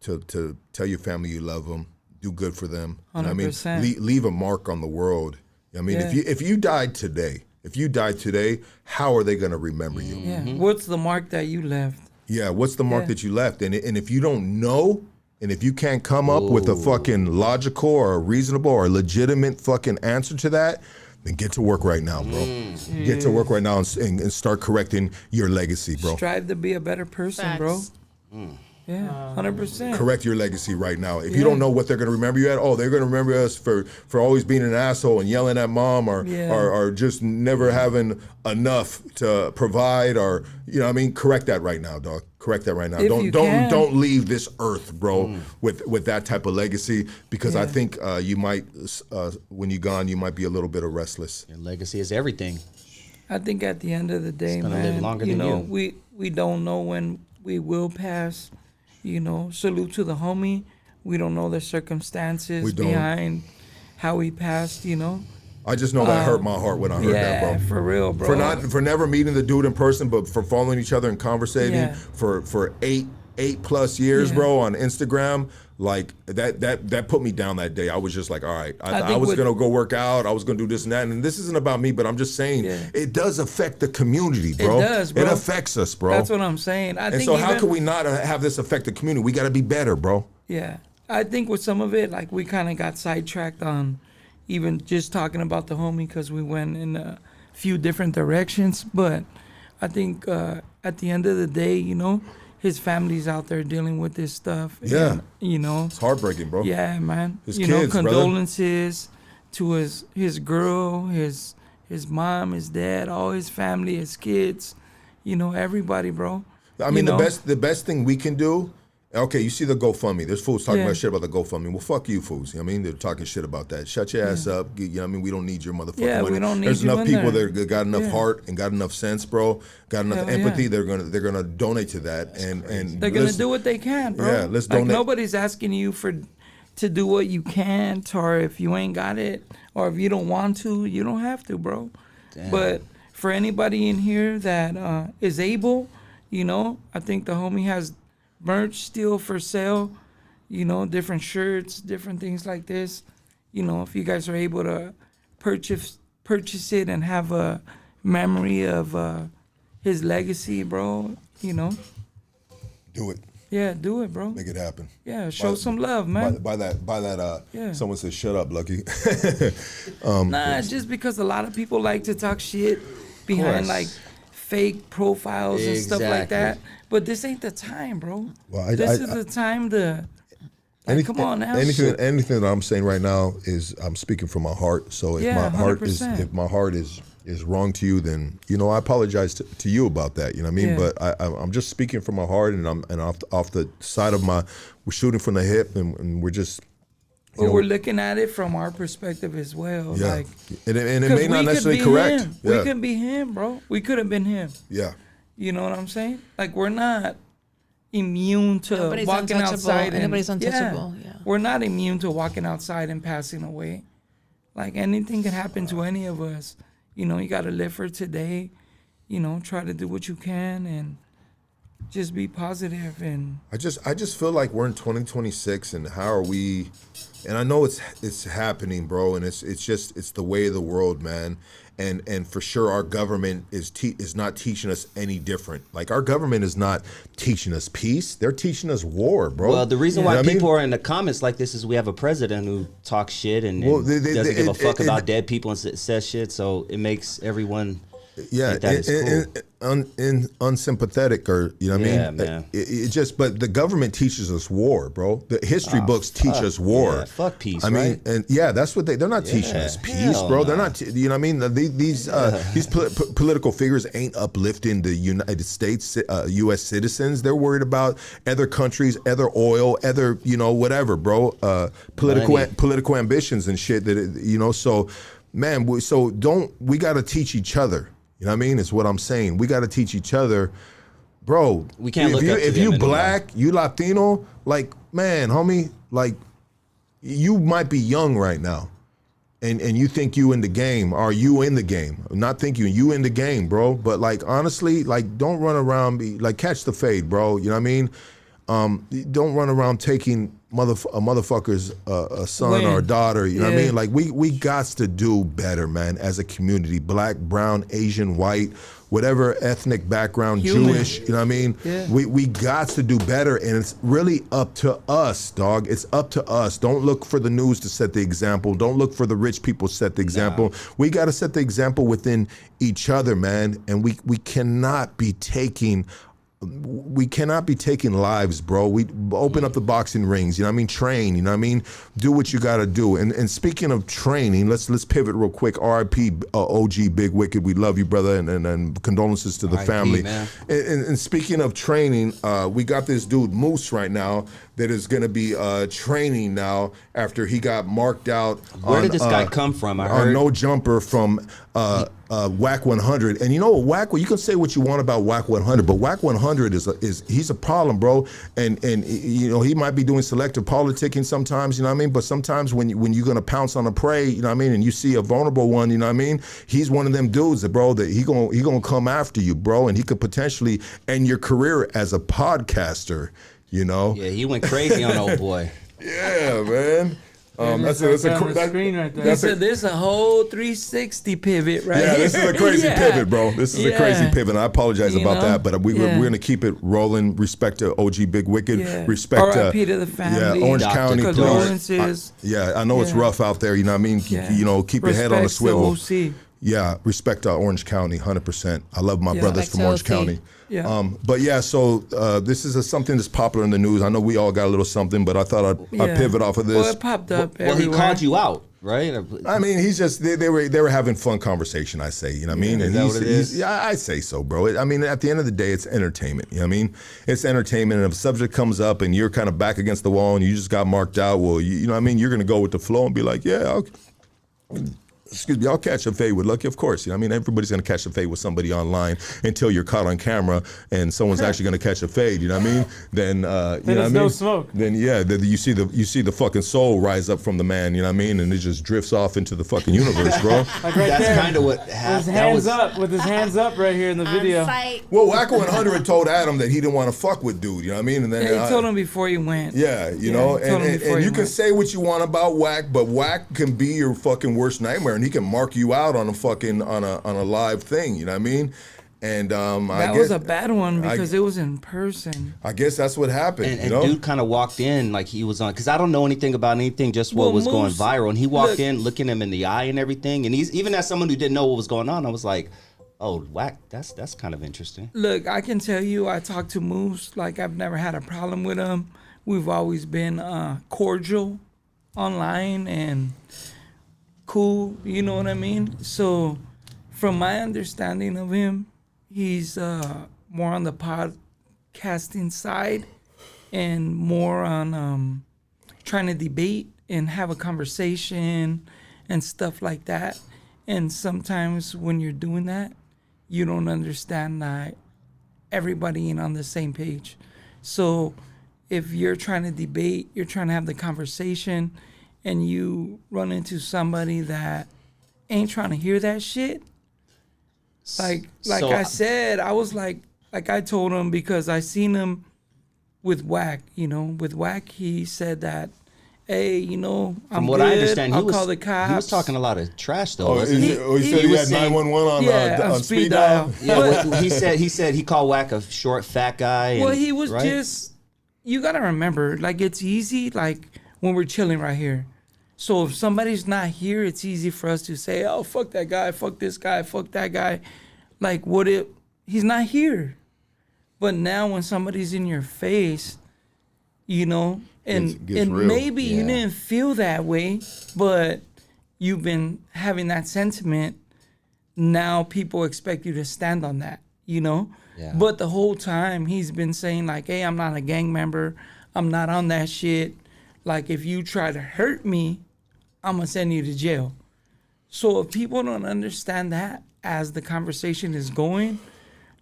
to tell your family you love them, do good for them. And I mean, 100%. leave a mark on the world. I mean, Yeah. if you died today, how are they going to remember you? Yeah. What's the mark that you left? Yeah, what's the mark Yeah. that you left? And if you don't know, and if you can't come up with a fucking logical or a reasonable or legitimate fucking answer to that, then get to work right now, bro. Get to work right now and start correcting your legacy, bro. Strive to be a better person, bro. Facts. Yeah, 100%. Correct your legacy right now. If you don't know what they're going to remember you at, they're going to remember us for always being an asshole and yelling at mom or just never having enough to provide, or, you know what I mean? Correct that right now, dog. Correct that right now. If you can. Don't leave this earth, bro, with that type of legacy, because I Yeah. think you might, when you're gone, you might be a little bit of restless. Your legacy is everything. I think at the end of the day, gonna man, live longer you than know, you. we don't know when we will pass. You know, salute to the homie. We don't know the circumstances We don't. behind how he passed. You know. I just know that hurt my heart when I heard that, Yeah, bro. for real, bro. For never meeting the dude in person, but for following each other and conversating Yeah. for eight plus years, Yeah. bro, on Instagram. Like that put me down that day. I was just like, all right, I think was with- gonna go work out. I was gonna do this and that. And this isn't about me, but I'm just saying Yeah. it does affect the community, bro. does, bro. It affects us, bro. That's what I'm saying. I and think so how even- can we not have this affect the community? We got to be better, bro. Yeah, I think with some of it, like we kind of got sidetracked on even just talking about the homie because we went in a few different directions. But I think at the end of the day, you know, his family's out there dealing with this stuff. Yeah. And, you know. It's heartbreaking, bro. Yeah, man. His you kids, know, brother. condolences to his girl, his mom, his dad, all his family, his kids. You know, everybody, bro. I mean, You know? the best thing we can do. Okay, you see the GoFundMe. There's fools talking Yeah. about shit about the GoFundMe. Well, fuck you fools. You know what I mean? They're talking shit about that. Shut your ass up. You know what I mean? We don't need your motherfucking Yeah, we money. don't need There's you enough in people there. that got enough Yeah. heart and got enough sense, bro. Got enough Hell empathy. yeah. They're gonna donate to that. And They're gonna let's- do what they can, bro. Yeah, let's like donate. nobody's asking you to do what you can't, or if you ain't got it, or if you don't want to, you don't have to, bro. But for anybody in here that is able, you know, I think the homie has merch still for sale. You know, different shirts, different things like this. You know, if you guys are able to purchase it and have a memory of his legacy, bro. You know. do it. Yeah, do it, bro. Make it happen. Yeah, show By- some love, man. By that. Yeah. Someone says, "Shut up, Lucky." Nah, it's just because a lot of people like to talk shit behind course. like fake profiles and stuff like that. Exactly. But this ain't the time, bro. Well, this is the time to. Like, come on now. Anything that I'm saying right now is I'm speaking from my heart. So if Yeah, my heart 100%. is wrong to you, then you know I apologize to you about that. You know what I mean? Yeah. But I'm just speaking from my heart, and I'm off the side of we're shooting from the hip, and we're just But we're looking at it from our perspective as well. Yeah. Like, and it 'cause may not we could necessarily be correct. him. Yeah. We could be him, bro. We could have been him. Yeah. You know what I'm saying? Like, we're not immune to Nobody's walking untouchable. outside. Anybody's untouchable, yeah. We're not immune to walking outside and passing away. Like, anything could happen to any of us. You know, you got to live for today. You know, try to do what you can and just be positive. And I just feel like we're in 2026, and how are we? And I know it's happening, bro. And it's the way of the world, man. And for sure, our government is not teaching us any different. Like, our government is not teaching us peace; they're teaching us war, bro. Well, the reason You know why what I people mean? are in the comments like this is we have a president who talks shit and doesn't give a it- fuck it- about dead people and says shit. So it makes everyone Yeah, think that is cool. unsympathetic, or you know what Yeah, I mean. man. It just, but the government teaches us war, bro. The history books teach us war. Yeah, fuck peace, I mean, right? and yeah, that's what they're not teaching us peace, hell bro. no. They're not. You know what I mean? These political figures ain't uplifting the United States, U.S. citizens. They're worried about other countries, other oil, other whatever, bro. Political ambitions and shit. So, man, we got to teach each other. You know what I mean? Is what I'm saying. We got to teach each other, bro. We can't look up to if them you anymore. black, you Latino, like, man, homie, like, you might be young right now, and you think you in the game. Are you in the game? Not think you in the game, bro. But like, honestly, like, don't run around, catch the fade, bro. You know what I mean? Don't run around taking a motherfucker's a son or a daughter. You know what I Yeah. mean? Like, we got to do better, man, as a community. Black, brown, Asian, white, whatever ethnic background, Human. Jewish. You know what I mean? Yeah. We got to do better, and it's really up to us, dog. It's up to us. Don't look for the news to set the example. Don't look for the rich people to set the example. We got to set the example within each other, man. And we cannot be taking lives, bro. We open up the boxing rings, you know what I mean? Train, you know what I mean? Do what you got to do. And speaking of training, let's pivot real quick. RIP OG Big Wicked. We love you, brother, and condolences to the RIP, family. man. And speaking of training, we got this dude Moose right now that is going to be training now after he got marked out. Where did this guy come from? I On heard no jumper from Whack 100. And you know what, you can say what you want about Whack 100, but Whack 100 he's a problem, bro. And he might be doing selective politicking sometimes, you know what I mean? But sometimes when you're gonna pounce on a prey, you know what I mean, and you see a vulnerable one, you know what I mean? He's one of them dudes that, bro, that he gonna come after you, bro, and he could potentially end your career as a podcaster, you know? yeah, he went crazy on old boy. Yeah, man. That's right a there on the screen right there. he said there's a whole 360 pivot right Yeah, here. this is a crazy Yeah. pivot, bro. This is a crazy Yeah. pivot. And I apologize You about know? that, but we're Yeah. going to keep it rolling. Respect to OG Big Wicked. Yeah. Respect R.I.P. to the family. Yeah, Orange Dr. County. please. Condolences. I know it's Yeah. rough out there. You know what I mean? Yeah. Keep your head on a Respects to swivel. OC. Yeah, respect to Orange County, 100%. I love my Yeah. brothers Respect from to Orange OC. County. Yeah. But yeah, so this is something that's popular in the news. I know we all got a little something, but I thought I'd Yeah. pivot off of this. Well, it popped up Well, he everywhere. called you out, right? I mean, he's just they were having fun conversation. I say, you know what I mean? Is And that what it is? yeah, I say so, bro. I mean, at the end of the day, it's entertainment. You know what I mean? It's entertainment. And if a subject comes up and you're kind of back against the wall and you just got marked out, well, you know what I mean? You're gonna go with the flow and be like, yeah, I'll catch a fade with Lucky, of course. You know what I mean? Everybody's gonna catch a fade with somebody online until you're caught on camera and someone's actually gonna catch a fade. You know what I mean? Then you know what I there's mean? no smoke. Then you see the fucking soul rise up from the man. You know what I mean? And it just drifts off into the fucking universe, bro. Like right That's there. kind of what With happened. his That hands was up, with his hands up right here in the video. Well, Wacko 100 told Adam that he didn't want to fuck with dude. You know what I mean? And then Yeah, he told him before he went. Yeah, you Yeah, know, he told him before and he you can went. say what you want about Wack, but Wack can be your fucking worst nightmare, and he can mark you out on a fucking on a live thing. You know what I mean? And That was a bad one because it was in person. I guess that's what happened. And you know, dude kind of walked in like he was on, because I don't know anything about anything, just what Well, was going Moose, viral. And he walked look- in, looking him in the eye and everything. And he's, even as someone who didn't know what was going on, I was like, oh, whack, that's kind of interesting. Look, I can tell you, I talked to Moose. Like, I've never had a problem with him. We've always been cordial online and cool. You know what I mean? So, from my understanding of him, he's more on the podcasting side and more on trying to debate and have a conversation and stuff like that. And sometimes when you're doing that, you don't understand that everybody ain't on the same page. So if you're trying to debate, you're trying to have the conversation, and you run into somebody that ain't trying to hear that shit, like So- I said, I was like I told him, because I seen him with Whack, with Whack, he said that, hey, I'm From what good. I understand, I'll call the cops. he was talking a lot of trash though. Oh, wasn't he? he said he was had saying- 911 on speed dial. Yeah, well, he said he called Whack a short fat guy. Well, and- he was right? just, you got to remember, like, it's easy, like, when we're chilling right here. So if somebody's not here, it's easy for us to say, oh, fuck that guy, fuck this guy, fuck that guy. Like, what if he's not here? But now when somebody's in your face, and Gets real. maybe you Yeah. didn't feel that way, but you've been having that sentiment. Now people expect you to stand on that, Yeah. But the whole time he's been saying like, hey, I'm not a gang member. I'm not on that shit. Like, if you try to hurt me, I'm going to send you to jail. So if people don't understand that as the conversation is going,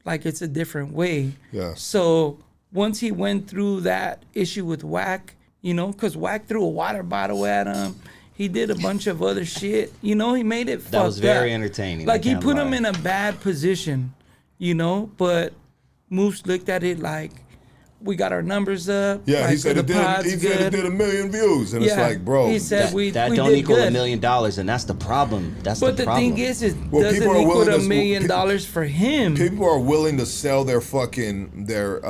like, it's a different way. Yeah. So once he went through that issue with Whack, because Whack threw a water bottle at him. He did a bunch of other shit. He made it fucked That was very up. entertaining. Like, I he can't put lie. him in a bad position, but Moose looked at it like, we got our numbers up. Yeah, like, he said the it did. pod's He said it good. did 1 million views, and it's Yeah, like, bro, he said That, we that we don't did equal good. $1 million, and that's the problem. That's But the the problem. thing is, it Well, doesn't people are equal willing $1 to- million for him. people are willing to sell their fucking their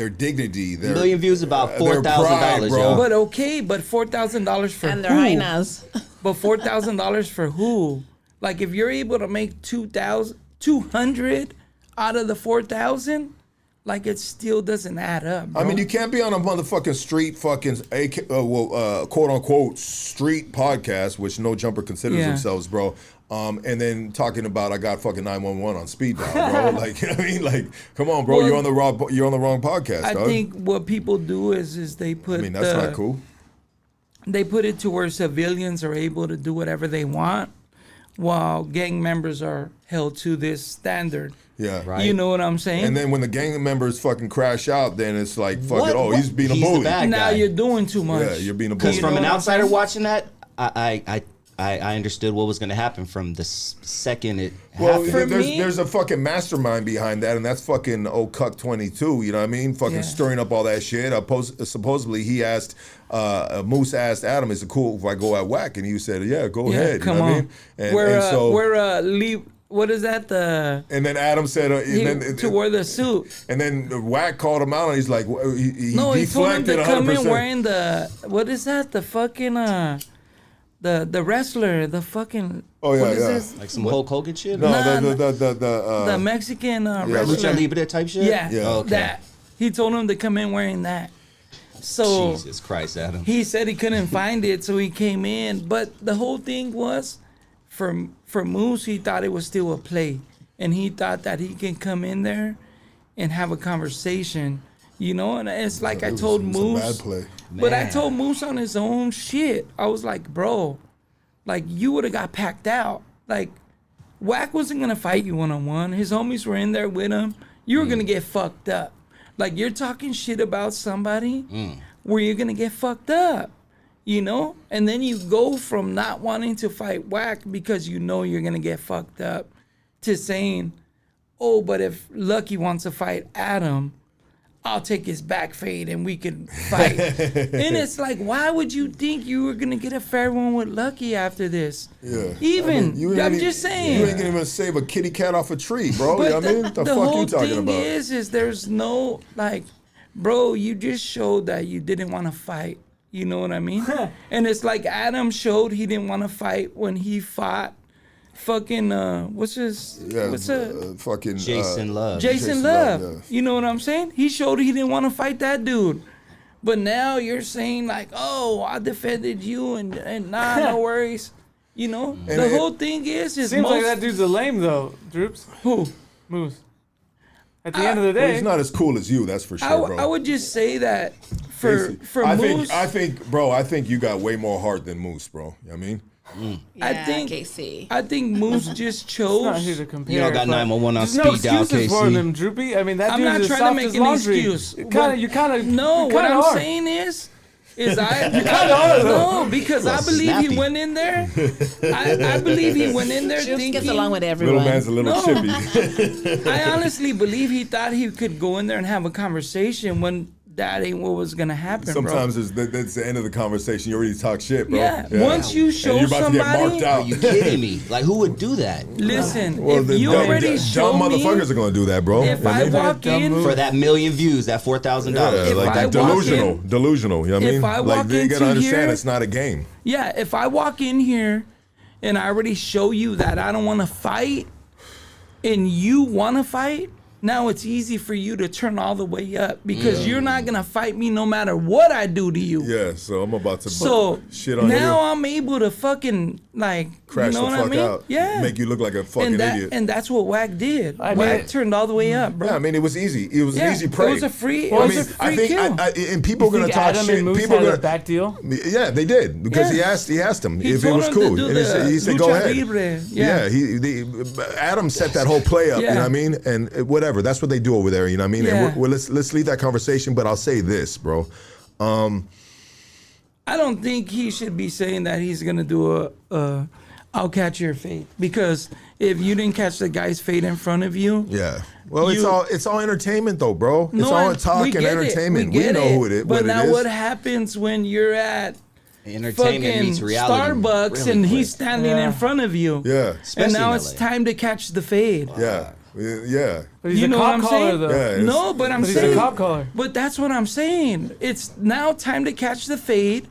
dignity, $1 their million views about their pride, $4,000, bro. y'all. But okay, but $4,000 for And who? their hyenas. But $4,000 for who? Like, if you're able to make 200 out of the 4,000, like, it still doesn't add up, bro. I mean, you can't be on a motherfucking street fucking quote unquote street podcast, which No Jumper considers Yeah. themselves, bro. And then talking about I got fucking 911 on speed dial, bro. Like, I mean, like, come on, bro, Well, you're on the wrong podcast, I dog. think what people do is they put I mean, that's not cool. They put it to where civilians are able to do whatever they want, while gang members are held to this standard. Yeah. Right. You know what I'm saying? And then when the gang members fucking crash out, then it's like, fuck What? it. Oh, he's being a He's the bully. bad now guy. you're doing too much. Yeah, you're being a Because bully. from know an what I'm outsider saying? watching that, I understood what was going to happen from the second it Well, happened. there's a fucking mastermind behind that, and that's fucking old Cuck 22. You know what I mean? Fucking Yeah. stirring up all that shit. Supposedly he asked, Moose asked Adam, "Is it cool if I go at Whack?" And he said, "Yeah, go Yeah, ahead." come you know on. what I mean? And so What is that? and then Adam said, To wear the suit. and then Whack called him out, and he's like, he No, he told him deflected to come in 100%. wearing what is that? The fucking the wrestler, the fucking Oh, yeah, what is yeah. this? Like some Hulk Hogan shit? No, Nah, the Mexican yeah, wrestler. Lucha Libre type shit? Yeah, Yeah. Okay. that. He told him to come in wearing that. So Jesus Christ, Adam. he said he couldn't find it, so he came in. But the whole thing was, for Moose, he thought it was still a play, and he thought that he can come in there and have a conversation, And it's like I told It's a Moose, bad play. but I Man. told Moose on his own shit. I was like, bro, like, you would have got packed out. Like, Whack wasn't gonna fight you one-on-one. His homies were in there with him. You were gonna get fucked up. Like, you're talking shit about somebody where you're gonna get fucked up, And then you go from not wanting to fight Whack because you're gonna get fucked up to saying, oh, but if Lucky wants to fight Adam, I'll take his back fade and we can fight. And it's like, why would you think you were gonna get a fair one with Lucky after this? Yeah. I'm just saying. You ain't gonna even save a kitty cat off a tree, bro. But You know what I mean? The fuck whole you talking thing about? is there's no, like, bro, you just showed that you didn't want to fight. You know what I mean? And it's like Adam showed he didn't want to fight when he fought fucking Fucking Jason Love. Jason Love. yeah. You know what I'm saying? He showed he didn't want to fight that dude. But now you're saying like, oh, I defended you and nah, no worries. The it- whole thing is Seems like that dude's a lame though, Drewps. who? Moose. At the end of the Well, day, he's not as cool as you, that's for sure, bro. I would just say that for Moose, I think you got way more heart than Moose, bro. You know what I mean? I think KC. I think Moose just I'm not here chose. to compare. You don't got but 911 on there's no speed dial, excuses for KC. them, Droopy. I mean, that I'm dude not is trying to soft make as an laundry. excuse. You kind of No, what I'm are. saying is I are, though. no, because I believe snappy. he went in there. I believe he went in there Juice thinking. gets along with Little everyone. man's a little No. chippy. I honestly believe he thought he could go in there and have a conversation when that ain't what was gonna happen, Sometimes that's the end of the conversation. You already talk shit, bro. Yeah, once you show and you're about to get somebody- marked out. Are you kidding me? Like, who would do that? bro. Listen, Well, if the you dumb, already show dumb me, motherfuckers are gonna do that, bro. if You know what I mean? walk Dumb in, move. For that million views, that $4,000. Yeah, If like I that walk delusional. You know what I if mean? I Like walk they gotta into understand here- it's not a game. yeah, if I walk in here and I already show you that I don't want to fight, and you want to fight, now it's easy for you to turn all the way up because you're not gonna fight me no matter what I do to you. Yeah, so I'm about to So shit on now you, I'm able to fucking like crash you know the what fuck I mean? out, Yeah. make you look like a fucking idiot. And that's what Wack did. I mean- Wack turned all the way up, bro. Yeah, I mean it was easy. It was Yeah, an easy prey. It was a free. It I was mean, a free I think, kill. and people are You gonna think talk Adam shit. and Moose People are had a gonna, back deal? yeah, they did because Yeah. he asked him He if it told was him to cool, do and he said the go lucha ahead. libre. Yeah, Adam set that whole play up. You know Yeah. what I mean? And whatever, that's what they do over there. You know what I mean? Yeah. And let's leave that conversation. But I'll say this, bro. I don't think he should be saying that he's gonna do a I'll catch your fade, because if you didn't catch the guy's fade in front of you, Yeah. Well, You- it's all entertainment though, bro. It's no, all we talk and get it. entertainment. We get know who it is. But what now it is. what happens when you're at Entertainment fucking meets reality. Starbucks really and quick. he's standing Yeah. in front of you? Yeah. Especially And now in it's LA. time to catch the fade. Yeah. Yeah. But he's You a know what cop I'm caller, saying? though. Yeah. it's- No, but I'm But he's saying. a cop caller. But that's what I'm saying. It's now time to catch the fade.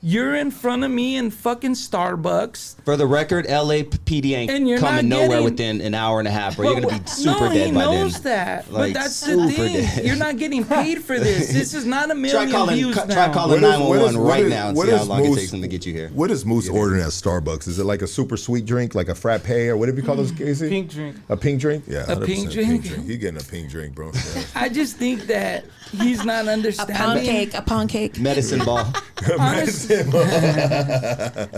You're in front of me in fucking Starbucks. For the record, LAPD ain't And you're coming not nowhere getting- within an hour and a half, bro. You're going to be super no, dead he by then. knows that. Like, but that's the super thing. dead. You're not getting paid for this. This is not a Try million calling, views try now. calling What is- 911 what right is- now and what see how is long Moose- it takes them to get you here. What is Moose ordering at Starbucks? Is it like a super sweet drink, like a frappe or whatever you call those, Casey? Pink drink. A pink drink? Yeah. A pink 100% drink? He getting a pink drink, bro. Yeah. I just think that he's not A understanding. pound cake. Medicine ball. Honestly,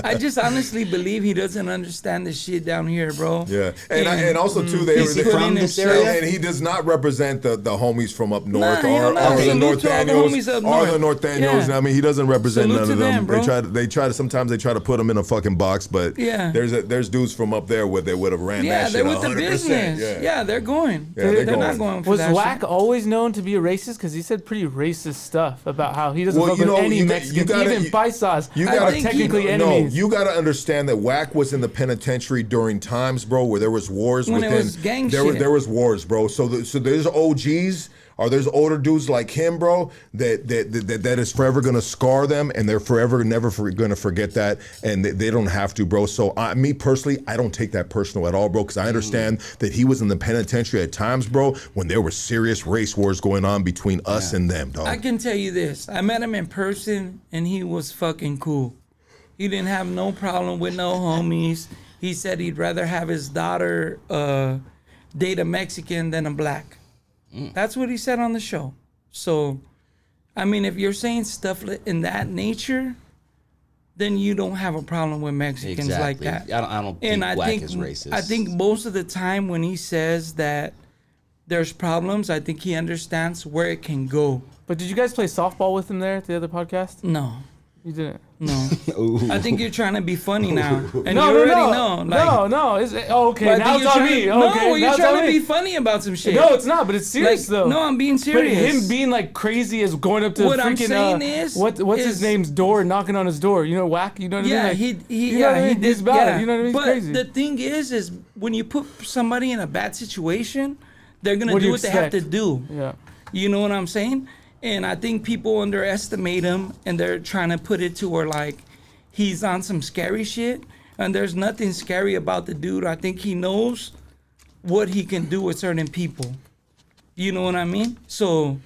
I just honestly believe he doesn't understand the shit down here, bro. Yeah, and also too, they Is he they- from this area? and he does not represent the homies from up north Nah, or, hell no. or the Salute North to all the Daniels homies up or the north. North Daniels. Yeah. I mean, he doesn't represent Salute none to of them. them, bro. They try to sometimes they try to put him in a fucking box, but Yeah. there's dudes from up there where they would have ran Yeah, that they're shit with the 100%. business. Yeah, they're going. Yeah, they're they're not going. going for Was that Wack shit. always known to be a racist? Because he said pretty racist stuff about how he doesn't Well, fuck you with know, any you Mexicans, gotta- even paisas. You I gotta think technically he- enemies. No, you got to understand that Wack was in the penitentiary during times, bro, where there was wars When it within. was gang there, shit. there was wars, bro. So there's OGs or there's older dudes like him, bro, that is forever gonna scar them, and they're forever never gonna forget that, and they don't have to, bro. So me personally, I don't take that personal at all, bro, because I understand that he was in the penitentiary at times, bro, when there were serious race wars going on between us and them, dog. I can tell you this. I met him in person, and he was fucking cool. He didn't have no problem with no homies. He said he'd rather have his daughter date a Mexican than a black. That's what he said on the show. So, I mean, if you're saying stuff in that nature, then you don't have a problem with Mexicans like Exactly. that. I don't think Wack is racist. I think most of the time when he says that there's problems, I think he understands where it can go. But did you guys play softball with him there at the other podcast? No. You didn't. No, I think you're trying to be funny now, and No, you no, already no. know. Like, no. Okay, but I now think it's you're on trying me. to- Okay, no, now you're it's trying on to me. be funny about some shit. No, it's not. But it's serious Like, though. no, I'm being But serious. him being like crazy is going up to What I'm freaking saying is what's his name's door, knocking on his door. You know, Wack. You know what I mean? Yeah, Like, he you know what I mean? did. He's bad. Yeah. You know what I mean? He's But crazy. the thing is when you put somebody in a bad situation, they're gonna What do do you what they have to expect? do. Yeah. You know what I'm saying? And I think people underestimate him, and they're trying to put it to where like he's on some scary shit, and there's nothing scary about the dude. I think he knows what he can do with certain people. You know what I mean? So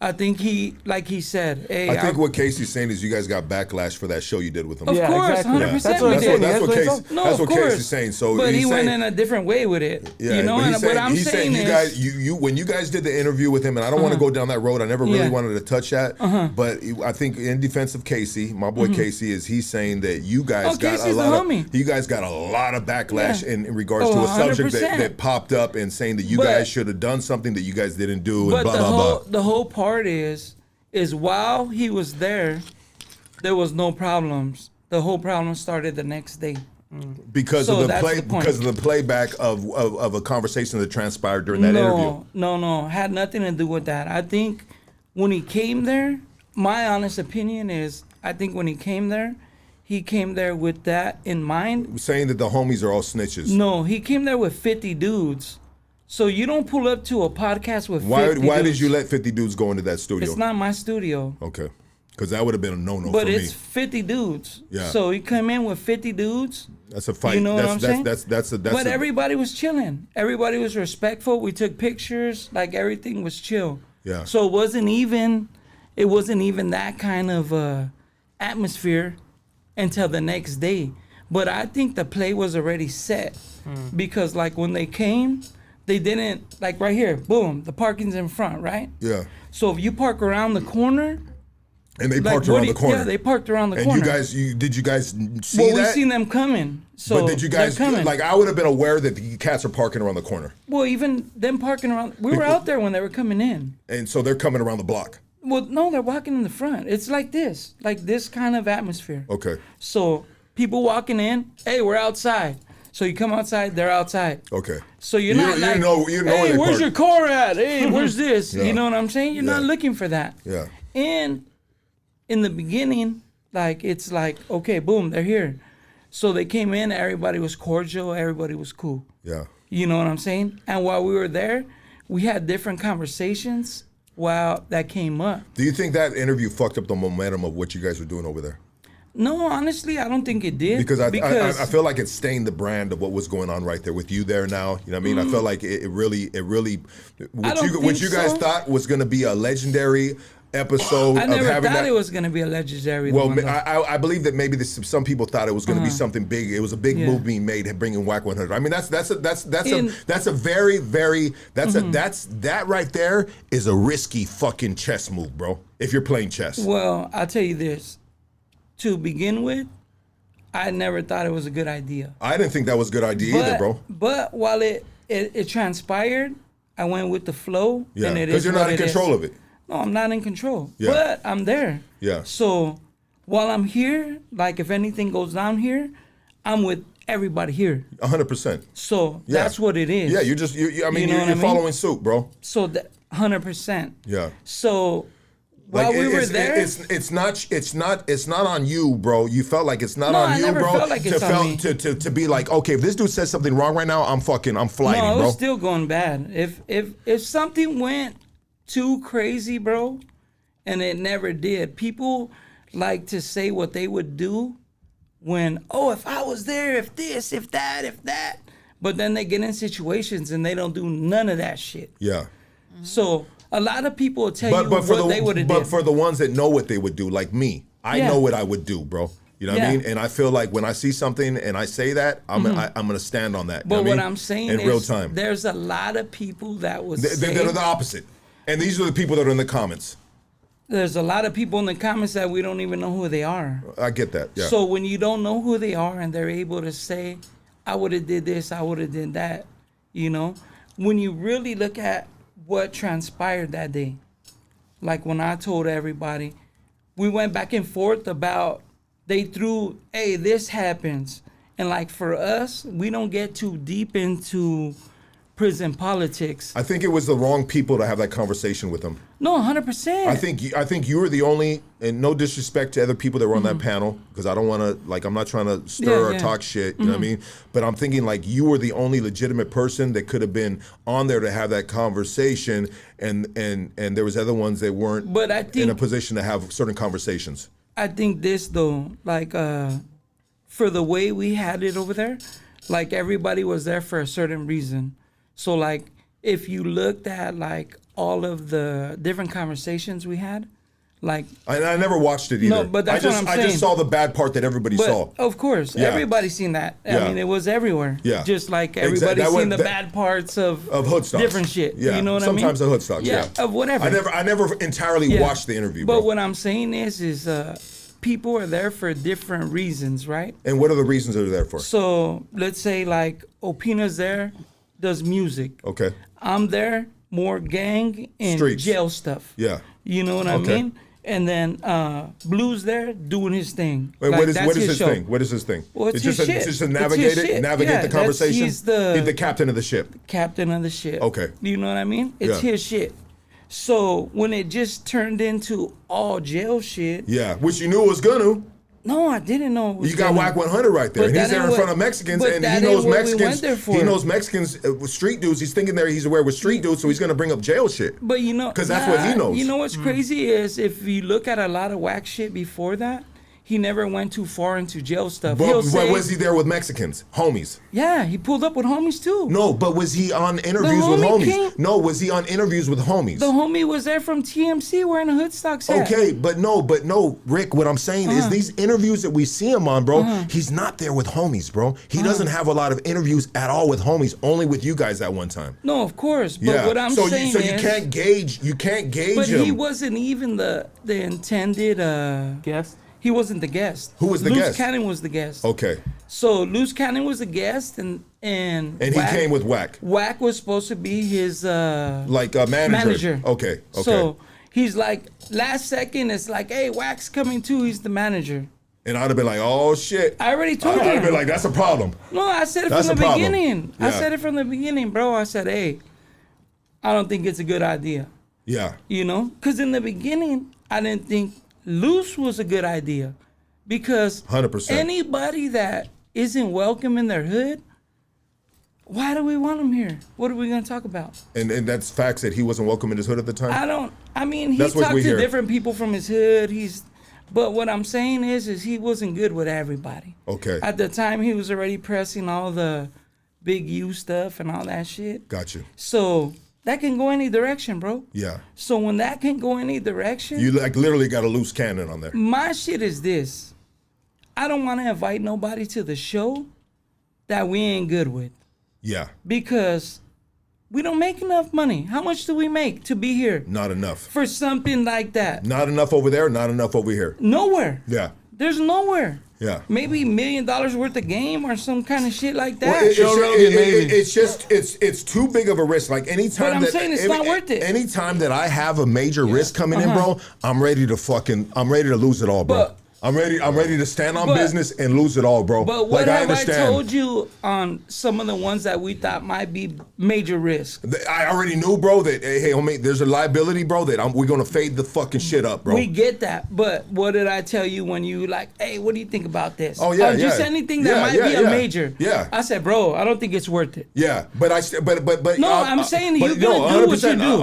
I think like he said, hey, I think what Casey's saying is you guys got backlash for that show you did with him. Of Yeah, course, exactly. 100% That's we what- did. That's what That's Casey. No, That's of what course. Casey's saying. So but he's he went saying, in a different way with it. Yeah, you know, but and what I'm he's saying you is, guys, you when you guys did the interview with him, and I don't want to go down that road. I never really Yeah. wanted to touch that, but I think in defense of Casey, my boy Casey, is he's saying that you guys got a Casey's lot the of homie. you guys got a lot of backlash Yeah. in regards Oh, to a subject 100%. that popped up and saying that you But- guys should have done something that you guys didn't do, and but blah the blah whole blah. the whole part is while he was there was no problems. The whole problem started the next day. Because So of the that's play, the point. because of the playback of a conversation that transpired during that interview. No, had nothing to do with that. I think when he came there, my honest opinion is, I think when he came there with that in mind. Saying that the homies are all snitches. No, he came there with 50 dudes. So you don't pull up to a podcast with 50 Why dudes. did you let 50 dudes go into that studio? It's not my studio. Okay. Because that would have been a no-no But for it's me. 50 dudes. Yeah. So he come in with 50 dudes. That's a fight. You know what that's, I'm that's, saying? That's But a, everybody was chilling. Everybody was respectful. We took pictures. Like everything was chill. Yeah. So it wasn't even that kind of atmosphere until the next day. But I think the play was already set because like when they came, they didn't, like right here, boom, the parking's in front, right? Yeah. So if you park around the corner, And they like, parked around the corner. Yeah, they parked around the and corner. did you guys see well, we that? seen them coming. So but did you guys they're coming. like? I would have been aware that the cats are parking around the corner, Well, even them parking around, we were out there when they were coming in. and so they're coming around the block. Well, no, they're walking in the front. It's like this kind of atmosphere. Okay. So people walking in, hey, we're outside. So you come outside, they're outside. Okay. So you're not like, you know hey, where they where's park. your car at? Hey, where's this? Yeah. You know what I'm saying? You're not Yeah. looking for that. Yeah. And in the beginning, like, it's like, okay, boom, they're here. So they came in, everybody was cordial, everybody was cool. Yeah. You know what I'm saying? And while we were there, we had different conversations while that came up. Do you think that interview fucked up the momentum of what you guys were doing over there? No, honestly, I don't think it did. Because I feel like it stained the brand of what was going on right there with you there now. You know what I mean? I felt like it really what you guys thought was going to be a legendary episode I never of having thought that. it was going to be a legendary Well, one, though. I believe that maybe some people thought it was going to be something big. It was a big Yeah. move being made, bringing Whack 100. I mean, that right there is a risky fucking chess move, bro. If you're playing chess, Well, I'll tell you this. To begin with, I never thought it was a good idea. I didn't think that was a good idea either, bro. But while it transpired, I went with the flow. Yeah, and it because is you're what not in it is. control of it. No, I'm not in control. Yeah. But I'm there. Yeah. So while I'm here, like if anything goes down here, I'm with everybody here. 100%. So Yeah. that's what it is. Yeah, you're just. I mean, You know you're what I mean? following suit, bro. So that 100%. Yeah. So while we were there, it's not on you, bro. You felt like it's not No, on I you, never bro. felt like it's on me. To be like, okay, if this dude says something wrong right now, I'm flying, no, it bro. was still going bad. If something went too crazy, bro, and it never did. People like to say what they would do when, oh, if I was there, if this, if that. But then they get in situations and they don't do none of that shit. Yeah. So a lot of people will tell you But for what they would have did. but for the ones that know what they would do, like me, I Yeah. know what I would do, bro. You know what I Yeah. mean? And I feel like when I see something and I say that, I'm gonna stand on that. You know But what I what mean? I'm saying in is real time, there's a lot of people that would say, they're the opposite, and these are the people that are in the comments. there's a lot of people in the comments that we don't even know who they are. I get that. Yeah. So when you don't know who they are and they're able to say, I would have did this, I would have did that, you know, when you really look at what transpired that day, like when I told everybody, we went back and forth about, they threw, hey, this happens. And like for us, we don't get too deep into prison politics. I think it was the wrong people to have that conversation with them. No, 100%. I think you were the only, and no disrespect to other people that were on that panel, because I don't want to, like, I'm not trying to stir or Yeah. talk shit, you know what I mean? But I'm thinking like you were the only legitimate person that could have been on there to have that conversation, and there was other ones that weren't But I in a think, position to have certain conversations. I think this though, like for the way we had it over there, like everybody was there for a certain reason. So like if you looked at like all of the different conversations we had, like I never watched it either. No, but that's what I'm I saying. just saw the bad part that everybody but saw. of course, Yeah. everybody's seen that. I Yeah. mean, it was everywhere. Yeah. Just like Exact- everybody's that seen was- the that- bad parts of Hoodstocks. different shit. Yeah. You know what Sometimes I mean? the Hoodstocks, yeah. Of whatever. I never entirely Yeah. watched the interview, But bro. what I'm saying is people are there for different reasons, right? And what are the reasons they're there for? So let's say like Opina's there, does music. Okay. I'm there, more gang and Streets. jail stuff. Yeah. You know what Okay. I mean? And then Blue's there doing his thing. Wait, Like, what is that's his show. thing? What is his thing? Well, it's just his to, shit. just to It's navigate his it, shit. navigate Yeah, the that's- conversation. he's the captain of the ship. captain of the ship. Okay. You know what I mean? It's Yeah. his shit. So when it just turned into all jail shit, Yeah, which you knew it was gonna. no, I didn't know. It was You got gonna- Whack 100 right there, But and he's that there in ain't front what- of Mexicans, but and that he ain't knows what we Mexicans. went there for. He knows Mexicans with street dudes. He's thinking there he's aware with street dudes, so he's gonna bring up jail shit. But you know, 'Cause that's what he knows. You know what's crazy is if you look at a lot of whack shit before that, he never went too far into jail stuff. But He'll say, was he there with Mexicans, homies? yeah, he pulled up with homies too. No, but was he on interviews with homie homies? came- No, was he on interviews with homies? The homie was there from TMC wearing a Hoodstocks hat. Okay, but no, Rick, what I'm saying is these interviews that we see him on, bro, he's not there with homies, bro. He doesn't have a lot of interviews at all with homies, only with you guys at one time. No, of course. But Yeah. what I'm so saying you is, can't gauge but him. he wasn't even the intended. Guest. He wasn't the guest. Who was the Loose guest? Cannon was the guest. Okay. So Loose Cannon was the guest, and And he came with Whack. Whack was supposed to be his Like a manager. Okay. So he's like, last second, it's like, hey, Whack's coming too. He's the manager. And I'd have been like, oh shit. I already I'd told have him. been like, that's a problem. No, I said it That's from a the problem. beginning. I Yeah. said it from the beginning, bro. I said, hey, I don't think it's a good idea. Yeah. You know? Because in the beginning, I didn't think loose was a good idea. Because 100%. anybody that isn't welcome in their hood, why do we want them here? What are we going to talk about? And that's facts that he wasn't welcome in his hood at the time. I mean, he That's what talked we to hear. different people from his hood. But what I'm saying is he wasn't good with everybody. Okay. At the time, he was already pressing all the big U stuff and all that shit. Got you. So that can go any direction, bro. Yeah. So when that can go any direction, You like literally got a loose cannon on there. my shit is this. I don't want to invite nobody to the show that we ain't good with Yeah. because we don't make enough money. How much do we make to be here Not enough. for something like that? Not enough over there, not enough over here. Nowhere. Yeah. There's nowhere. Yeah. Maybe $1 million worth of game or some kind of shit like Well, that. it's just it's too big of a risk. Like anytime But I'm that saying it's not worth it. Anytime that I have a major risk coming in, bro, I'm ready to lose it all, bro. But- I'm ready to stand on but- business and lose it all, bro. But what like, have I understand. told you on some of the ones that we thought might be major risk? I already knew, bro, that hey, homie, there's a liability, bro, that we're gonna fade the fucking shit up, bro. We get that, but what did I tell you when you like, hey, what do you think about this? Oh, yeah, Or just yeah. anything that Yeah, might yeah, be a yeah. major. Yeah. I said, bro, I don't think it's worth it. Yeah, but but No, I'm saying you're gonna do what you do.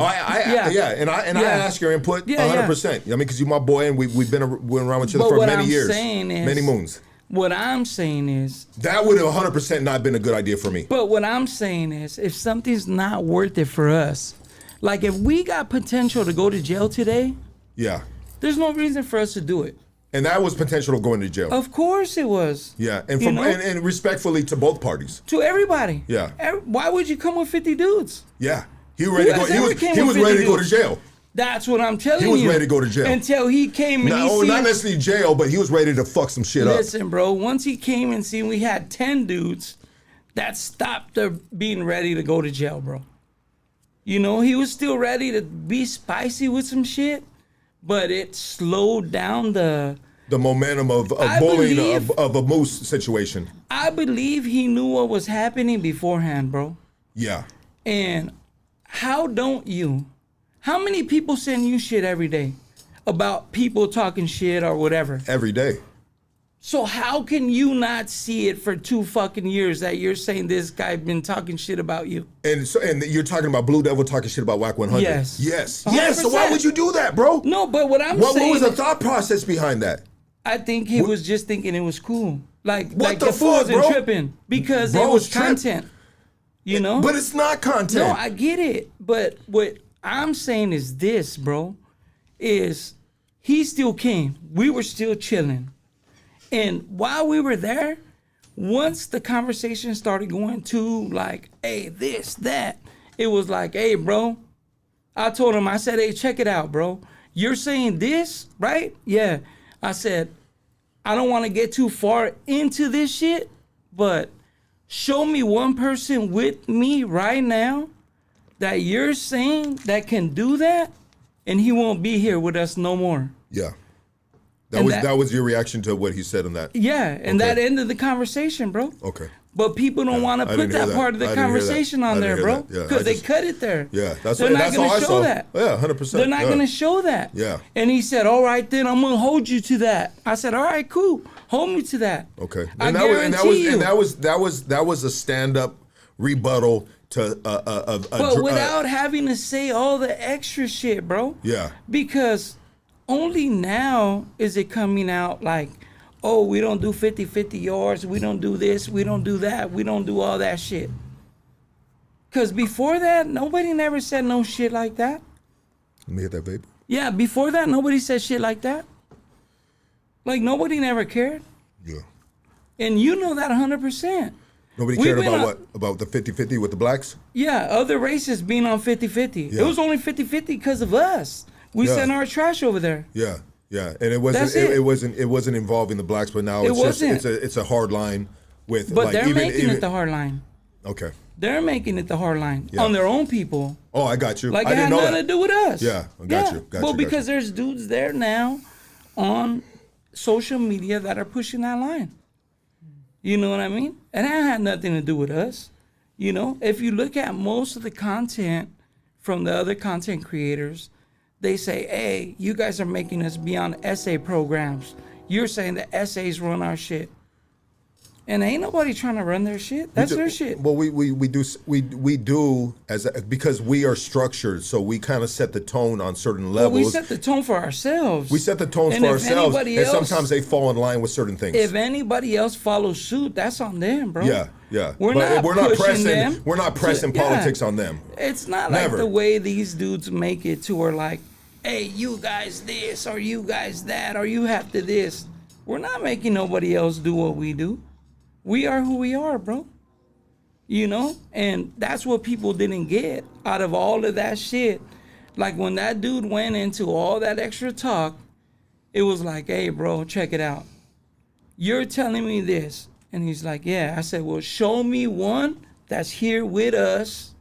Yeah, and I Yeah. ask your input Yeah, 100%. I mean, because you're my boy, and we've been around with each other But for what many I'm years, saying is- many moons. What I'm saying is, That would have 100% not been a good idea for me. but what I'm saying is, if something's not worth it for us, like if we got potential to go to jail today, Yeah, there's no reason for us to do it. and that was potential of going to jail. Of course it was. Yeah, and You from know? and respectfully to both parties. To everybody. Yeah. Why would you come with 50 dudes? Yeah, he was ready to go. has ever came He with was ready to 50 go to dudes? jail. That's what I'm telling you. He was ready to go to jail. Until he came and No, he not seen. necessarily jail, but he was ready to fuck some shit up. Listen, bro. Once he came and seen we had 10 dudes, that stopped the being ready to go to jail, bro. You know, he was still ready to be spicy with some shit, but it slowed down the. The momentum of I bullying believe- of a moose situation. I believe he knew what was happening beforehand, bro. Yeah. And how don't you? How many people send you shit every day about people talking shit or whatever? Every day. So how can you not see it for 2 fucking years that you're saying this guy been talking shit about you? And you're talking about Blue Devil talking shit about Whack 100. Yes. Yes. 100%. Yes. So why would you do that, bro? No, but what I'm What saying, was the thought process behind that? I think he was just thinking it was cool. Like What the the fool fuck, wasn't bro? tripping because Bro it was was tripping. content. You know? But it's not content. No, I get it. But what I'm saying is this, bro, is he still came. We were still chilling. And while we were there, once the conversation started going to like, hey, this, that, it was like, hey, bro, I told him, I said, hey, check it out, bro. You're saying this, right? Yeah. I said, I don't want to get too far into this shit, but show me one person with me right now that you're saying that can do that, and he won't be here with us no more. Yeah. And That was your reaction to what he said on that. Yeah, and Okay. that ended the conversation, bro. Okay. But people don't want to I put didn't hear that part of the I didn't hear that. conversation I on didn't there, hear bro. that. Yeah, Because I they just- cut it there. Yeah, that's They're what, not that's all gonna I show saw. that. Yeah, 100%. They're not yeah. gonna show that. Yeah. And he said, "All right, then I'm gonna hold you to that." I said, "All right, cool. Hold me to that." Okay. I And guarantee you. that was a stand-up rebuttal to But without having to say all the extra shit, bro. Yeah. Because only now is it coming out like, oh, we don't do 50-50 yards. We don't do this. We don't do that. We don't do all that shit. Because before that, nobody never said no shit like that. Let me hit that vape. Yeah, before that, nobody said shit like that. Like, nobody never cared. Yeah. And you know that 100%. Nobody We've cared been about on- what? About the 50-50 with the blacks? Yeah, other races being on 50-50. Yeah. It was only 50-50 because of us. We Yeah. sent our trash over there. Yeah. Yeah. And it wasn't That's it. it wasn't involving the blacks, but now It it's just wasn't. it's a hard line with But like they're even making it the hard line. Okay. They're making it the hard line Yeah. on their own people. Oh, I got you. Like I it didn't had know nothing that. to do with us. Yeah, I got you. Got well, you, got because you. there's dudes there now on social media that are pushing that line. You know what I mean? And that had nothing to do with us. You know, if you look at most of the content from the other content creators, they say, hey, you guys are making us be on essay programs. You're saying that essays run our shit. And ain't nobody trying to run their shit. That's their shit. Well, we do because we are structured, so we kind of set the tone on certain Well, levels. we set the tone for ourselves. We set the tones And for if ourselves, and anybody else- sometimes they fall in line with certain things. If anybody else follows suit, that's on them, bro. Yeah, yeah. We're But not pushing them. We're not pressing Yeah. politics on them. It's not Never. like the way these dudes make it to where like, hey, you guys this, or you guys that, or you have to this. We're not making nobody else do what we do. We are who we are, bro. You know? And that's what people didn't get out of all of that shit. Like when that dude went into all that extra talk, it was like, hey, bro, check it out. You're telling me this. And he's like, yeah. I said, well, show me one that's here with us,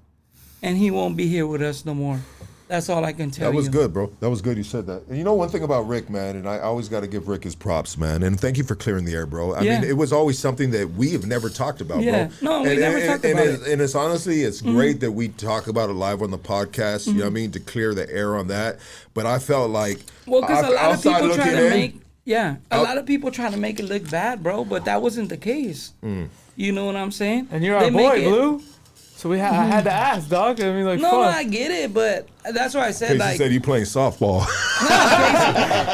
and he won't be here with us no more. That's all I can tell you. That was good, bro. That was good. You said that. And you know one thing about Rick, man, and I always got to give Rick his props, man. And thank you for clearing the air, bro. I Yeah. mean, it was always something that we have never talked about, Yeah. bro. No, we never talked about it. And it's honestly, it's great that we talk about it live on the podcast. You know what I mean? To clear the air on that. But I felt like Well, because a lot of outside people try looking to in, make, a lot of people try to make it look bad, bro. But that wasn't the case. You know what I'm saying? And you're They our make boy, it- Blue. So I had to ask, dog. I mean, like, No, fuck. I get it, but that's why I said Casey like said he playing softball.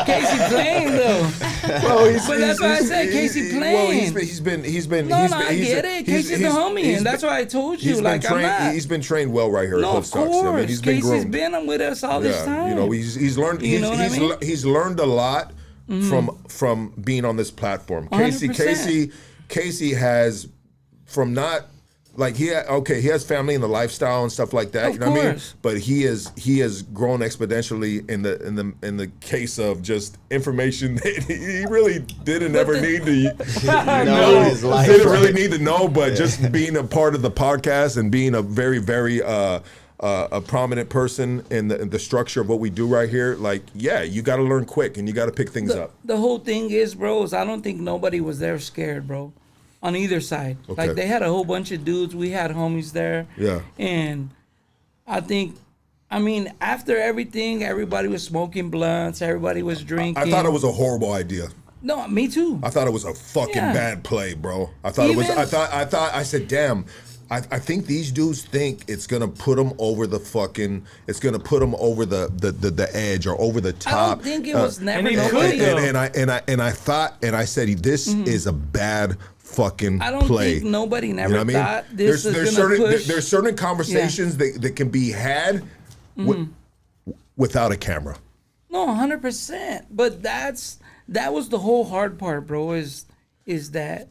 Casey playing though. Bro, But that's why I said Casey playing. Well, he's been. No, I get it. Casey's the homie, and that's why I told you. He's been Like I'm trained. not. He's been trained well right here No, at of Hoodstocks. course. I mean, he's been Casey's groomed. been with us all this time. You know, he's learned. You know what I mean? He's learned a lot from being on this platform. 100%. Casey has from not. Like he has family and the lifestyle and stuff like that. Of you know what I mean? course. But he has grown exponentially in the case of just information that he really didn't ever need to know his life, didn't right? really need to know. But just being a part of the podcast and being a very very a prominent person in the structure of what we do right here, like you got to learn quick and you got to pick things up. The whole thing is, bro, is I don't think nobody was there scared, bro, on either side. Okay. Like they had a whole bunch of dudes. We had homies there. Yeah. And I mean, after everything, everybody was smoking blunts. Everybody was drinking. I thought it was a horrible idea. No, me too. I thought it was a fucking Yeah. bad play, bro. I thought it was. Even- I said, damn. I think these dudes think it's gonna put them over the fucking. It's gonna put them over the edge or over the top. I don't think it was never and he nobody. could, though. And I thought, and I said, this is a bad fucking I don't play. think nobody never You know what I mean? thought this there's is gonna certain push. there's certain conversations that can be had without a camera. No, 100%. But that was the whole hard part, bro. Is that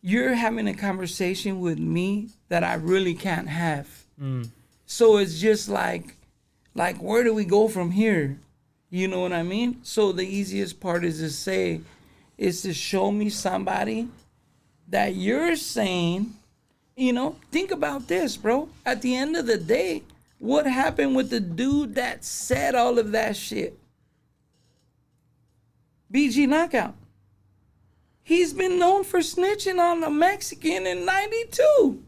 you're having a conversation with me that I really can't have. So it's just like where do we go from here? You know what I mean? So the easiest part is to show me somebody that you're saying, think about this, bro. At the end of the day, what happened with the dude that said all of that shit? BG Knockout. He's been known for snitching on a Mexican in 92.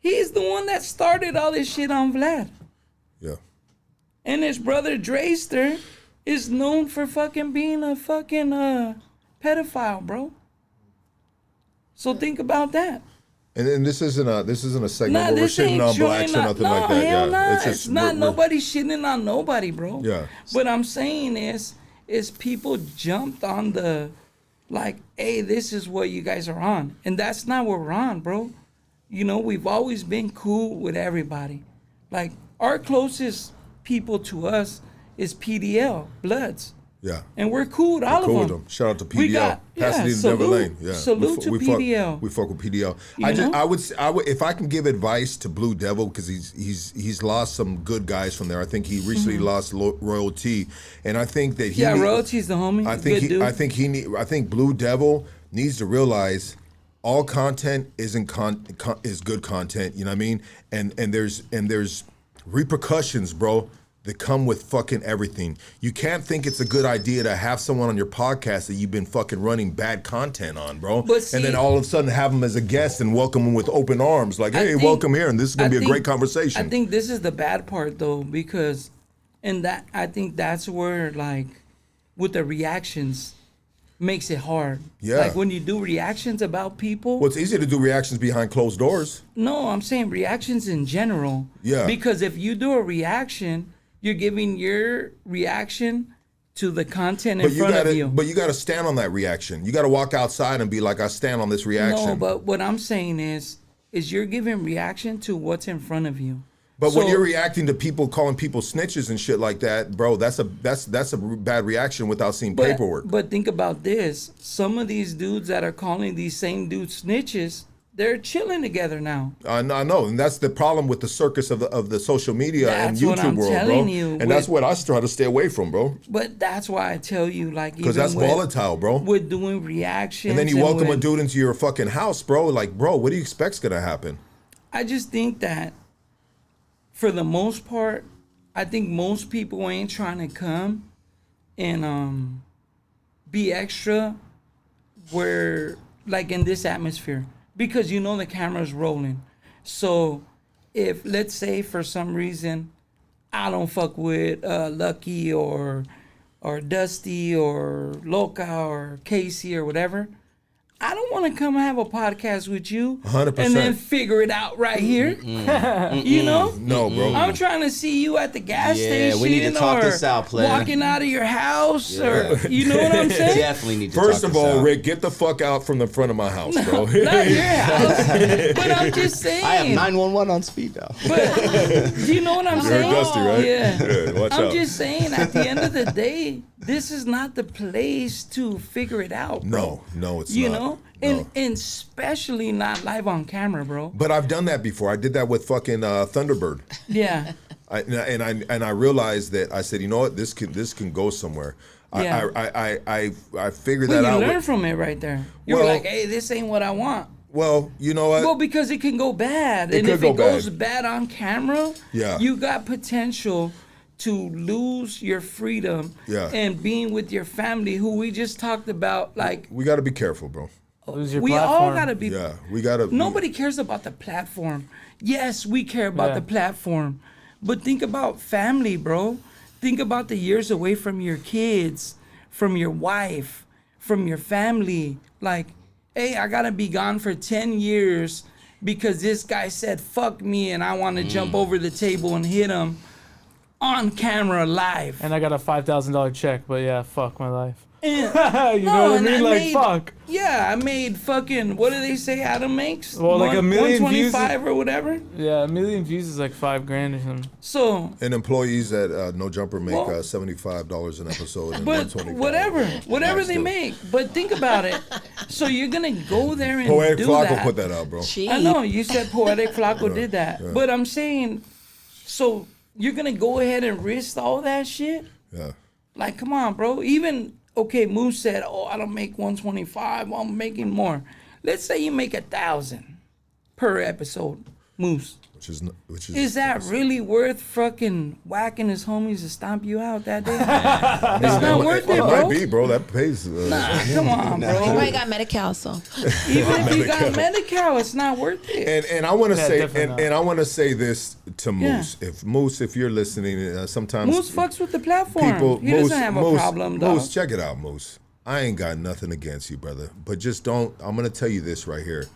He's the one that started all this shit on Vlad. Yeah. And his brother Drayster is known for fucking being a fucking pedophile, bro. So think about that. And this isn't a segment Nah, where we're this shitting ain't on blacks or showing nothing no, like that. hell Yeah. nah. It's It's not we're- nobody shitting on nobody, bro. Yeah. What I'm saying is people jumped on the like, hey, this is what you guys are on. And that's not what we're on, bro. We've always been cool with everybody. Like, our closest people to us is PDL, Bloods. Yeah. And we're cool with all Cool of with them. them. Shout out to PDL. We got, Pasadena, salute, Denver Lane. Yeah. salute to PDL. We fuck with PDL. You know? I would if I can give advice to Blue Devil, because he's lost some good guys from there. I think he recently lost Royalty, and I think that he Royalty's the homie. I think Good dude. I think Blue Devil needs to realize all content is good content. You know what I mean? And there's repercussions, bro, that come with fucking everything. You can't think it's a good idea to have someone on your podcast that you've been fucking running bad content on, bro. But see, and then all of a sudden have them as a guest and welcome them with open arms. Like, hey, welcome here, and this is going to be a great conversation. I think this is the bad part, though, because I think that's where, like, with the reactions, makes it hard. Yeah. Like, when you do reactions about people. Well, it's easy to do reactions behind closed doors. No, I'm saying reactions in general. Yeah. Because if you do a reaction, you're giving your reaction to the content in front of you. But you got to stand on that reaction. You got to walk outside and be like, I stand on this reaction. No, but what I'm saying is you're giving reaction to what's in front of you. But when you're reacting to people calling people snitches and shit like that, bro, that's a bad reaction without seeing paperwork. But think about this. Some of these dudes that are calling these same dudes snitches, they're chilling together now. I know, and that's the problem with the circus of the social media That's and what YouTube I'm world, telling bro. you, And that's what I try to stay away from, bro. But that's why I tell you, like, Because that's volatile, bro. With doing reactions. And then you welcome a dude into your fucking house, bro. Like, bro, what do you expect's gonna happen? I just think that, for the most part, I think most people ain't trying to come and be extra where, like, in this atmosphere, because the camera's rolling. So if, let's say, for some reason I don't fuck with Lucky or Dusty or Loca or Casey or whatever, I don't want to come have a podcast with you 100%. and then figure it out right here. You know? No, bro. I'm trying to see you at the gas Yeah, station we need to talk or this out, player. walking out of your house or, you know what I'm saying? Definitely need to First talk of this all, out. Rick, get the fuck out from the front of my house, bro. Not your house. But I'm just saying. I have 911 on speed dial. But do you know what I'm You saying? heard Dusty, right? Yeah. Watch I'm out. just saying, at the end of the day, this is not the place to figure it out, bro. No, it's You not. know? No. And especially not live on camera, bro. But I've done that before. I did that with fucking Thunderbird. Yeah. I realized that I said, you know what, this can go somewhere. Yeah. I figured Well, that out. you learn from it right there. You were Well- like, hey, this ain't what I want. Well, you know what? Well, because it can go bad. It And could if go it goes bad. bad on camera, Yeah. you got potential to lose your freedom Yeah. and being with your family, who we just talked about. Like, We got to be careful, bro. Lose your we platform. all got to be. Yeah, we got to. Nobody cares about the platform. Yes, we care about Yeah. the platform. But think about family, bro. Think about the years away from your kids, from your wife, from your family. Like, hey, I got to be gone for 10 years because this guy said, fuck me, and I want to jump over the table and hit him. on camera live. And I got a $5,000 check, but yeah, fuck my life. And, You know what I mean? Like, fuck. Yeah, I made fucking, what do they say Adam makes? Well, like a million views. 125 or whatever. Yeah, 1 million views is like $5,000 or something. So, And employees at No Jumper make $75 an episode. And but whatever they make. But think about it. So you're gonna go there and Poetic do Flocko that. put that out, bro. I know you said Poetic Flocko did that, but I'm saying, so you're gonna go ahead and risk all that shit? Yeah. Like, come on, bro. Even okay, Moose said, "Oh, I don't make 125. Well, I'm making more." Let's say you make 1,000 per episode, Moose. Which is Is that really worth fucking whacking his homies to stomp you out that day? It's not worth it, It bro. might be, bro. That pays. Nah, come on, You bro. probably got Medi-Cal, so. Even if you got Medi-Cal, it's not worth it. And I want to say, definitely not. and I want to say this to Moose. If you're listening, sometimes Moose fucks with the platform. people. He Moose, doesn't have a Moose, problem, though. Moose, check it out, Moose. I ain't got nothing against you, brother. But just don't. I'm gonna tell you this right here.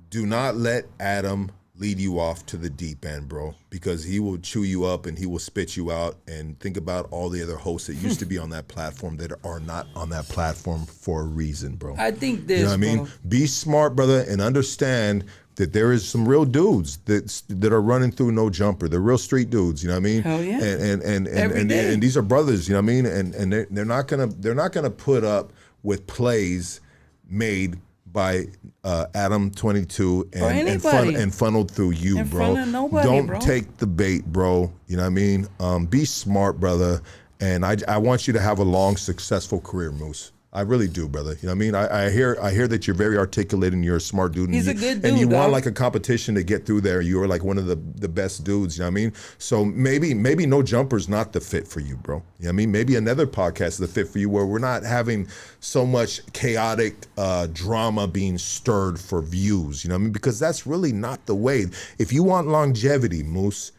Do not let Adam lead you off to the deep end, bro, because he will chew you up and he will spit you out. And think about all the other hosts that used to be on that platform that are not on that platform for a reason, bro. I think this, You know what I mean? bro. Be smart, brother, and understand that there is some real dudes that are running through No Jumper. They're real street dudes, you know what I mean? Hell yeah. And these are brothers, you know what I mean? And they're not gonna put up with plays made by Adam 22 and funneled through you, In bro. front of nobody, Don't bro. take the bait, bro. You know what I mean? Be smart, brother. And I want you to have a long, successful career, Moose. I really do, brother. You know what I mean? I hear that you're very articulate and you're a smart dude. He's and a good And you dude, want dog. like a competition to get through there. You're like one of the best dudes, you know what I mean? So maybe No Jumper's not the fit for you, bro. You know what I mean? Maybe another podcast is the fit for you where we're not having so much chaotic drama being stirred for views, you know what I mean? Because that's really not the way. If you want longevity, Moose,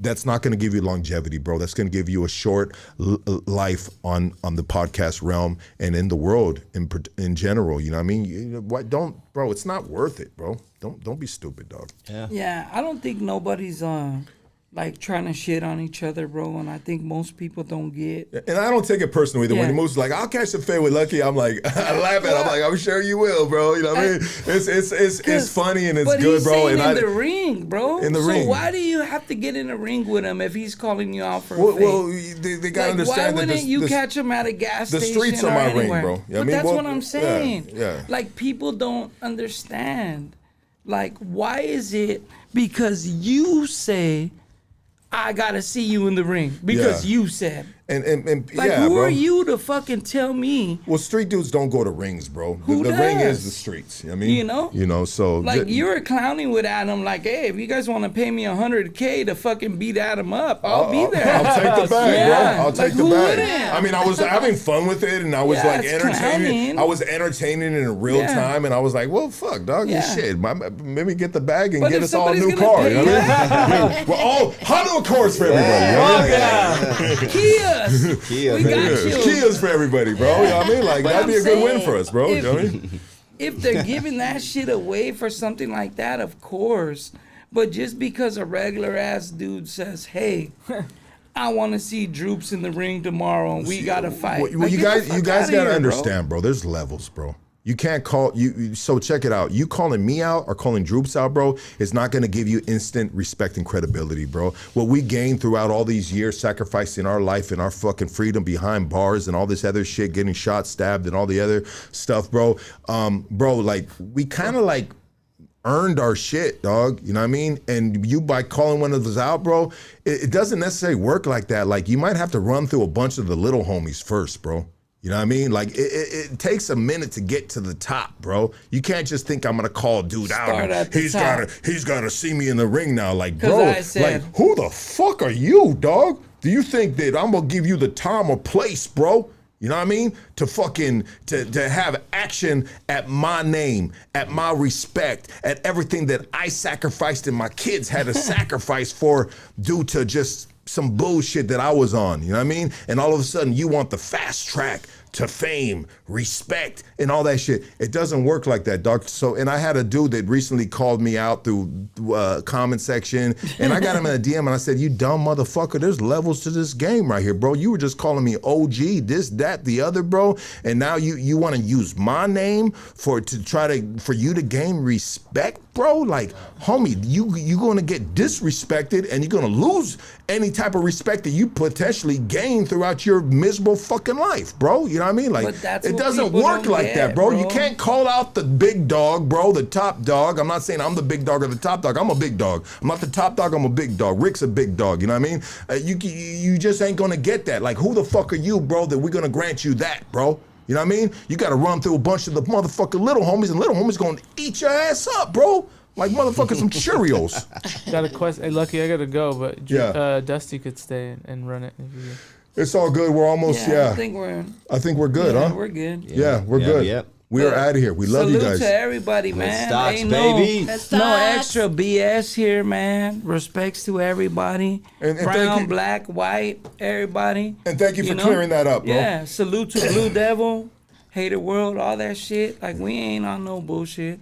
that's not going to give you longevity, bro. That's going to give you a short life on the podcast realm and in the world in general. You know what I mean? Bro? It's not worth it, bro. Don't be stupid, dog. Yeah, I don't think nobody's like trying to shit on each other, bro. And I think most people don't get. And I don't take it personally either. Yeah. When the Moose is like, I'll catch the fade with Lucky, I'm like, I laugh at it. I'm like, I'm sure you will, bro. You know what I mean? It's funny and it's But good, he's bro. saying And in the ring, bro. In the so ring. why do you have to get in the ring with him if he's calling you out for a fade? well, they gotta understand why that wouldn't you catch him at a gas the station streets are or my ring, anywhere? bro. You know what I But mean? that's Well, what I'm saying. yeah. Like, people don't understand. Like, why is it because you say, I gotta see you in the ring because Yeah. you said. And Like, yeah, who bro. are you to fucking tell me? Well, street dudes don't go to rings, bro. Who the ring is does? the streets. You know what I mean? You know? So Like, you were clowning with Adam, like, hey, if you guys want to pay me $100K to fucking beat Adam up, I'll be there. I'll take the bag, Yeah. bro. I'll Like, take the who bag. wouldn't? I mean, I was having fun with it, and I was Yeah, like it's entertaining. clowning. I was entertaining in real Yeah. time, and I was like, well, fuck, dog, Yeah. shit. Maybe get the bag and But get if us all a somebody's new gonna car. pay You know what I mean? We're all Honda Accords for everybody. You know what I mean? Kias. Kia, We man. got you. Kias for everybody, bro. You know what I mean? Like, But that'd be I'm a good win saying, for us, bro. You if- know what I mean? If they're giving that shit away for something like that, of course. But just because a regular ass dude says, hey, I want to see Drewps in the ring tomorrow and we got to fight. Well, Like, you get the guys fuck got outta to here, bro. understand, bro. There's levels, bro. You can't call you. So check it out. You calling me out or calling Drewps out, bro, is not going to give you instant respect and credibility, bro. What we gained throughout all these years, sacrificing our life and our fucking freedom behind bars and all this other shit, getting shot, stabbed, and all the other stuff, bro. Bro, like we kind of like earned our shit, dog. You know what I mean? And you by calling one of us out, bro, it doesn't necessarily work like that. Like you might have to run through a bunch of the little homies first, bro. You know what I mean? Like it takes a minute to get to the top, bro. You can't just think I'm gonna call dude out. Start at the top. He's gotta see me in the ring now. Like, 'Cause bro, I said- like who the fuck are you, dog? Do you think that I'm gonna give you the time or place, bro? You know what I mean? To fucking to have action at my name, at my respect, at everything that I sacrificed and my kids had to sacrifice for due to just some bullshit that I was on, you know what I mean? And all of a sudden you want the fast track to fame, respect, and all that shit. It doesn't work like that, dog. So, and I had a dude that recently called me out through comment section, and I got him in a DM, and I said, "You dumb motherfucker, there's levels to this game right here, bro. You were just calling me OG, this, that, the other, bro, and now you want to use my name for you to gain respect, bro? Like, homie, you gonna get disrespected, and you're gonna lose any type of respect that you potentially gain throughout your miserable fucking life, bro. You know what I mean? Like, But that's it what doesn't people work don't like get, that, bro. You bro. can't call out the big dog, bro, the top dog. I'm not saying I'm the big dog or the top dog. I'm a big dog. I'm not the top dog. I'm a big dog. Rick's a big dog. You know what I mean? You just ain't gonna get that. Like, who the fuck are you, bro, that we're gonna grant you that, bro? You know what I mean? You gotta run through a bunch of the motherfucking little homies, and little homies gonna eat your ass up, bro. Like motherfucking some Cheerios. Got a question. Hey, Lucky, I gotta go, but Yeah. Dusty could stay and run it. If you... It's all good. We're almost, I think we're good, yeah, huh? we're good. Yeah, we're good. Yep. We are out of here. We love you guys. Salute to everybody, man. stocks, Ain't baby. No Stocks. extra BS here, man. Respects to everybody. And thank Brown, you. black, white, everybody. And thank you for know? clearing that up, bro. Yeah, salute to Blue Devil, Hater World, all that shit. Like, we ain't on no bullshit.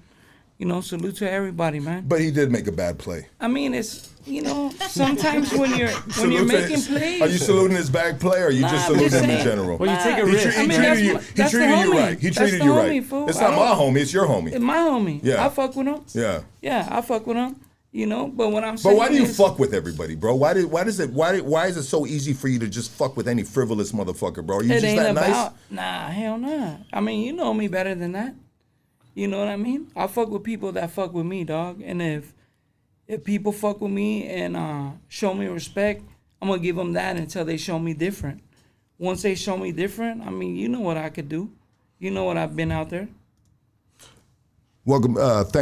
You know, salute to everybody, man. But he did make a bad play. I mean, it's, you know, sometimes when you're Salute to making his- plays. Are you saluting his bad play, or are you Nah, just I'm saluting just him in saying. general? Well, you take a He, risk. he I mean, treated that's you. my- He that's the treated you homie. right. He That's treated the you homie, right. fool. It's I not my don't- homie. It's your homie. It's my homie. Yeah. I fuck with him. Yeah. Yeah, I fuck with him. You know, but what I'm But saying why do you is, fuck with everybody, bro? Why is it so easy for you to just fuck with any frivolous motherfucker, bro? Are you it just ain't that nice? about, nah, hell nah. I mean, you know me better than that. You know what I mean? I fuck with people that fuck with me, dog. And if people fuck with me and show me respect, I'm gonna give them that until they show me different. Once they show me different, I mean, you know what I could do. You know what I've been out there. Welcome. Thank you.